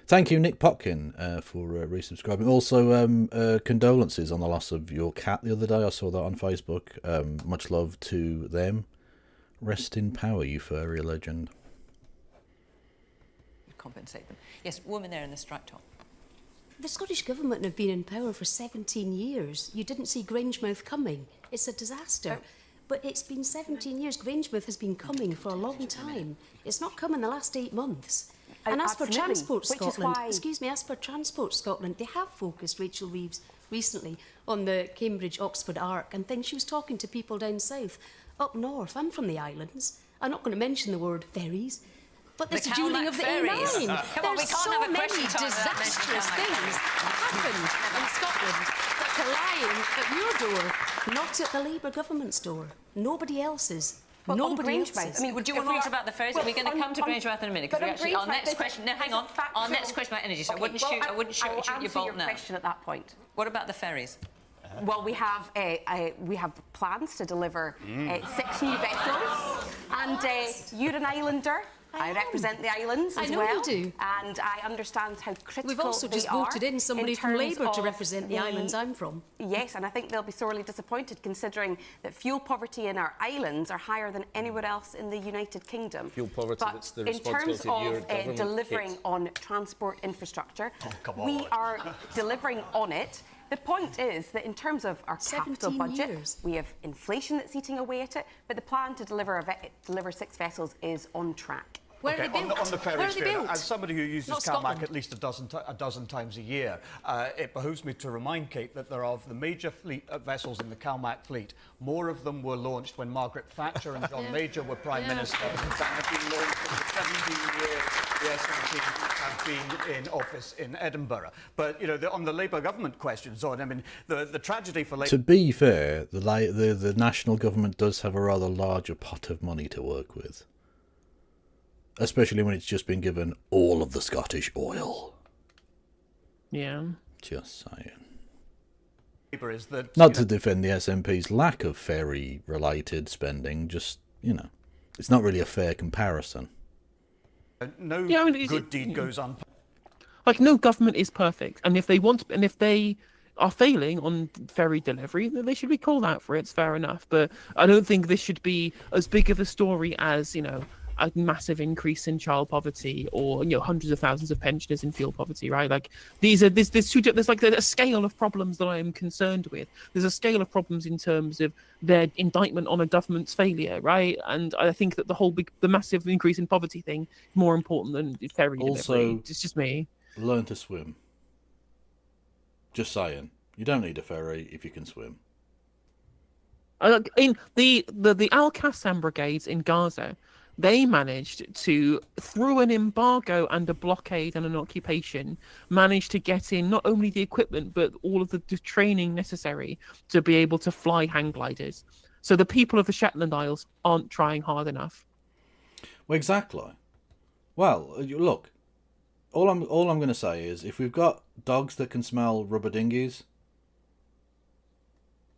Thank you, Nick Potkin, for resubscribing. Also, condolences on the loss of your cat the other day. I saw that on Facebook. Much love to them. Rest in power, you furry legend. Compensate them. Yes, woman there in the striped top. The Scottish Government have been in power for 17 years. You didn't see Grangemouth coming. It's a disaster. But it's been 17 years. Grangemouth has been coming for a long time. It's not come in the last 8 months. And as for Absolutely, Transport which is Scotland, why- as for Transport Scotland, they have focused, Rachel Reeves, recently on the Cambridge-Oxford arc and things. She was talking to people down south. Up north, I'm from the islands. I'm not going to mention the word ferries. But there's The the dueling Calmac of the ferries. A9. Come on, we There's can't so have a many question time without mentioning disastrous Calmac things happen in Scotland that are lying at your door, not at the Labour government's door. Nobody else's. Well, on Nobody Grangemouth, else's. I mean, Would you if want we to talk are- about the ferries? well, We're going to on- come to on- Grangemouth in a minute, but because on our Grangemouth, next there's a- question. No, hang there's on. a factual- Our next question about energy. So Okay, I wouldn't well, shoot. I wouldn't shoot I will your answer bolt your now. question at that point. What about the ferries? Well, we have plans to deliver 6 new vessels, and you're an islander. I represent the islands I as know well. you do. And I understand how critical We've also they just are voted in somebody from terms Labour to of represent the islands I'm from. Yes, and I think they'll be sorely disappointed, considering that fuel poverty in our islands are higher than anywhere else in the United Kingdom. Fuel poverty, But that's the in terms responsibility of your of government, delivering Kate. on transport infrastructure, come we on. are delivering on it. The point is that in terms of our capital 17 budget, years. we have inflation that's eating away at it, but the plan to deliver 6 vessels is on track. Where are they on built? the Where ferries, are they Fiona, built? as somebody who uses Not Calmac Scotland. at least a dozen times a year, it behooves me to remind Kate that there are of the major fleet vessels in the Calmac fleet. More of them were launched when Margaret Thatcher and John Major were Prime Minister than have been launched in the 17 years the SNP have been in office in Edinburgh. But, you know, on the Labour government question, Zod, I mean, the tragedy for Labour... To be fair, the national government does have a rather larger pot of money to work with. Especially when it's just been given all of the Scottish oil. Yeah. Just saying. Labour is that... Not to defend the SNP's lack of ferry-related spending, just, you know, it's not really a fair comparison. No Yeah, I mean, good deed goes unpunished. Like, no government is perfect, and if they are failing on ferry delivery, then they should be called out for it. It's fair enough, but I don't think this should be as big of a story as, you know, a massive increase in child poverty, or hundreds of thousands of pensioners in fuel poverty, right? Like there's like a scale of problems that I am concerned with. There's a scale of problems in terms of their indictment on a government's failure, right? And I think that the massive increase in poverty thing is more important than ferry delivery. It's just me. Learn to swim. Just saying. You don't need a ferry if you can swim. In the Al-Qassam brigades in Gaza, they managed to, through an embargo and a blockade and an occupation, managed to get in not only the equipment but all of the training necessary to be able to fly hang gliders. So the people of the Shetland Isles aren't trying hard enough. Well, exactly. Well, look, all I'm going to say is, if we've got dogs that can smell rubber dinghies,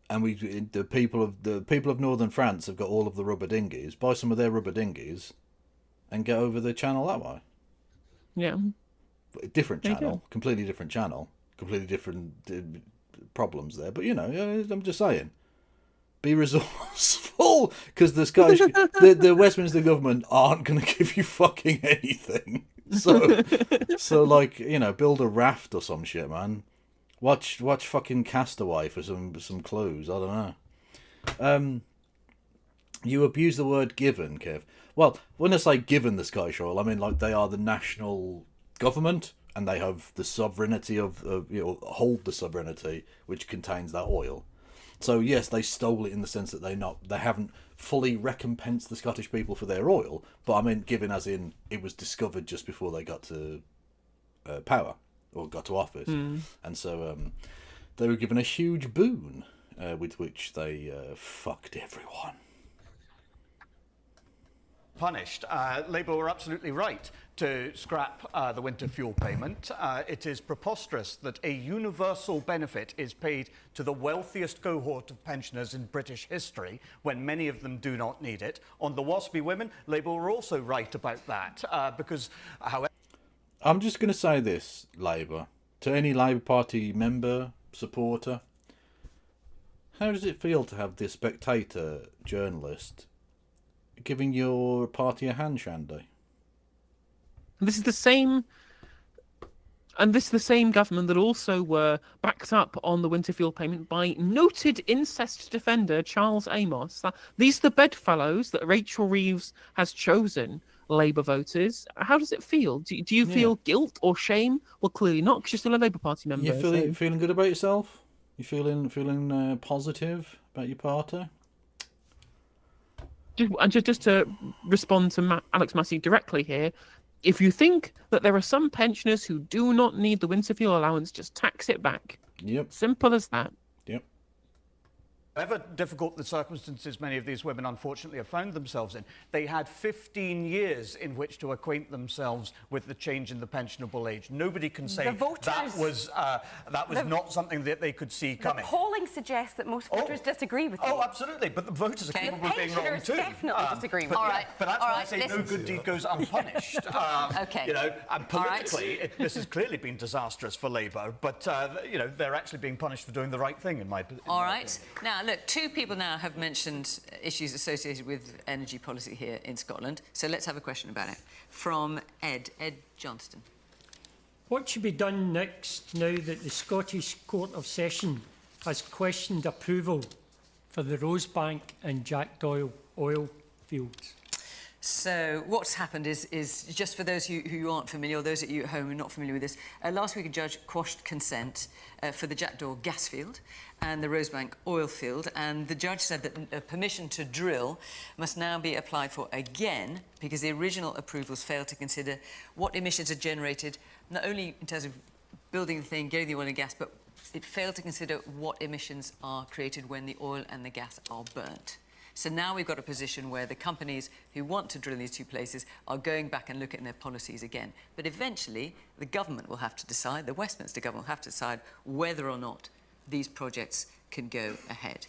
and the people of northern France have got all of the rubber dinghies, buy some of their rubber dinghies, and get over the channel that way. Yeah. Different channel, completely different channel, completely different problems there. But I'm just saying, be resourceful, because the Scottish, the Westminster government aren't going to give you fucking anything. So like, build a raft or some shit, man. Watch fucking Castaway for some clues. I don't know. You abuse the word given, Kev. Well, when I say given the Scottish Oil, I mean like they are the national government and they have the sovereignty hold the sovereignty which contains that oil. So yes, they stole it in the sense that they haven't fully recompensed the Scottish people for their oil, but I mean given as in it was discovered just before they got to power. Or got to office, and so they were given a huge boon with which they fucked everyone. Punished. Labour were absolutely right to scrap the winter fuel payment. It is preposterous that a universal benefit is paid to the wealthiest cohort of pensioners in British history when many of them do not need it. On the WASPy women, Labour were also right about that because, however... I'm just going to say this, Labour, to any Labour Party member, supporter. How does it feel to have this Spectator journalist giving your party a hand shandy? This is the same government that also were backed up on the winter fuel payment by noted incest defender Charles Amos. These are the bedfellows that Rachel Reeves has chosen. Labour voters. How does it feel? Do you feel guilt or shame? Well, clearly not, because you're still a Labour Party member. You feeling good about yourself? You feeling positive about your party? Just to respond to Alex Massey directly here, if you think that there are some pensioners who do not need the winter fuel allowance, just tax it back. Yep. Simple as that. Yep. However difficult the circumstances many of these women unfortunately have found themselves in, they had 15 years in which to acquaint themselves with the change in the pensionable age. Nobody can say that was not something that they could see coming. The polling suggests that most voters disagree with you. Oh, absolutely, but the voters are capable of being wrong too. Definitely disagree with you. you. But that's why I say no good deed goes unpunished. And politically, this has clearly been disastrous for Labour, but they're actually being punished for doing the right thing in my opinion. All right. Now, look, two people now have mentioned issues associated with energy policy here in Scotland. So let's have a question about it. From Ed Johnston. What should be done next now that the Scottish Court of Session has questioned approval for the Rosebank and Jack Doyle oil fields? So what's happened is just for those who aren't familiar, or those of you at home who are not familiar with this, last week a judge quashed consent for the Jack Doyle gas field and the Rosebank oil field, and the judge said that permission to drill must now be applied for again because the original approvals failed to consider what emissions are generated, not only in terms of building the thing, getting the oil and gas, but it failed to consider what emissions are created when the oil and the gas are burnt. So now we've got a position where the companies who want to drill in these two places are going back and looking at their policies again. But eventually, the government will have to decide, the Westminster government will have to decide whether or not these projects can go ahead.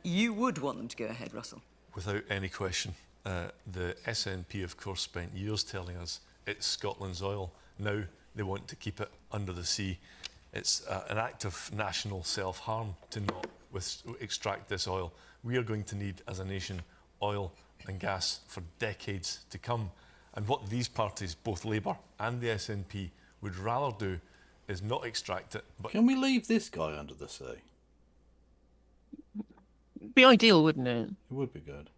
You would want them to go ahead, Russell? Without any question. The SNP, of course, spent years telling us it's Scotland's oil. Now they want to keep it under the sea. It's an act of national self-harm to not extract this oil. We are going to need, as a nation, oil and gas for decades to come. And what these parties, both Labour and the SNP, would rather do is not extract it, but Can we leave this guy under the sea? Be ideal, wouldn't it? It would be good.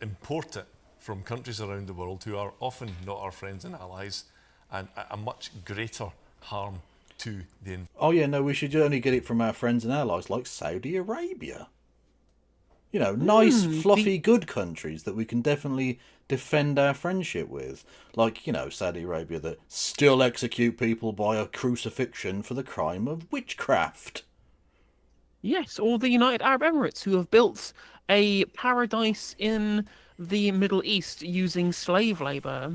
import it from countries around the world who are often not our friends and allies, and a much greater harm to the environment. Oh yeah, no, we should only get it from our friends and allies like Saudi Arabia. You know, nice, fluffy, good countries that we can definitely defend our friendship with. Like, you know, Saudi Arabia that still execute people by a crucifixion for the crime of witchcraft. Yes, or the United Arab Emirates, who have built a paradise in the Middle East using slave labour.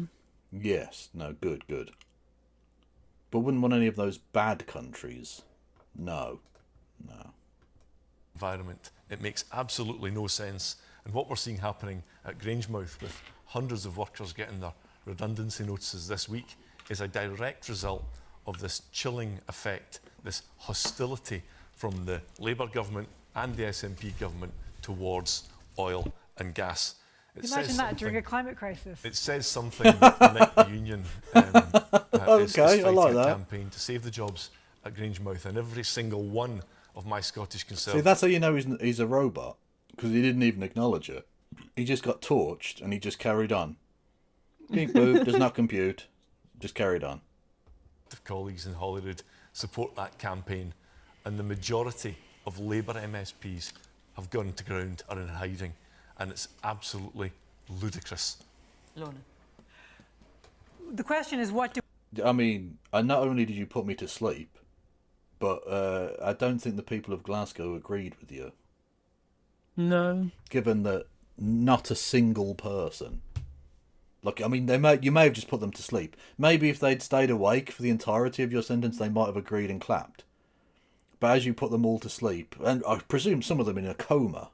Yes, no, good, good. But wouldn't want any of those bad countries. No, no. Environment. It makes absolutely no sense. And what we're seeing happening at Grangemouth with hundreds of workers getting their redundancy notices this week is a direct result of this chilling effect, this hostility from the Labour government and the SNP government towards oil and gas. It Imagine says that during a something- climate crisis. It says something that Unite the Union is Okay, I fighting like a that. campaign to save the jobs at Grangemouth, and every single one of my Scottish See, Conservatives. that's how you know he's a robot, because he didn't even acknowledge it. He just got torched and he just carried on. Beep boop, does not compute. Just carried on. Colleagues in Holyrood support that campaign, and the majority of Labour MSPs have gone to ground, are in hiding, and it's absolutely ludicrous. Lorna. The question is, what do I mean, not only did you put me to sleep, but I don't think the people of Glasgow agreed with you. No. Given that not a single person. Like, I mean, you may have just put them to sleep. Maybe if they'd stayed awake for the entirety of your sentence, they might have agreed and clapped. But as you put them all to sleep, and I presume some of them in a coma,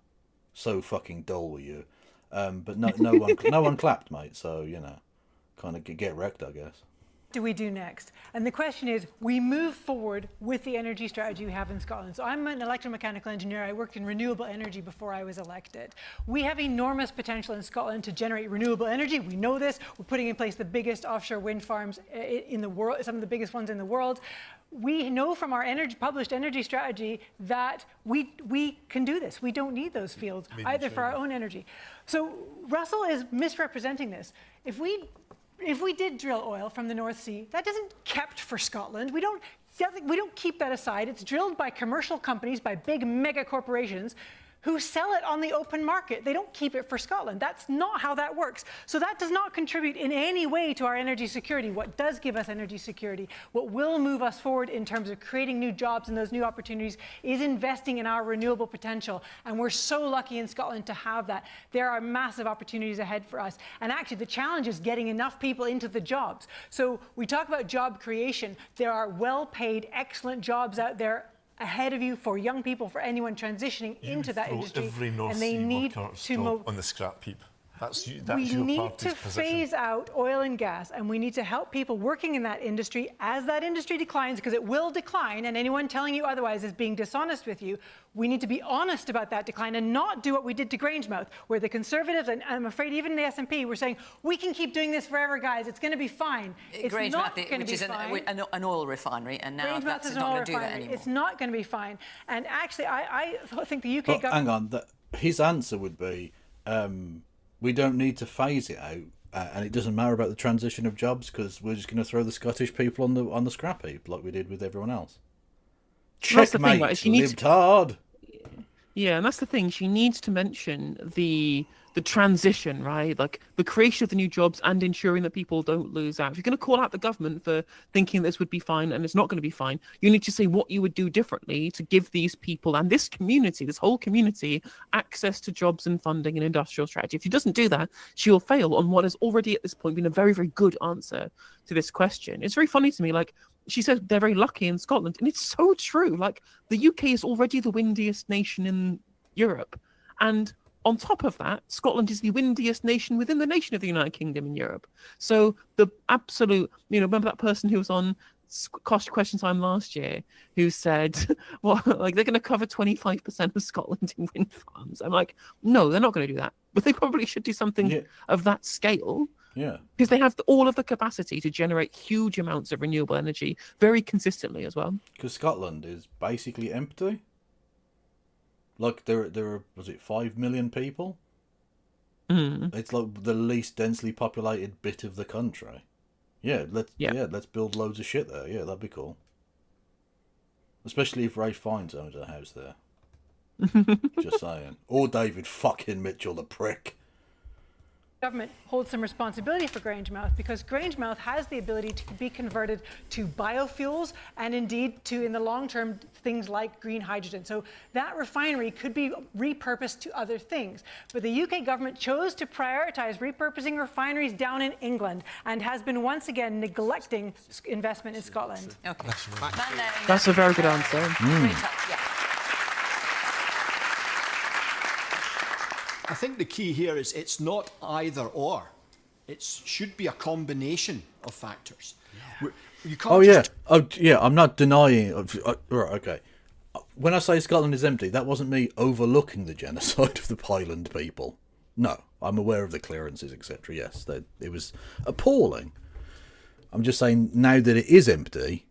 so fucking dull were you. But no one clapped, mate. So you know, kind of get wrecked, I guess. we do next? And the question is, we move forward with the energy strategy we have in Scotland. So I'm an electromechanical engineer. I worked in renewable energy before I was elected. We have enormous potential in Scotland to generate renewable energy. We know this. We're putting in place the biggest offshore wind farms in the world, some of the biggest ones in the world. We know from our published energy strategy that we can do this. We don't need those fields either for our own energy. So Russell is misrepresenting this. If we did drill oil from the North Sea, that isn't kept for Scotland. We don't keep that aside. It's drilled by commercial companies, by big mega corporations who sell it on the open market. They don't keep it for Scotland. That's not how that works. So that does not contribute in any way to our energy security. What does give us energy security, what will move us forward in terms of creating new jobs and those new opportunities, is investing in our renewable potential. And we're so lucky in Scotland to have that. There are massive opportunities ahead for us. And actually, the challenge is getting enough people into the jobs. So we talk about job creation. There are well-paid, excellent jobs out there ahead of you for young people, for anyone transitioning into that industry, Every North and they Sea need worker to job on the scrap heap. That's we your need party's to position. phase out oil and gas, and we need to help people working in that industry as that industry declines, because it will decline, and anyone telling you otherwise is being dishonest with you. We need to be honest about that decline and not do what we did to Grangemouth, where the Conservatives, and I'm afraid even the SNP, were saying, we can keep doing this forever, guys. It's going to be fine. It's not going to which be is fine. an oil refinery, and now Grangemouth that's is not an oil going to do that refinery. anymore. It's not going to be fine. And actually, I think the UK But government... hang on, his answer would be, we don't need to phase it out, and it doesn't matter about the transition of jobs because we're just going to throw the Scottish people on the scrap heap like we did with everyone else. That's the thing, Checkmate, right? She needs libtard. Yeah, and that's the thing. She needs to mention the transition, right? Like the creation of the new jobs and ensuring that people don't lose out. If you're going to call out the government for thinking this would be fine and it's not going to be fine, you need to say what you would do differently to give these people and this community, this whole community, access to jobs and funding and industrial strategy. If she doesn't do that, she will fail on what has already at this point been a very, very good answer to this question. It's very funny to me, like, she said they're very lucky in Scotland, and it's so true. Like, the UK is already the windiest nation in Europe, and on top of that, Scotland is the windiest nation within the nation of the United Kingdom in Europe. So the absolute, remember that person who was on Question Time last year, who said, "Well, like they're going to cover 25% of Scotland in wind farms." I'm like, no, they're not going to do that. But they probably should do something of that scale. Yeah. Because they have all of the capacity to generate huge amounts of renewable energy very consistently as well. Because Scotland is basically empty. Like there are, was it 5 million people? It's like the least densely populated bit of the country. Yeah, let's build loads of shit there. Yeah, that'd be cool. Especially if Ray Fiennes owns a house there. Just saying. Or David fucking Mitchell, the prick. Government holds some responsibility for Grangemouth because Grangemouth has the ability to be converted to biofuels and indeed to, in the long term, things like green hydrogen. So that refinery could be repurposed to other things. But the UK government chose to prioritise repurposing refineries down in England and has been once again neglecting investment in Scotland. Okay. That's a very good answer. I think the key here is it's not either or. It should be a combination of factors. You can't I'm not denying. Right, okay. When I say Scotland is empty, that wasn't me overlooking the genocide of the Highland people. No, I'm aware of the clearances, etc. Yes, it was appalling. I'm just saying now that it is empty,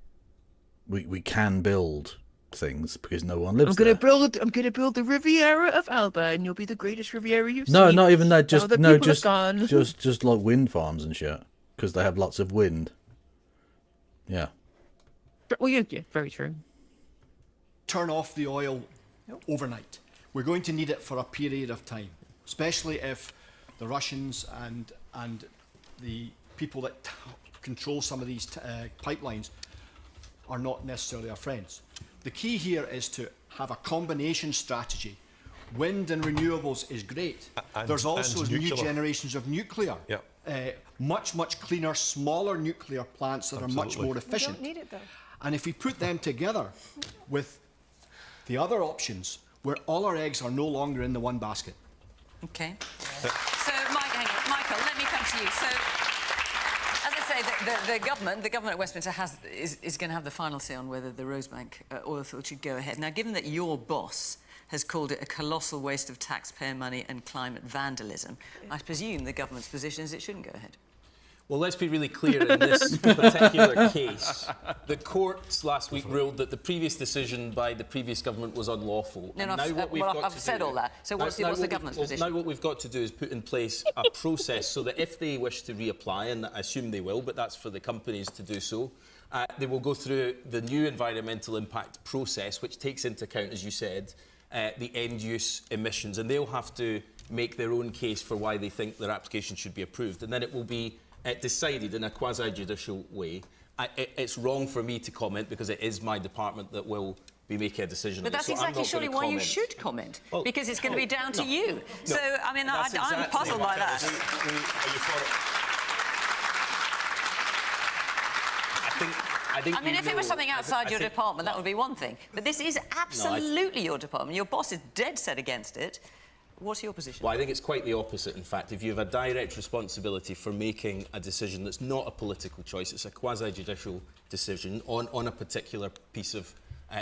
we can build things because no one lives there. I'm gonna build the Riviera of Alba, and you'll be the greatest Riviera you've No, seen. not even that. Just Just just like wind farms and shit because they have lots of wind. Yeah. Well, yeah, very true. turn off the oil overnight. We're going to need it for a period of time, especially if the Russians and the people that control some of these pipelines are not necessarily our friends. The key here is to have a combination strategy. Wind and renewables is great. There's also new generations of nuclear. Much, much cleaner, smaller nuclear plants that are much more efficient. We don't need it, though. And if we put them together with the other options, where all our eggs are no longer in the one basket. Okay. So, Michael, let me come to you. So, as I say, the government at Westminster is going to have the final say on whether the Rosebank oil field should go ahead. Now, given that your boss has called it a colossal waste of taxpayer money and climate vandalism, I presume the government's position is it shouldn't go ahead. Well, let's be really clear in this particular case. The courts last week ruled that the previous decision by the previous government was unlawful. No, I've said all that. So what's the government's position? Now what we've got to do is put in place a process so that if they wish to reapply, and I assume they will, but that's for the companies to do so, they will go through the new environmental impact process, which takes into account, as you said, the end-use emissions, and they'll have to make their own case for why they think their application should be approved, and then it will be decided in a quasi-judicial way. It's wrong for me to comment because it is my department that will be making a decision. But that's exactly surely why you should comment, because it's going to be down to you. So, I mean, I'm puzzled by that. I mean, if it was something outside your department, that would be one thing. But this is absolutely your department. Your boss is dead set against it. What's your position? Well, I think it's quite the opposite, in fact. If you have a direct responsibility for making a decision that's not a political choice, it's a quasi-judicial decision on a particular piece of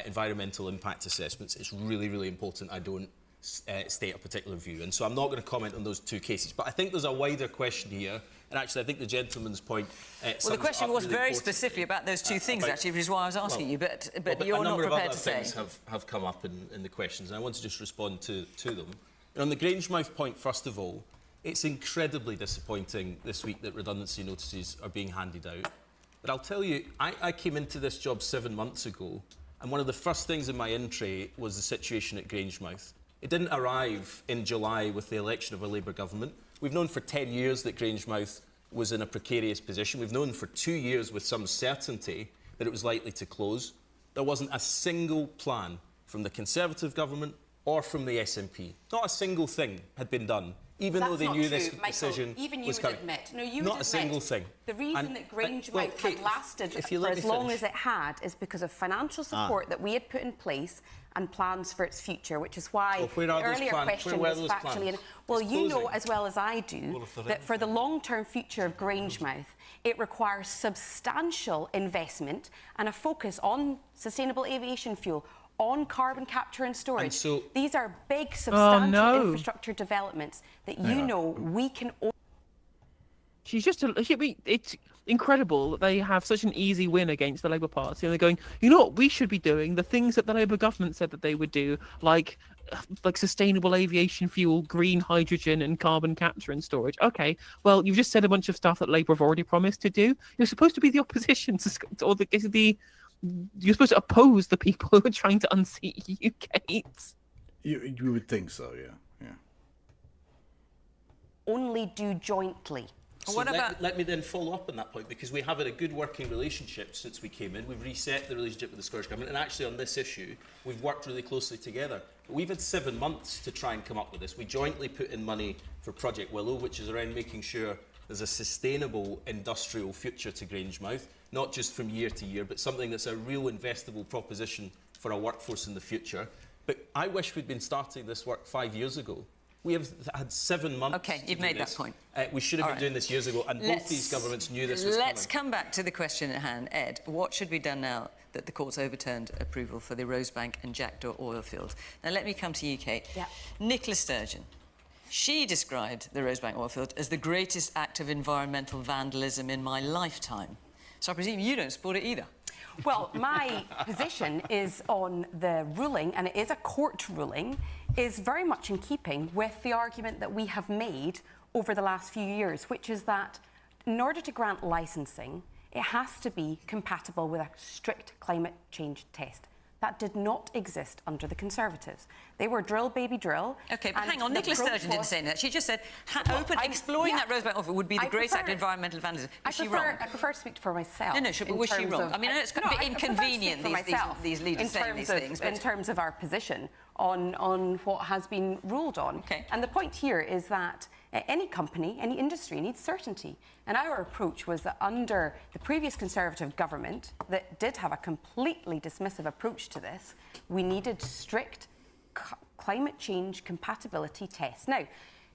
environmental impact assessments, it's really, really important I don't state a particular view. And so I'm not going to comment on those two cases. But I think there's a wider question here. And actually, I think the gentleman's point... well, the question was very specifically about those two things, actually, which is why I was asking you. But you're not prepared to say. A number of other things have come up in the questions, and I want to just respond to them. And on the Grangemouth point, first of all, it's incredibly disappointing this week that redundancy notices are being handed out. But I'll tell you, I came into this job 7 months ago, and one of the first things in my entry was the situation at Grangemouth. It didn't arrive in July with the election of a Labour government. We've known for 10 years that Grangemouth was in a precarious position. We've known for 2 years with some certainty that it was likely to close. There wasn't a single plan from the Conservative government or from the SNP. Not a single thing had been done even though That's they not knew true, this Michael. decision Even you was would coming. admit. No, you Not would a single admit thing. The reason And- that Grangemouth well, Kate, had lasted if you for let as me long finish. as it had is because of financial support that we had put in place and plans for its future, which is why Well, where the are those earlier plans? question Where were was those factually. plans? Well, It's you know closing. as well as I do Well, if they're that for the long-term future of Grangemouth, it requires substantial investment and a focus on sustainable aviation fuel, on carbon capture and storage. And so- These are big, substantial no. infrastructure developments that Hang you on. know we can. She's just it's incredible that they have such an easy win against the Labour Party, and they're going, you know what we should be doing? The things that the Labour government said that they would do, like sustainable aviation fuel, green hydrogen, and carbon capture and storage. Okay, well, you've just said a bunch of stuff that Labour have already promised to do. You're supposed to be the opposition or you're supposed to oppose the people who are trying to unseat you, Kate. You would think so, yeah. Only do jointly. So let me then follow up on that point, because we have had a good working relationship since we came in. We've reset the relationship with the Scottish Government, and actually on this issue, we've worked really closely together. But we've had 7 months to try and come up with this. We jointly put in money for Project Willow, which is around making sure there's a sustainable industrial future to Grangemouth, not just from year to year, but something that's a real investable proposition for our workforce in the future. But I wish we'd been starting this work 5 years ago. We have had 7 months. Okay, you've to made do that this. point. We should have been doing this years ago, and both these governments knew this was coming. Let's come back to the question at hand. Ed, what should be done now that the court's overturned approval for the Rosebank and Jackdaw oil fields? Now, let me come to you, Kate. Yeah. Nicola Sturgeon. She described the Rosebank oil field as the greatest act of environmental vandalism in my lifetime. So I presume you don't support it either. Well, my position is on the ruling, and it is a court ruling, is very much in keeping with the argument that we have made over the last few years, which is that in order to grant licensing, it has to be compatible with a strict climate change test. That did not exist under the Conservatives. They were drill, baby, drill. OK, but and hang on, the Nicola approach Sturgeon didn't was- say that. She just said Well, exploring yeah. that Rosebank oil field would be the I greatest act of prefer- environmental vandalism. I Is she prefer, wrong? I prefer to speak for myself. No, sure, but in was she terms wrong? of- I mean, I know it's a bit I prefer to speak inconvenient, for myself these leaders in saying terms these of, things. in But terms of our position on what has been ruled on. Okay. And the point here is that any company, any industry needs certainty. And our approach was that under the previous Conservative government that did have a completely dismissive approach to this, we needed strict climate change compatibility tests. Now,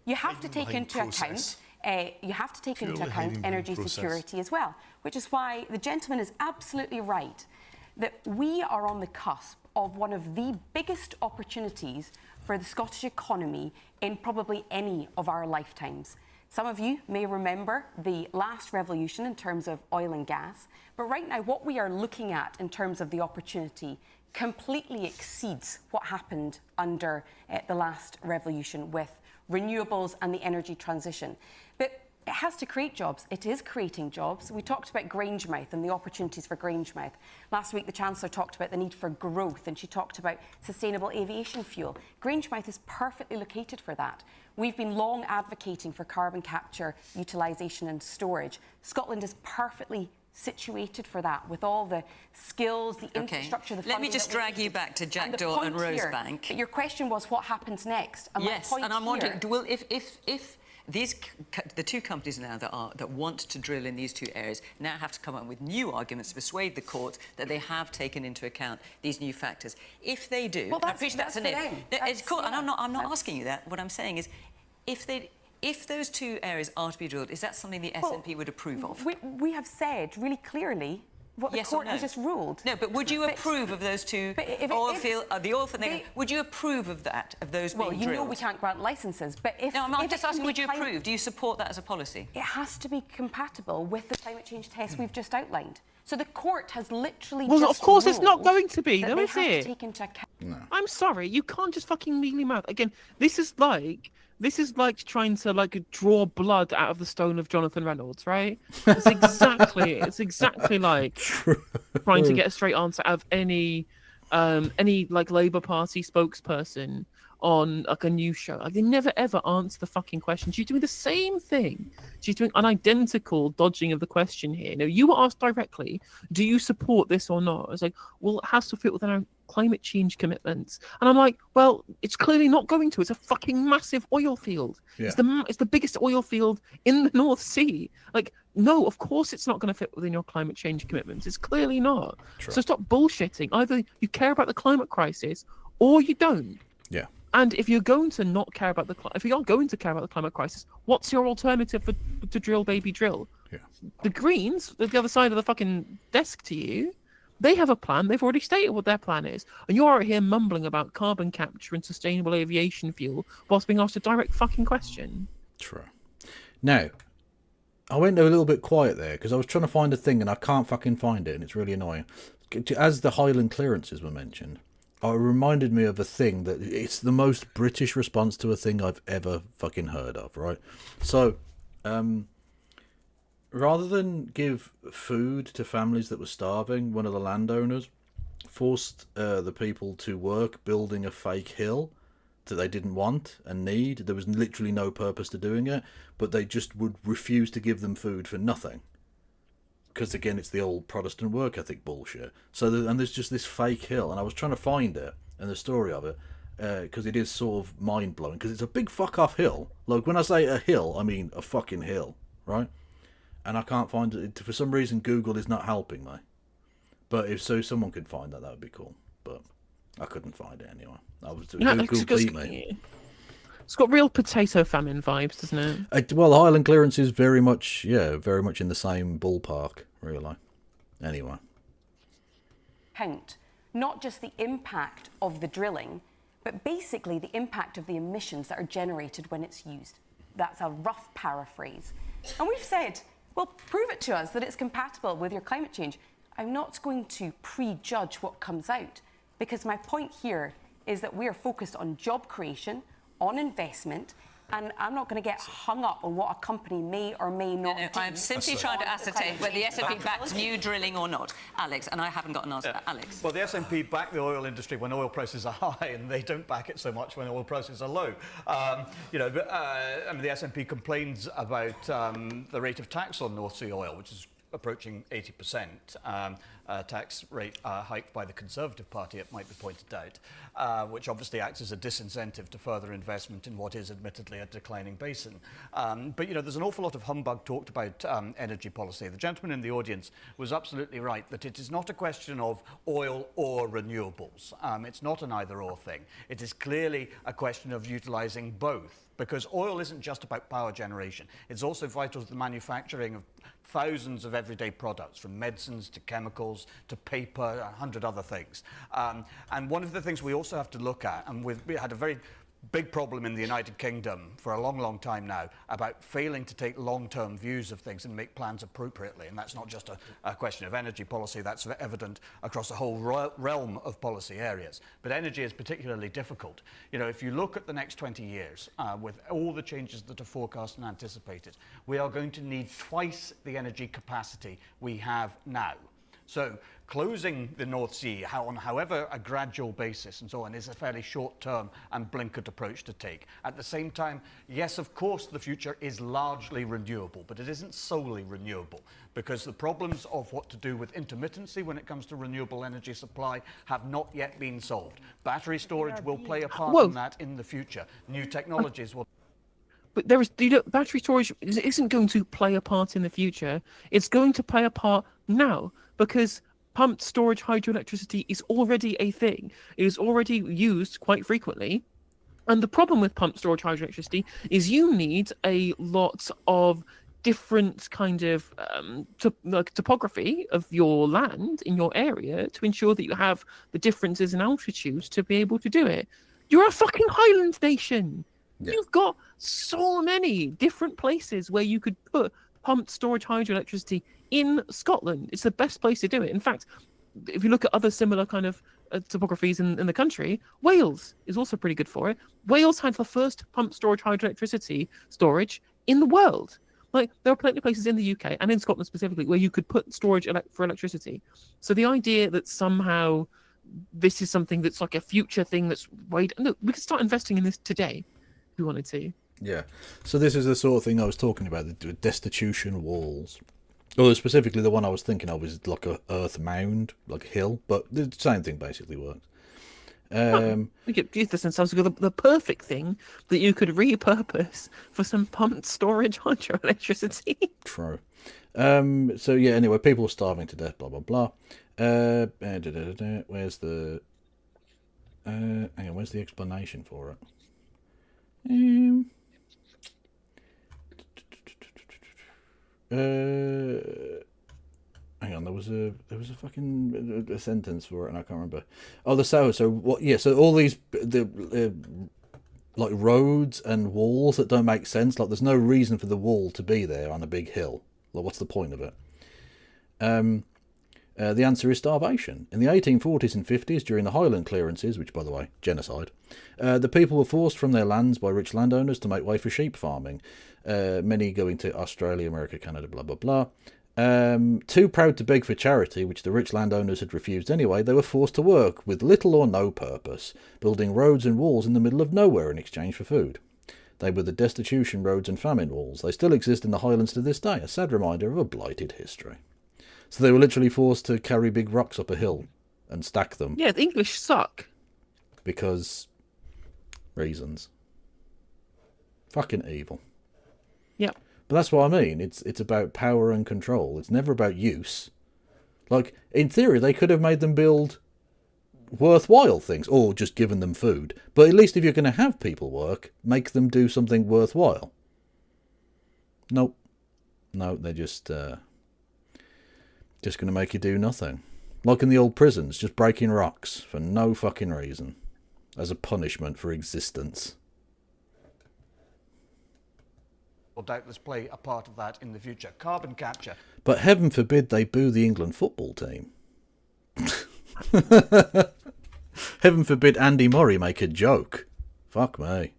you have to take into account energy security as well, which is why the gentleman is absolutely right that we are on the cusp of one of the biggest opportunities for the Scottish economy in probably any of our lifetimes. Some of you may remember the last revolution in terms of oil and gas, but right now what we are looking at in terms of the opportunity completely exceeds what happened under the last revolution with renewables and the energy transition. But it has to create jobs. It is creating jobs. We talked about Grangemouth and the opportunities for Grangemouth. Last week, the Chancellor talked about the need for growth, and she talked about sustainable aviation fuel. Grangemouth is perfectly located for that. We've been long advocating for carbon capture, utilisation and storage. Scotland is perfectly situated for that, with all the skills, the infrastructure, the funding. Let me just that we drag need. you back to And the Jackdaw and point here- Rosebank. But your question was what happens next. And my Yes, point and I'm here- wondering, will if the two companies now that want to drill in these two areas now have to come up with new arguments to persuade the court that they have taken into account these new factors. If they do, Well, I that's- appreciate that's an for if. them. It's That's- cool, and yeah, I'm not asking you that. What I'm saying is, if those two areas are to be drilled, is that something the SNP would approve of? We have said really clearly what the Yes or court no? has just ruled. No, but would you approve of those two the oil field? Would you approve of that, of those Well, being you drilled? know we can't grant licences, but if... No, I'm if just it can asking, be would you climate- approve? Do you support that as a policy? It has to be compatible with the climate change test we've just outlined. So the court has literally Well, just of course it's not ruled going to be, that though, they is have to it? take into account... I'm sorry, you can't just fucking mealy mouth. Again, this is like trying to draw blood out of the stone of Jonathan Reynolds, right? It's exactly like trying to get a straight answer out of any Labour Party spokesperson on a news show. They never ever answer the fucking question. She's doing the same thing. She's doing an identical dodging of the question here. Now, you were asked directly, do you support this or not? It's like, well, it has to fit within our climate change commitments. And I'm like, well, it's clearly not going to. It's a fucking massive oil field. Yeah. It's the biggest oil field in the North Sea. Like, no, of course it's not going to fit within your climate change commitments. It's clearly not. True. So stop bullshitting. Either you care about the climate crisis or you don't. Yeah. And if you're going to not care about if you are going to care about the climate crisis, what's your alternative to drill, baby, drill? Yeah. The Greens, the other side of the fucking desk to you, they have a plan. They've already stated what their plan is. And you're out here mumbling about carbon capture and sustainable aviation fuel whilst being asked a direct fucking question. True. Now, I went a little bit quiet there because I was trying to find a thing and I can't fucking find it, and it's really annoying. As the Highland clearances were mentioned, it reminded me of a thing that it's the most British response to a thing I've ever fucking heard of, right? So, rather than give food to families that were starving, one of the landowners forced the people to work building a fake hill that they didn't want and need. There was literally no purpose to doing it, but they just would refuse to give them food for nothing. Because again, it's the old Protestant work ethic bullshit. So and there's just this fake hill, and I was trying to find it and the story of it because it is sort of mind blowing. Because it's a big fuck off hill. Like when I say a hill, I mean a fucking hill, right? And I can't find it for some reason. Google is not helping me. But if someone could find that would be cool. But I couldn't find it anyway. I was Google beat me. It's got real potato famine vibes, doesn't it? Well, Highland clearance is very much in the same ballpark, really. Anyway. Count not just the impact of the drilling, but basically the impact of the emissions that are generated when it's used. That's a rough paraphrase. And we've said, well, prove it to us that it's compatible with your climate change. I'm not going to prejudge what comes out, because my point here is that we are focused on job creation, on investment, and I'm not going to get hung up on what a company may or may not do. I'm simply trying to ascertain whether the SNP backs new drilling or not. Alex, and I haven't got an answer for that. Alex. Well, the SNP back the oil industry when oil prices are high, and they don't back it so much when oil prices are low. I mean, the SNP complains about the rate of tax on North Sea oil, which is approaching 80%, tax rate hiked by the Conservative Party, it might be pointed out, which obviously acts as a disincentive to further investment in what is admittedly a declining basin. But, there's an awful lot of humbug talked about energy policy. The gentleman in the audience was absolutely right that it is not a question of oil or renewables. It's not an either-or thing. It is clearly a question of utilising both. Because oil isn't just about power generation. It's also vital to the manufacturing of thousands of everyday products, from medicines to chemicals to paper, 100 other things. And one of the things we also have to look at, and we had a very big problem in the United Kingdom for a long, long time now about failing to take long-term views of things and make plans appropriately. And that's not just a question of energy policy, that's evident across a whole realm of policy areas. But energy is particularly difficult. If you look at the next 20 years, with all the changes that are forecast and anticipated, we are going to need twice the energy capacity we have now. So closing the North Sea, on however a gradual basis and so on, is a fairly short-term and blinkered approach to take. At the same time, yes, of course, the future is largely renewable, but it isn't solely renewable, because the problems of what to do with intermittency when it comes to renewable energy supply have not yet been solved. Battery storage will play a part in that in the future. New technologies will... But battery storage isn't going to play a part in the future. It's going to play a part now, because pumped storage hydroelectricity is already a thing. It is already used quite frequently. And the problem with pumped storage hydroelectricity is you need a lot of different kind of topography of your land in your area to ensure that you have the differences in altitude to be able to do it. You're a fucking Highland nation. Yeah. You've got so many different places where you could put pumped storage hydroelectricity in Scotland. It's the best place to do it. In fact, if you look at other similar kind of topographies in the country, Wales is also pretty good for it. Wales had the first pumped storage hydroelectricity storage in the world. Like, there are plenty of places in the UK and in Scotland specifically where you could put storage for electricity. So the idea that somehow this is something that's like a future thing that's no, we could start investing in this today if we wanted to. Yeah. So this is the sort of thing I was talking about, the destitution walls. Although specifically the one I was thinking of is like a earth mound, like a hill, but the same thing basically works. This sounds like the perfect thing that you could repurpose for some pumped storage hydroelectricity. True. So yeah, anyway, people are starving to death, blah blah blah. Where's the hang on, where's the explanation for it? Hang on, there was a fucking a sentence for it, and I can't remember. Oh, so what? Yeah, so all these like roads and walls that don't make sense. Like, there's no reason for the wall to be there on a big hill. Like, what's the point of it? The answer is starvation. In the 1840s and 50s, during the Highland clearances, which, by the way, genocide, the people were forced from their lands by rich landowners to make way for sheep farming. Many going to Australia, America, Canada, blah blah blah. Too proud to beg for charity, which the rich landowners had refused anyway, they were forced to work with little or no purpose, building roads and walls in the middle of nowhere in exchange for food. They were the destitution roads and famine walls. They still exist in the Highlands to this day, a sad reminder of a blighted history. So they were literally forced to carry big rocks up a hill and stack them. Yeah, the English suck. Because reasons. Fucking evil. Yeah. But that's what I mean. It's about power and control. It's never about use. Like, in theory, they could have made them build worthwhile things, or just given them food. But at least if you're going to have people work, make them do something worthwhile. Nope. No, they're just going to make you do nothing. Like in the old prisons, just breaking rocks for no fucking reason. As a punishment for existence. Will doubtless play a part of that in the future. Carbon capture. But heaven forbid they boo the England football team. Heaven forbid Andy Murray make a joke. Fuck me.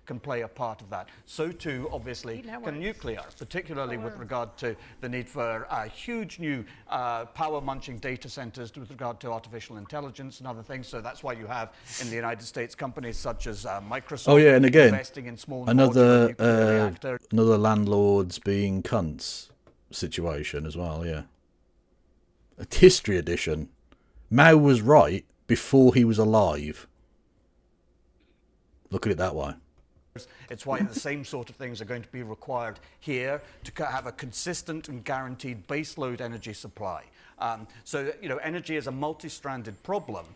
Can play a part of that. So too, obviously, can nuclear, particularly with regard to the need for huge new power-munching data centers with regard to artificial intelligence and other things. So that's why you have in the United States companies such as Microsoft. Oh yeah, and again, investing in small another landlords being cunts situation as well. Yeah, a history edition. Mao was right before he was alive. Look at it that way. It's why the same sort of things are going to be required here to have a consistent and guaranteed baseload energy supply. So, you know, energy is a multi-stranded problem,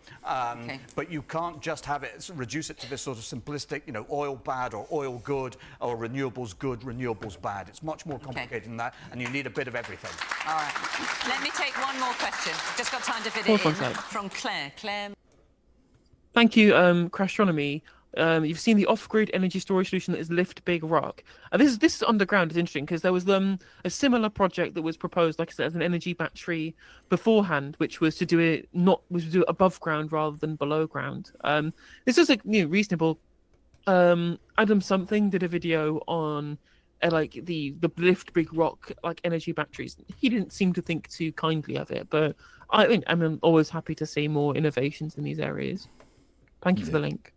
but you can't just have it, reduce it to this sort of simplistic, you know, oil bad or oil good or renewables good, renewables bad. It's much more complicated than that, and you need a bit of everything. All right. Let me take one more question. Just got time to fit it in from Claire. Claire. Thank you, Crastronomy. You've seen the off-grid energy storage solution that is Lift Big Rock. This is underground. It's interesting because there was a similar project that was proposed, like I said, as an energy battery beforehand, which was to do it above ground rather than below ground. This is reasonable. Adam Something did a video on like the Lift Big Rock like energy batteries. He didn't seem to think too kindly of it, but I think I'm always happy to see more innovations in these areas. Thank you for the link.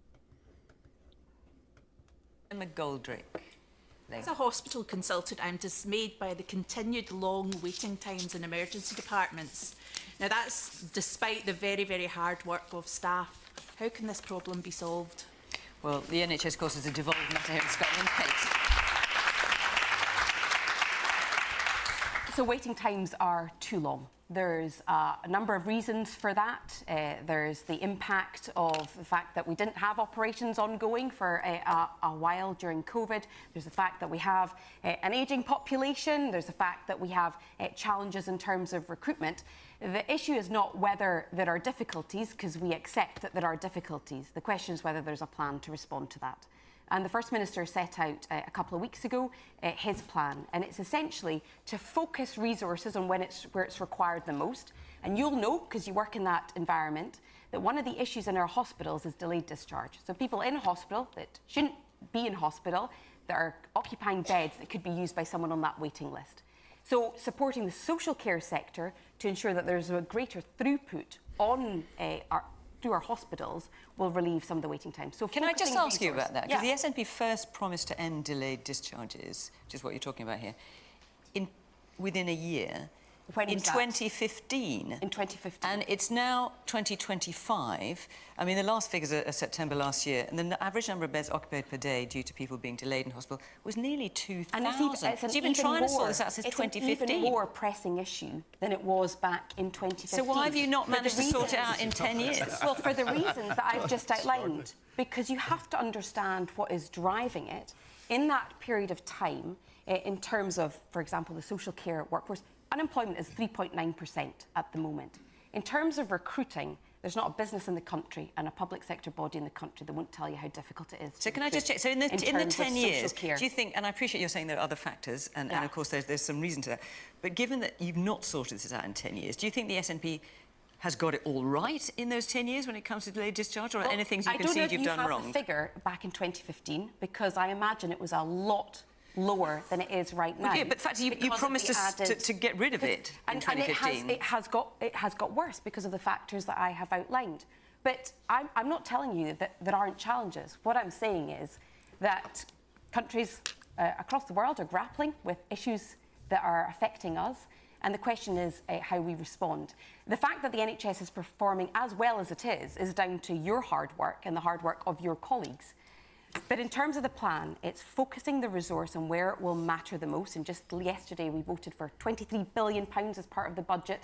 McGoldrick. As a hospital consultant, I'm dismayed by the continued long waiting times in emergency departments. Now that's despite the very, very hard work of staff. How can this problem be solved? Well, the NHS, of course, is a devolved matter here in Scotland. So waiting times are too long. There's a number of reasons for that. There's the impact of the fact that we didn't have operations ongoing for a while during COVID. There's the fact that we have an ageing population. There's the fact that we have challenges in terms of recruitment. The issue is not whether there are difficulties, because we accept that there are difficulties. The question is whether there's a plan to respond to that. And the First Minister set out a couple of weeks ago his plan, and it's essentially to focus resources on where it's required the most. And you'll know, because you work in that environment, that one of the issues in our hospitals is delayed discharge. So people in hospital that shouldn't be in hospital, that are occupying beds that could be used by someone on that waiting list. So supporting the social care sector to ensure that there's a greater throughput on through our hospitals will relieve some of the waiting time. So can I just ask you about that? Because Yeah. the SNP first promised to end delayed discharges, which is what you're talking about here, within a year. When in was that? 2015. In 2015. And it's now 2025. I mean, the last figures are September last year, and the average number of beds occupied per day due to people being delayed in hospital was nearly 2,000. And it's So you've been trying to sort this out since It's 2015. an even more pressing issue than it was back in 2015. So why have you not For the managed to sort it reasons- out in 10 years? Well, for the reasons that I've just outlined. Because you have to understand what is driving it. In that period of time, in terms of, for example, the social care workforce, unemployment is 3.9% at the moment. In terms of recruiting, there's not a business in the country and a public sector body in the country that won't tell you how difficult it is. So can I just check? So in the 10 years, do you think, and I appreciate you're saying there are other factors, and of course there's some reason to that, but given that you've not sorted this out in 10 years, do you think the SNP has got it all right in those 10 years when it comes to delayed discharge, or are any things you concede you've done I don't know if you wrong? have the figure back in 2015, because I imagine it was a lot lower than it is right now. Well, yeah, but in fact, you because promised we us added- to get rid of it in and 2015. it has got worse because of the factors that I have outlined. But I'm not telling you that there aren't challenges. What I'm saying is that countries across the world are grappling with issues that are affecting us. And the question is how we respond. The fact that the NHS is performing as well as it is down to your hard work and the hard work of your colleagues. But in terms of the plan, it's focusing the resource on where it will matter the most. And just yesterday, we voted for £23 billion as part of the budget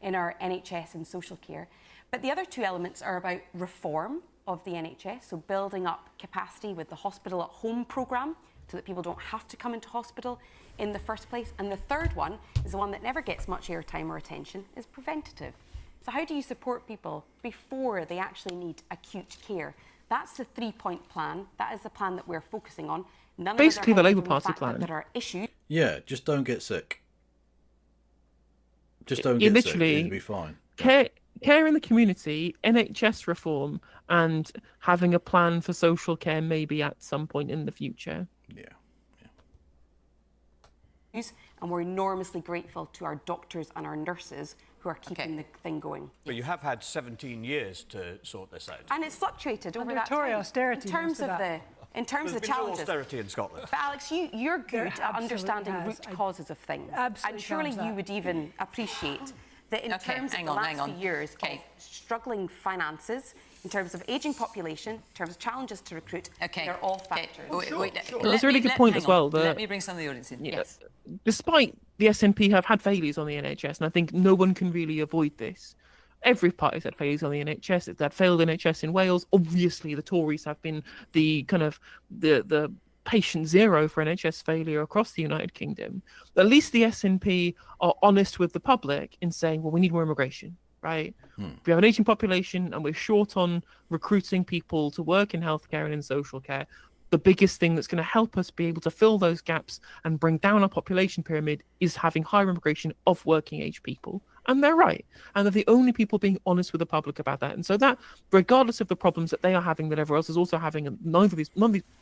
in our NHS and social care. But the other two elements are about reform of the NHS, so building up capacity with the Hospital at Home programme so that people don't have to come into hospital in the first place. And the third one is the one that never gets much airtime or attention, is preventative. So how do you support people before they actually need acute care? That's the three-point plan. That is the plan that we're focusing on. None Basically, of us the are Labour hiding from Party fact that plan. There are issues. Yeah, just don't get sick. Just don't You get sick. literally- You'll be fine. Care in the community, NHS reform, and having a plan for social care maybe at some point in the future. And we're enormously grateful to our doctors and our nurses who are keeping the thing going. But you have had 17 years to sort this out. And it's fluctuated over Under that Tory time. austerity, in terms most of of that. in terms There's of the been no challenges. austerity in Scotland. But Alex, you're good There at absolutely understanding has. root I causes of things. absolutely And surely challenge you that. would even appreciate that in Okay, terms of hang the on, last hang on. few years of struggling finances, in terms of ageing population, in terms of challenges to recruit, they're all factors. Well, that's a really good point as well. Let That, me bring some of the audience in. Yes. despite the SNP have had failures on the NHS, and I think no one can really avoid this. Every party's had failures on the NHS. It's had failed NHS in Wales. Obviously, the Tories have been the kind of the patient zero for NHS failure across the United Kingdom. At least the SNP are honest with the public in saying, well, we need more immigration, right? We have an aging population and we're short on recruiting people to work in healthcare and in social care. The biggest thing that's going to help us be able to fill those gaps and bring down our population pyramid is having higher immigration of working age people. And they're right. And they're the only people being honest with the public about that. And so that, regardless of the problems that they are having, that everyone else is also having, and none of these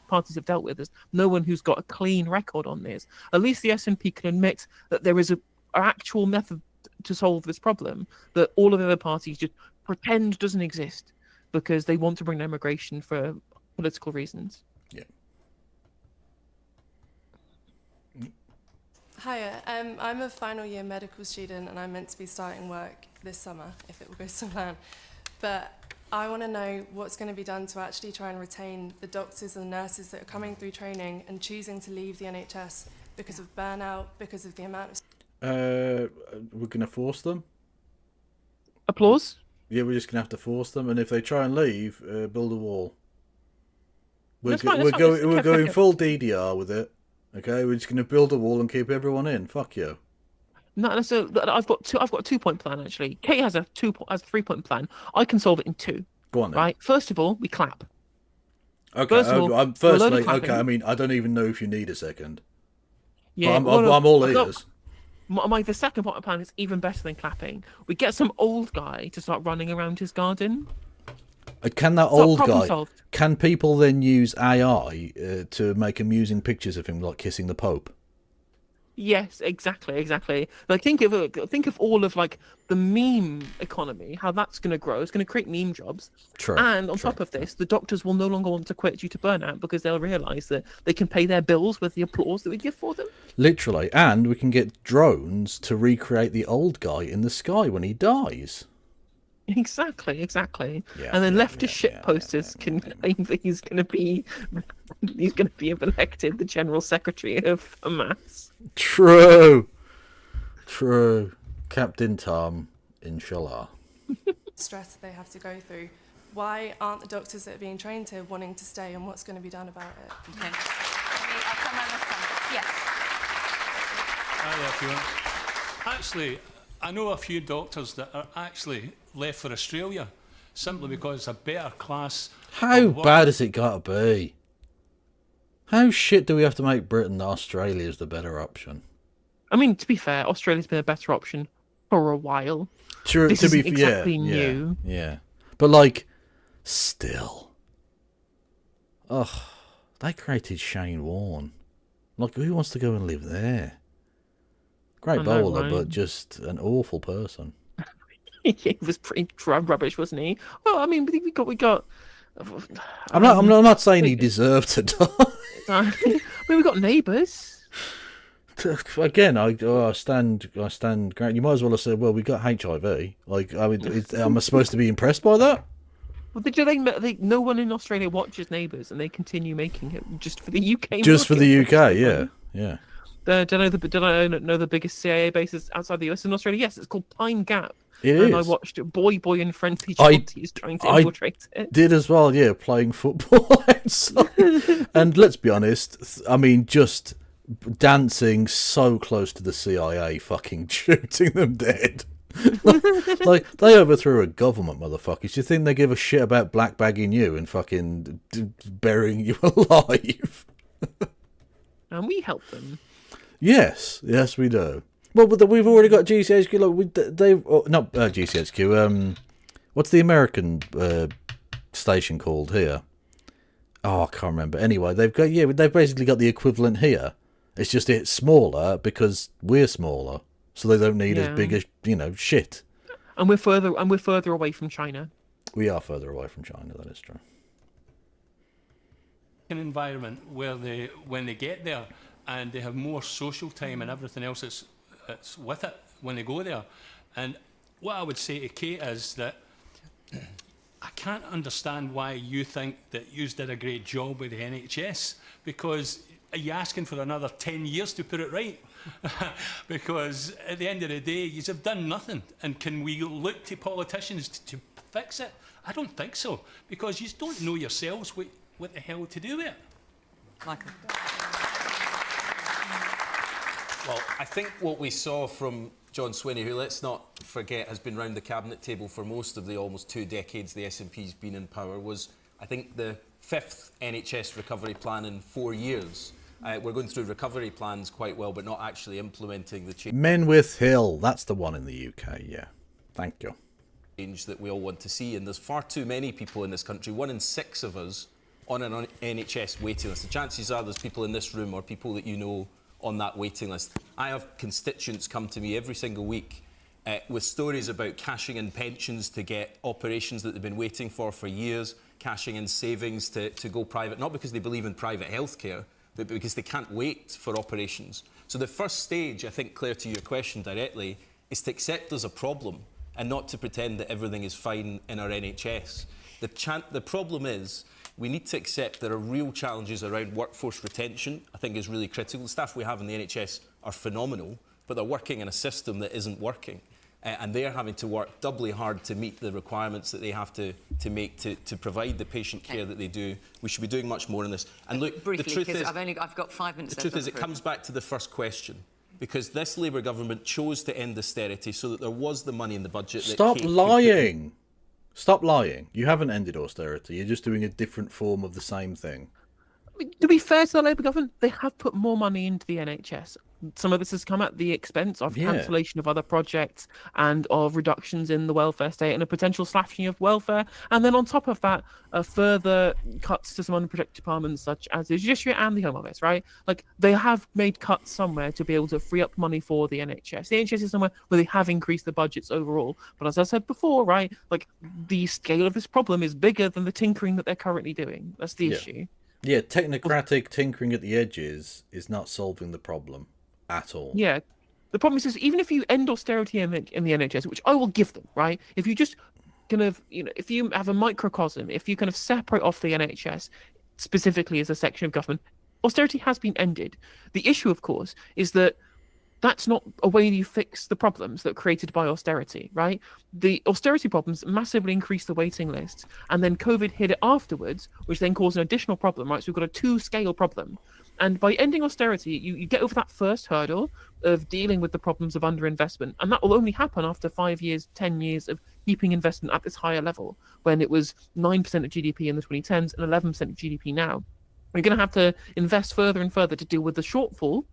parties have dealt with this, no one who's got a clean record on this, at least the SNP can admit that there is an actual method to solve this problem that all of the other parties just pretend doesn't exist because they want to bring immigration for political reasons. Hiya, I'm a final year medical student and I'm meant to be starting work this summer, if it all goes to plan. But I want to know what's going to be done to actually try and retain the doctors and nurses that are coming through training and choosing to leave the NHS because of burnout, because of the amount of... We're going to force them. Applause? Yeah, we're just going to have to force them. And if they try and leave, build a wall. We're That's fine, that's fine. we're going Okay. full DDR with it. Okay, we're just going to build a wall and keep everyone in. Fuck you. No, so I've got a 2-point plan actually. Kate has a 3-point plan. I can solve it in 2. Go on then. Right. First of all, we clap. Okay, First of all, I'm we're a load firstly, of clapping. okay, I mean, I don't even know if you need a second. Yeah, But I'm all I've got- ears. the second part of the plan is even better than clapping. We get some old guy to start running around his garden. Can that It's not old problem guy, solved. can people then use AI to make amusing pictures of him, like kissing the Pope? Yes, exactly. Like think of all of like the meme economy, how that's going to grow. It's going to create meme jobs. True. And on top of this, the doctors will no longer want to quit due to burnout because they'll realise that they can pay their bills with the applause that we give for them. Literally, and we can get drones to recreate the old guy in the sky when he dies. Exactly. Yeah, And then leftist shitposters can claim that he's going to be elected the general secretary of Hamas. True. Captain Tom, inshallah. Stress they have to go through. Why aren't the doctors that are being trained here wanting to stay, and what's going to be done about it? Okay. I'll come around this corner. Yes. Hi, everyone. Actually, I know a few doctors that are actually left for Australia simply because it's a better class. How bad has it got to be? How shit do we have to make Britain that Australia's the better option? I mean, to be fair, Australia's been a better option for a while. True, this to be isn't exactly new. Yeah. But like, still. Ugh, they created Shane Warne. Like, who wants to go and live there? Great I know, bowler, right? but just an awful person. He was pretty rubbish, wasn't he? Well, I mean, we got. I'm not saying he deserved to die. I mean, we got Neighbours. Again, I stand ground. You might as well have said, "Well, we got HIV." Like, I mean, am I supposed to be impressed by that? Well, no one in Australia watches Neighbours, and they continue making it just for the UK. Just for the market. UK, yeah. Did I know the biggest CIA bases outside the US in Australia? Yes, it's called Pine Gap. It and is. I watched Boy and Friendly Shorties trying to infiltrate it. Did as well, yeah, playing football outside. And let's be honest, I mean, just dancing so close to the CIA, fucking shooting them dead. Like, they overthrew a government, motherfuckers. Do you think they give a shit about black bagging you and fucking burying you alive? And we help them. Yes, we do. Well, but we've already got GCHQ. Like not GCHQ. What's the American station called here? Oh, I can't remember. Anyway, they've basically got the equivalent here. It's just it's smaller because we're smaller, so they don't need as big as shit. And we're further away from China. We are further away from China. That is true. An environment where when they get there and they have more social time and everything else that's with it when they go there. And what I would say to Kate is that I can't understand why you think that you did a great job with the NHS, because are you asking for another 10 years to put it right? Because at the end of the day, you have done nothing. And can we look to politicians to fix it? I don't think so, because you don't know yourselves what the hell to do with it. Michael. Well, I think what we saw from John Swinney, who, let's not forget, has been round the cabinet table for most of the almost 2 decades the SNP's been in power, was, I think, the 5th NHS recovery plan in 4 years. We're going through recovery plans quite well, but not actually implementing the change. Menwith Hill, that's the one in the UK, yeah. Thank you. Change that we all want to see, and there's far too many people in this country, 1 in 6 of us, on an NHS waiting list. The chances are there's people in this room or people that you know on that waiting list. I have constituents come to me every single week with stories about cashing in pensions to get operations that they've been waiting for years, cashing in savings to go private, not because they believe in private healthcare, but because they can't wait for operations. So the first stage, I think, Claire, to your question directly, is to accept there's a problem and not to pretend that everything is fine in our NHS. The problem is we need to accept there are real challenges around workforce retention. I think is really critical. The staff we have in the NHS are phenomenal, but they're working in a system that isn't working. And they're having to work doubly hard to meet the requirements that they have to make to provide the patient care that they do. We should be doing much more in this. And look, briefly, the truth is, I've got 5 minutes. The truth is, it comes back to the first question. Because this Labour government chose to end austerity so that there was the money in the budget. Stop lying. Stop lying. You haven't ended austerity. You're just doing a different form of the same thing. To be fair to the Labour government, they have put more money into the NHS. some of this has come at the expense of Yeah. cancellation of other projects and of reductions in the welfare state and a potential slashing of welfare. And then on top of that, further cuts to some unprotected departments such as the Judiciary and the Home Office, right? Like, they have made cuts somewhere to be able to free up money for the NHS. The NHS is somewhere where they have increased the budgets overall. But as I said before, right, like, the scale of this problem is bigger than the tinkering that they're currently doing. That's the issue. Yeah, technocratic tinkering at the edges is not solving the problem at all. Yeah. The problem is even if you end austerity in the NHS, which I will give them, right? If you just kind of, if you have a microcosm, if you kind of separate off the NHS specifically as a section of government, austerity has been ended. The issue, of course, is that that's not a way you fix the problems that are created by austerity, right? The austerity problems massively increased the waiting lists, and then COVID hit it afterwards, which then caused an additional problem, right? So we've got a two-scale problem. And by ending austerity, you get over that first hurdle of dealing with the problems of underinvestment, and that will only happen after 5 years, 10 years of keeping investment at this higher level, when it was 9% of GDP in the 2010s and 11% of GDP now. We're going to have to invest further and further to deal with the shortfall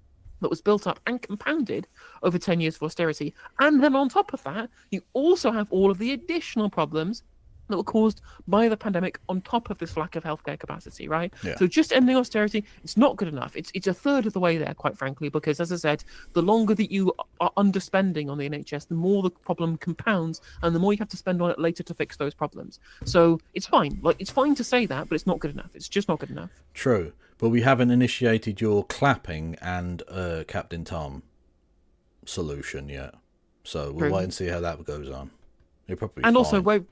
that was built up and compounded over 10 years of austerity. And then on top of that, you also have all of the additional problems that were caused by the pandemic on top of this lack of healthcare capacity, right? Yeah. So just ending austerity, it's not good enough. It's a third of the way there, quite frankly, because as I said, the longer that you are underspending on the NHS, the more the problem compounds and the more you have to spend on it later to fix those problems. So it's fine. Like, it's fine to say that, but it's not good enough. It's just not good enough. True. But we haven't initiated your clapping and Captain Tom solution yet. So we'll True. wait and see how that goes on. You're probably And also, fine.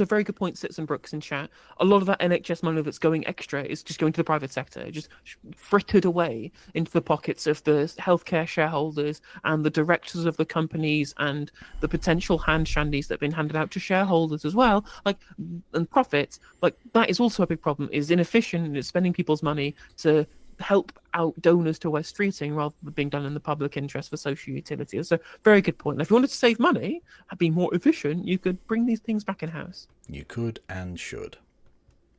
very good point, Citizen Brooks in chat. A lot of that NHS money that's going extra is just going to the private sector, just frittered away into the pockets of the healthcare shareholders and the directors of the companies and the potential hand shandies that have been handed out to shareholders as well. Like, and profits. Like, that is also a big problem. Is inefficient and is spending people's money to help out donors to West Streeting rather than being done in the public interest for social utility. So very good point. And if you wanted to save money and be more efficient, you could bring these things back in-house. You could and should.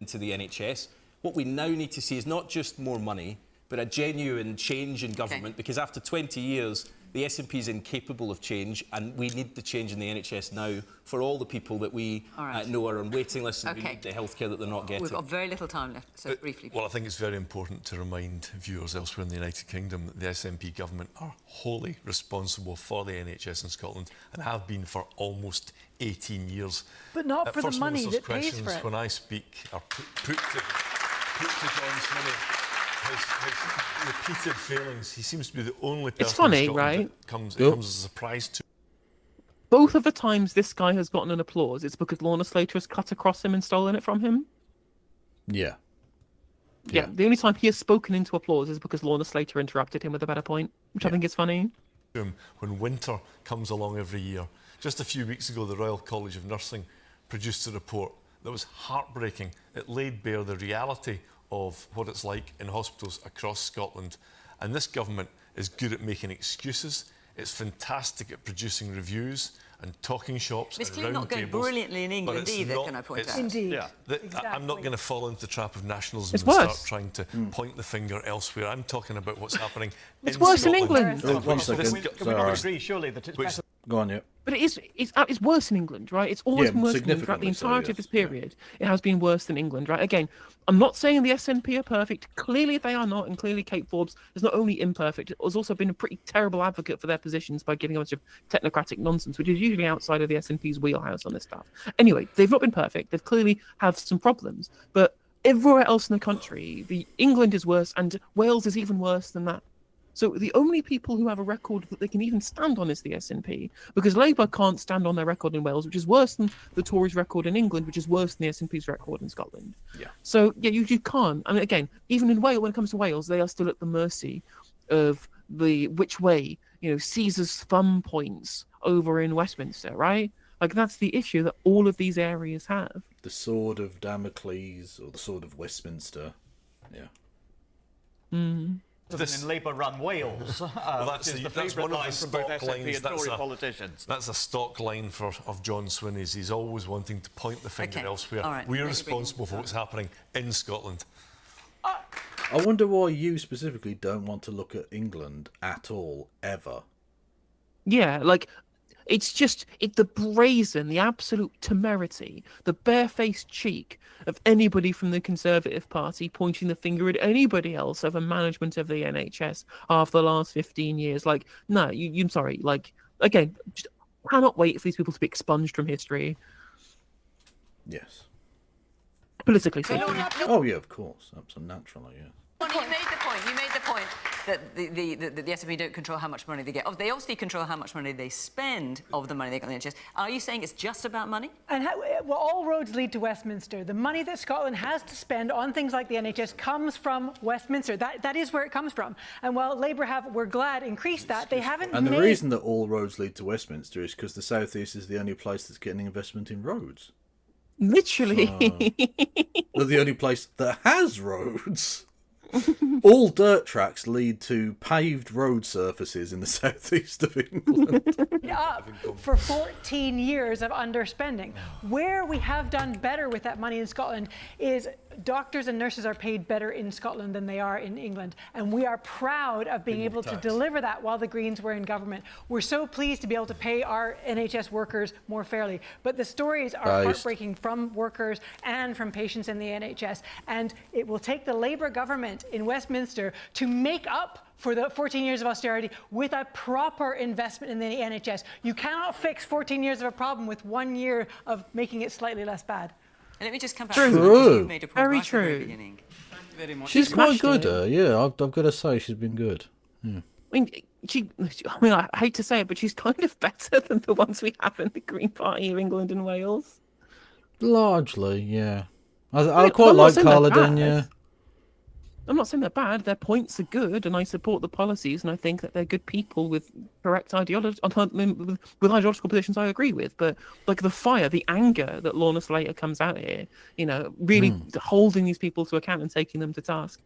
Into the NHS. What we now need to see is not just more money, but a genuine change in government, because after 20 years, the SNP is incapable of change, and we need the change in the NHS now for all the people that we know are on waiting lists and who need the healthcare that they're not getting. We've got very little time left, so briefly. Well, I think it's very important to remind viewers elsewhere in the United Kingdom that the SNP government are wholly responsible for the NHS in Scotland and have been for almost 18 years. But not for the First money Minister's that pays for questions, it. when I speak, are put to John Swinney. His repeated failings. He seems to be the only person It's funny, in Scotland right? that comes as a surprise to. Both of the times this guy has gotten an applause, it's because Lorna Slater has cut across him and stolen it from him. Yeah. Yeah, the only time he has spoken into applause is because Lorna Slater interrupted him with a better point, which I think is funny. When winter comes along every year. Just a few weeks ago, the Royal College of Nursing produced a report that was heartbreaking. It laid bare the reality of what it's like in hospitals across Scotland. And this government is good at making excuses. It's fantastic at producing reviews and talking shops It's and clearly round not going tables, brilliantly in but England it's either, not- can I point it's- out? Indeed. Yeah, I'm not going to fall into the trap of nationalism It's and start worse. trying to point the finger elsewhere. I'm talking about what's happening It's in worse in Scotland. England. One second. Can we not agree, surely, that it's better? Go on, yeah. But it's worse in England, right? It's always Yeah, been worse in England throughout the significantly so, entirety yes. of this period. It has been worse than England, right? Again, I'm not saying the SNP are perfect. Clearly they are not, and clearly Kate Forbes is not only imperfect, has also been a pretty terrible advocate for their positions by giving a bunch of technocratic nonsense, which is usually outside of the SNP's wheelhouse on this stuff. Anyway, they've not been perfect. They clearly have some problems, but everywhere else in the country, England is worse, and Wales is even worse than that. So the only people who have a record that they can even stand on is the SNP, because Labour can't stand on their record in Wales, which is worse than the Tories' record in England, which is worse than the SNP's record in Scotland. Yeah. So yeah, you can't. I mean, again, even in Wales, when it comes to Wales, they are still at the mercy of which way Caesar's thumb points over in Westminster, right? Like, that's the issue that all of these areas have. The sword of Damocles or the sword of Westminster. Yeah. Mm. In Labour-run Wales, Well, which is the that's favourite one of line the from both stock SNP lines. and Tory politicians. That's a stock line of John Swinney's. He's always wanting to point the finger Okay. elsewhere. All right. We're Let's bring- responsible for what's happening in Scotland. I wonder why you specifically don't want to look at England at all, ever. Yeah, like, it's just the brazen, the absolute temerity, the barefaced cheek of anybody from the Conservative Party pointing the finger at anybody else over management of the NHS after the last 15 years. Like, no, I'm sorry. Like, again, just cannot wait for these people to be expunged from history. Yes. Politically speaking. Oh, yeah, of course. Absolutely, naturally, yeah. You made the point. You made the point that the SNP don't control how much money they get. They obviously control how much money they spend of the money they get on the NHS. Are you saying it's just about money? And well, all roads lead to Westminster. The money that Scotland has to spend on things like the NHS comes from Westminster. That is where it comes from. And while Labour we're glad, increased that, they haven't And made... the reason that all roads lead to Westminster is because the South East is the only place that's getting investment in roads. Literally. They're the only place that has roads. All dirt tracks lead to paved road surfaces in the southeast of England. Up for 14 years of underspending. Where we have done better with that money in Scotland is doctors and nurses are paid better in Scotland than they are in England. And we are proud of being able to deliver that while the Greens were in government. We're so pleased to be able to pay our NHS workers more fairly. But the stories are heartbreaking from workers and from patients in the NHS. And it will take the Labour government in Westminster to make up for the 14 years of austerity with a proper investment in the NHS. You cannot fix 14 years of a problem with 1 year of making it slightly less bad. And let me just come back True. to something you made a point Very right at the very true. beginning. Thank you very much. She's quite good, it. yeah. I've got to say, she's been good. Yeah. I mean, I hate to say it, but she's kind of better than the ones we have in the Green Party of England and Wales. Largely, yeah. I quite like Carla Dunn, yeah. I'm not saying they're bad. Their points are good, and I support the policies, and I think that they're good people with correct ideology, with ideological positions I agree with. But like the fire, the anger that Lorna Slater comes out here, really holding these people to account and taking them to task.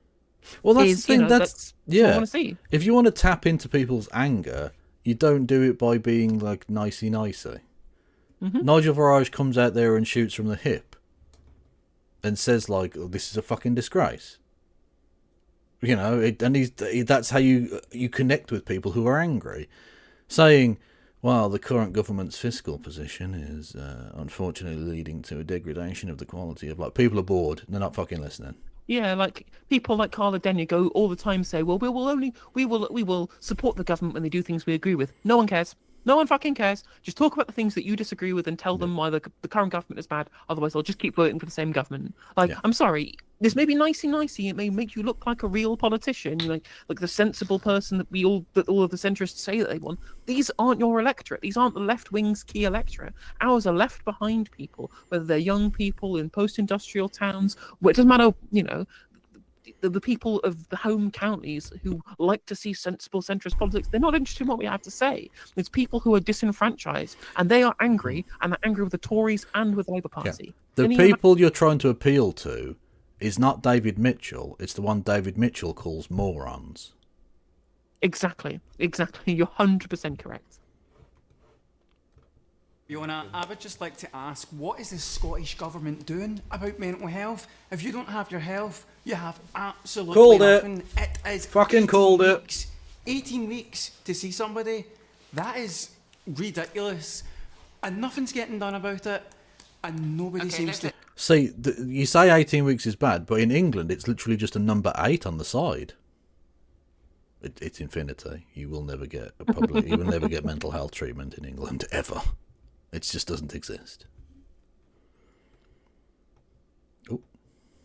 Well, that's the thing. That's what I want to see. If you want to tap into people's anger, you don't do it by being like nicey. Nigel Farage comes out there and shoots from the hip, and says like, oh, "This is a fucking disgrace." That's how you connect with people who are angry. Saying, well, the current government's fiscal position is unfortunately leading to a degradation of the quality of life. People are bored. They're not fucking listening. Yeah, like people like Carla Denyer go all the time say, well, we will support the government when they do things we agree with. No one cares. No one fucking cares. Just talk about the things that you disagree with and tell them why the current government is bad. Otherwise, they'll just keep voting for the same government. I'm sorry. This may be nicey. It may make you look like a real politician, like the sensible person that all of the centrists say that they want. These aren't your electorate. These aren't the left wing's key electorate. Ours are left behind people, whether they're young people in post-industrial towns. It doesn't matter, the people of the home counties who like to see sensible centrist politics. They're not interested in what we have to say. It's people who are disenfranchised, and they are angry, and they're angry with the Tories and with the Labour Party. The people you're trying to appeal to is not David Mitchell. It's the one David Mitchell calls morons. Exactly. You're 100% correct. Fiona, I would just like to ask, what is the Scottish Government doing about mental health? If you don't have your health, you have absolutely nothing. It is fucking called it. 18 weeks to see somebody, that is ridiculous. And nothing's getting done about it. And nobody seems to... See, you say 18 weeks is bad, but in England it's literally just a number 8 on the side. It's infinity. You will never get you will never get mental health treatment in England ever. It just doesn't exist.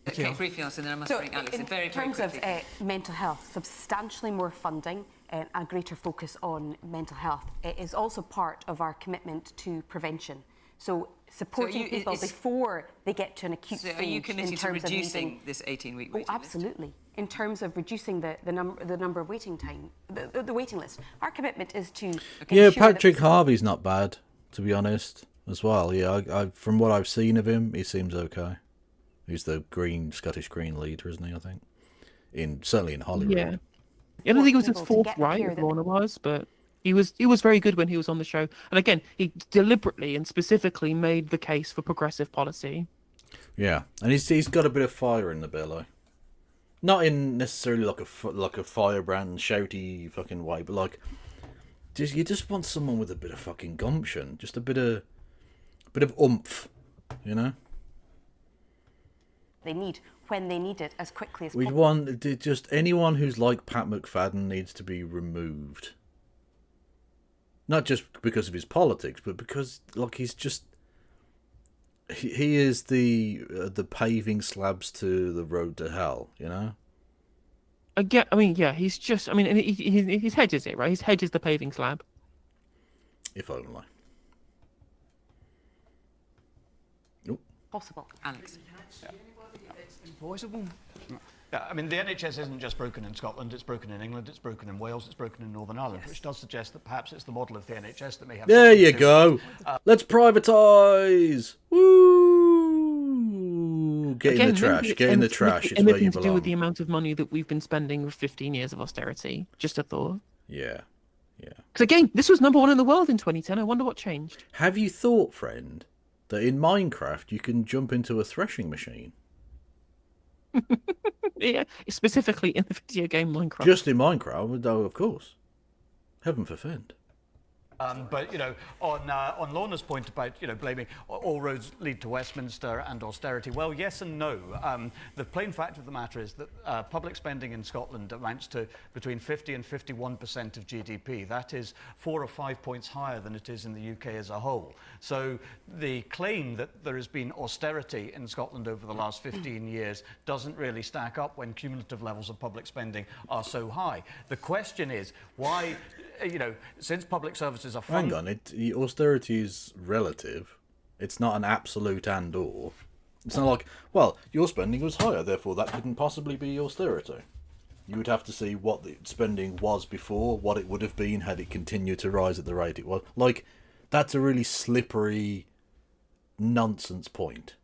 Okay, briefly answer, then I must bring Alice in very, very terms quickly. of mental health, substantially more funding and a greater focus on mental health. It is also part of our commitment to prevention. So supporting people before they get to an acute stage. Are you committed to reducing this 18-week waiting absolutely. list? In terms of reducing the number of waiting time, the waiting list. Our commitment is to Patrick Harvey's not bad, to be honest, as well. Yeah, I from what I've seen of him, he seems okay. He's the Scottish Green leader, isn't he? I think, certainly in Holyrood. Yeah, I don't think it was his fourth right. Lorna was, but he was very good when he was on the show. And again, he deliberately and specifically made the case for progressive policy. Yeah, and he's got a bit of fire in the belly. Not in necessarily like a firebrand, shouty fucking way, but like, you just want someone with a bit of fucking gumption, just a bit of oomph, you know. They need when they need it as quickly as We'd possible. want just anyone who's like Pat McFadden needs to be removed. Not just because of his politics, but because like he's just he is the paving slabs to the road to hell, you know. He's just. I mean, and his head is it, right? His head is the paving slab. If only. Possible, Alex. It's impossible. Yeah, I mean, the NHS isn't just broken in Scotland, it's broken in England, it's broken in Wales, it's broken in Northern Ireland, which does suggest that perhaps it's the model of the NHS that may have... There something you to go. do with, Let's privatise. Woo! Get in the trash. Get in the trash. It's where you anything to do with belong. the amount of money that we've been spending with 15 years of austerity. Just a thought. Yeah. Because again, this was #1 in the world in 2010. I wonder what changed. Have you thought, friend, that in Minecraft you can jump into a threshing machine? Yeah, specifically in the video game Minecraft. Just in Minecraft, though, of course. Heaven forfend. But, you know, on Lorna's point about, you know, blaming all roads lead to Westminster and austerity, well, yes and no. The plain fact of the matter is that public spending in Scotland amounts to between 50 and 51% of GDP. That is 4 or 5 points higher than it is in the UK as a whole. So the claim that there has been austerity in Scotland over the last 15 years doesn't really stack up when cumulative levels of public spending are so high. The question is, why... You know, since public services are Hang on, austerity is relative. It's not an absolute and or. It's not like, well, your spending was higher, therefore that couldn't possibly be austerity. You would have to see what the spending was before, what it would have been had it continued to rise at the rate it was. Like, that's a really slippery nonsense point.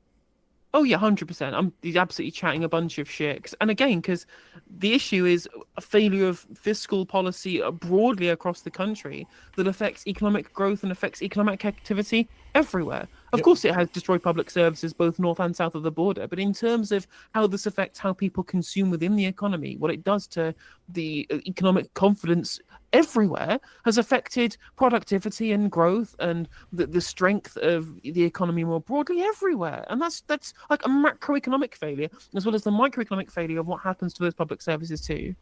Oh yeah, 100%. He's absolutely chatting a bunch of shit. And again, because the issue is a failure of fiscal policy broadly across the country that affects economic growth and affects economic activity everywhere. Of course, it has destroyed public services both north and south of the border. But in terms of how this affects how people consume within the economy, what it does to the economic confidence everywhere has affected productivity and growth and the strength of the economy more broadly everywhere. And that's like a macroeconomic failure as well as the microeconomic failure of what happens to those public services too.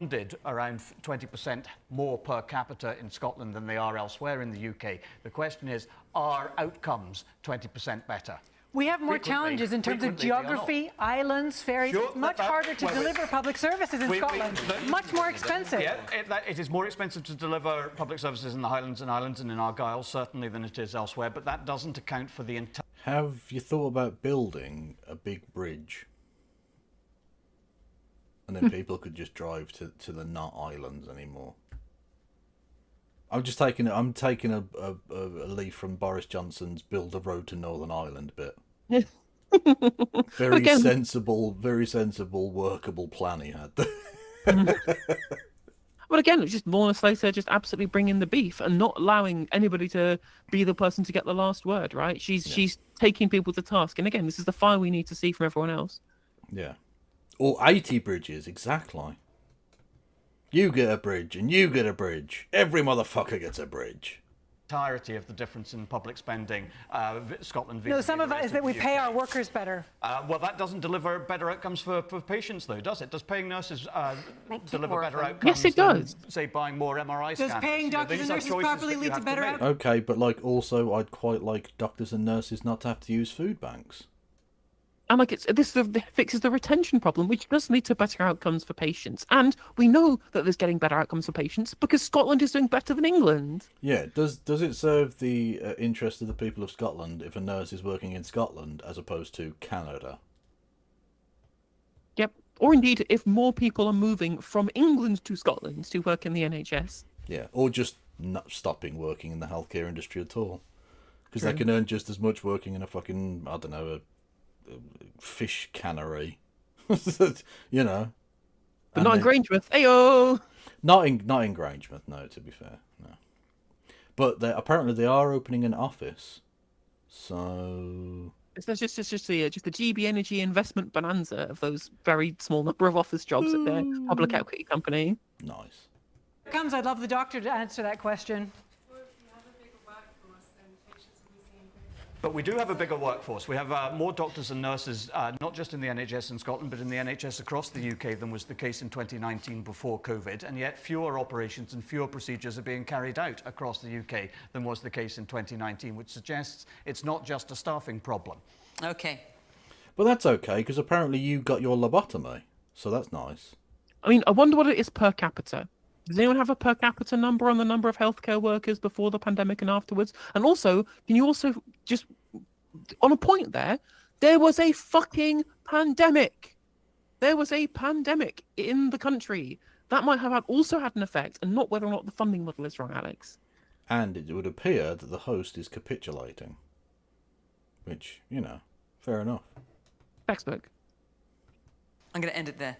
Did around 20% more per capita in Scotland than they are elsewhere in the UK. The question is, are outcomes 20% better? We have more Frequently- challenges in terms of frequently they are not. geography, islands, ferries. Sure, It's much that- harder to well, deliver public services in Scotland. Much more expensive. Yeah, it is more expensive to deliver public services in the Highlands and Islands and in Argyll, certainly, than it is elsewhere, but that doesn't account for the entire... Have you thought about building a big bridge? And then people could just drive to the not islands anymore. I'm taking a leaf from Boris Johnson's build a road to Northern Ireland bit. Very sensible, workable plan he had. But again, it's just Lorna Slater just absolutely bringing the beef and not allowing anybody to be the person to get the last word, right? She's taking people to task. And again, this is the fire we need to see from everyone else. Yeah. Or 80 bridges, exactly. You get a bridge, and you get a bridge. Every motherfucker gets a bridge. entirety of the difference in public spending, Scotland... No, some of it is that we pay our workers better. Well, that doesn't deliver better outcomes for patients, though, does it? Does paying nurses deliver better outcomes? Yes, it does. Than, say, buying more MRI scanners? Does paying doctors and nurses properly lead to better outcomes? Okay, but like also, I'd quite like doctors and nurses not to have to use food banks. And like this fixes the retention problem, which does lead to better outcomes for patients. And we know that there's getting better outcomes for patients because Scotland is doing better than England. Yeah, does it serve the interest of the people of Scotland if a nurse is working in Scotland as opposed to Canada? Yep. Or indeed, if more people are moving from England to Scotland to work in the NHS. Yeah, or just not stopping working in the healthcare industry at all. Because they True. can earn just as much working in a fucking, I don't know, a fish cannery. You know. But And not in then- Grangemouth. Ayo! Not in Grangemouth, no, to be fair. No. But apparently they are opening an office. So It's just the GB Energy investment bonanza of those very small number of office jobs at their public equity company. Nice. Comes, I'd love the doctor to answer that question. But we do have a bigger workforce. We have more doctors and nurses, not just in the NHS in Scotland, but in the NHS across the UK than was the case in 2019 before COVID. And yet fewer operations and fewer procedures are being carried out across the UK than was the case in 2019, which suggests it's not just a staffing problem. Okay. But that's okay, because apparently you got your lobotomy. So that's nice. I mean, I wonder what it is per capita. Does anyone have a per capita number on the number of healthcare workers before the pandemic and afterwards? And also, can you also just, on a point there was a fucking pandemic. There was a pandemic in the country. That might have also had an effect, and not whether or not the funding model is wrong, Alex. And it would appear that the host is capitulating. Which, fair enough. Textbook. I'm going to end it there.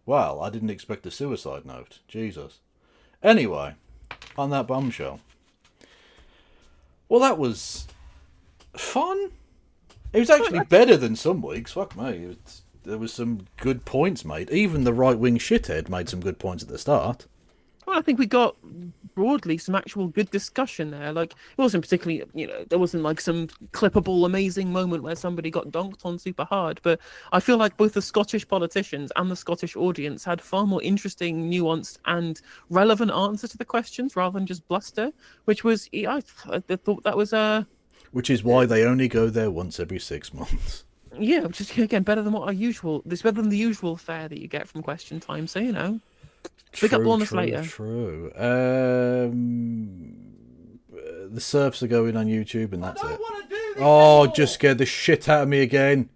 Well, I didn't expect a suicide note. Jesus. Anyway, on that bombshell. Well, that was fun. It was actually better than some weeks. Fuck me. There was some good points made. Even the right-wing shithead made some good points at the start. Well, I think we got broadly some actual good discussion there. Like, it wasn't particularly, there wasn't like some clippable, amazing moment where somebody got donked on super hard. But I feel like both the Scottish politicians and the Scottish audience had far more interesting, nuanced, and relevant answers to the questions rather than just bluster, which was, I thought that was Which is why they only go there once every 6 months. Yeah, which is, again, better than it's better than the usual fare that you get from Question Time. So, pick up on us later. True. The surfs are going on YouTube, and that's it. Oh, just scared the shit out of me again.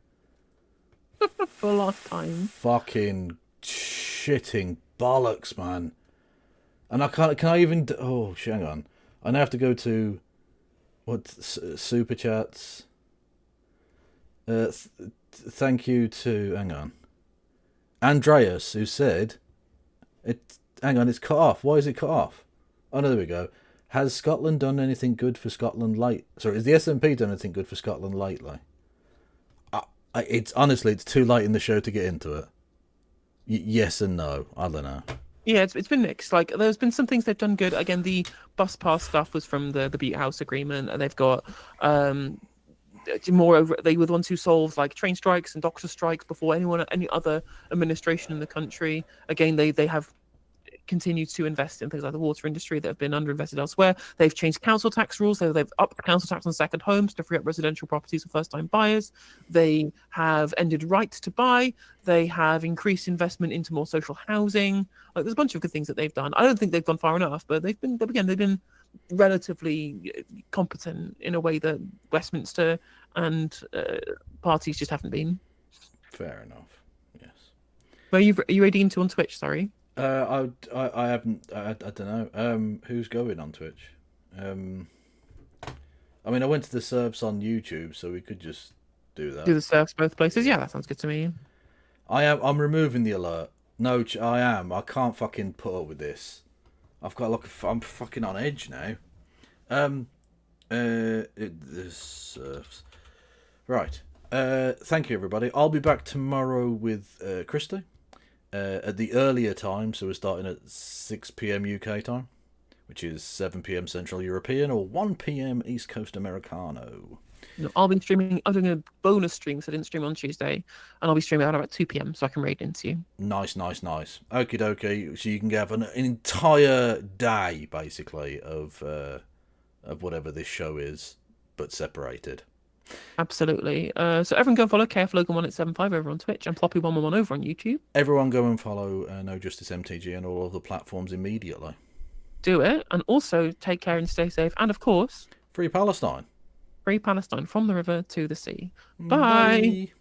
For the last time. Fucking shitting bollocks, man. And I can't. Can I even? Oh, hang on. I now have to go to super chats. Thank you to. Hang on. Andreas, who said. Hang on, it's cut off. Why is it cut off? Oh, no, there we go. Has Scotland done anything good for Scotland late? Sorry, has the SNP done anything good for Scotland lately? It's honestly, it's too late in the show to get into it. Yes and no. I don't know. Yeah, it's been mixed. Like, there's been some things they've done good. Again, the bus pass stuff was from the Beat House agreement, and they've got moreover, they were the ones who solved like train strikes and doctor strikes before any other administration in the country. Again, they have continued to invest in things like the water industry that have been underinvested elsewhere. They've changed council tax rules, so they've upped the council tax on second homes to free up residential properties for first-time buyers. They have ended right to buy. They have increased investment into more social housing. Like, there's a bunch of good things that they've done. I don't think they've gone far enough, but they've been relatively competent in a way that Westminster and parties just haven't been. Fair enough. Yes. Where are you reading into on Twitch? Sorry. I haven't. I don't know. Who's going on Twitch? I mean, I went to the serves on YouTube, so we could just do that. Do the serves both places? Yeah, that sounds good to me. I'm removing the alert. No, I am. I can't fucking put up with this. I've got I'm fucking on edge now. The serves. Right. Thank you, everybody. I'll be back tomorrow with Christy. At the earlier time, so we're starting at 6 p.m. UK time, which is 7 p.m. Central European or 1 p.m. East Coast Americano. No, I'll be streaming. I'm doing a bonus stream, so I didn't stream on Tuesday, and I'll be streaming out about 2 p.m. so I can raid into you. Nice. Okie dokie. So you can have an entire day, basically, of whatever this show is, but separated. Absolutely. So everyone go and follow KF Logan 1875 over on Twitch and Ploppy111 over on YouTube. Everyone go and follow No Justice MTG and all of the platforms immediately. Do it, and also take care and stay safe, and of course, Free Palestine. Free Palestine from the river to the sea. Bye.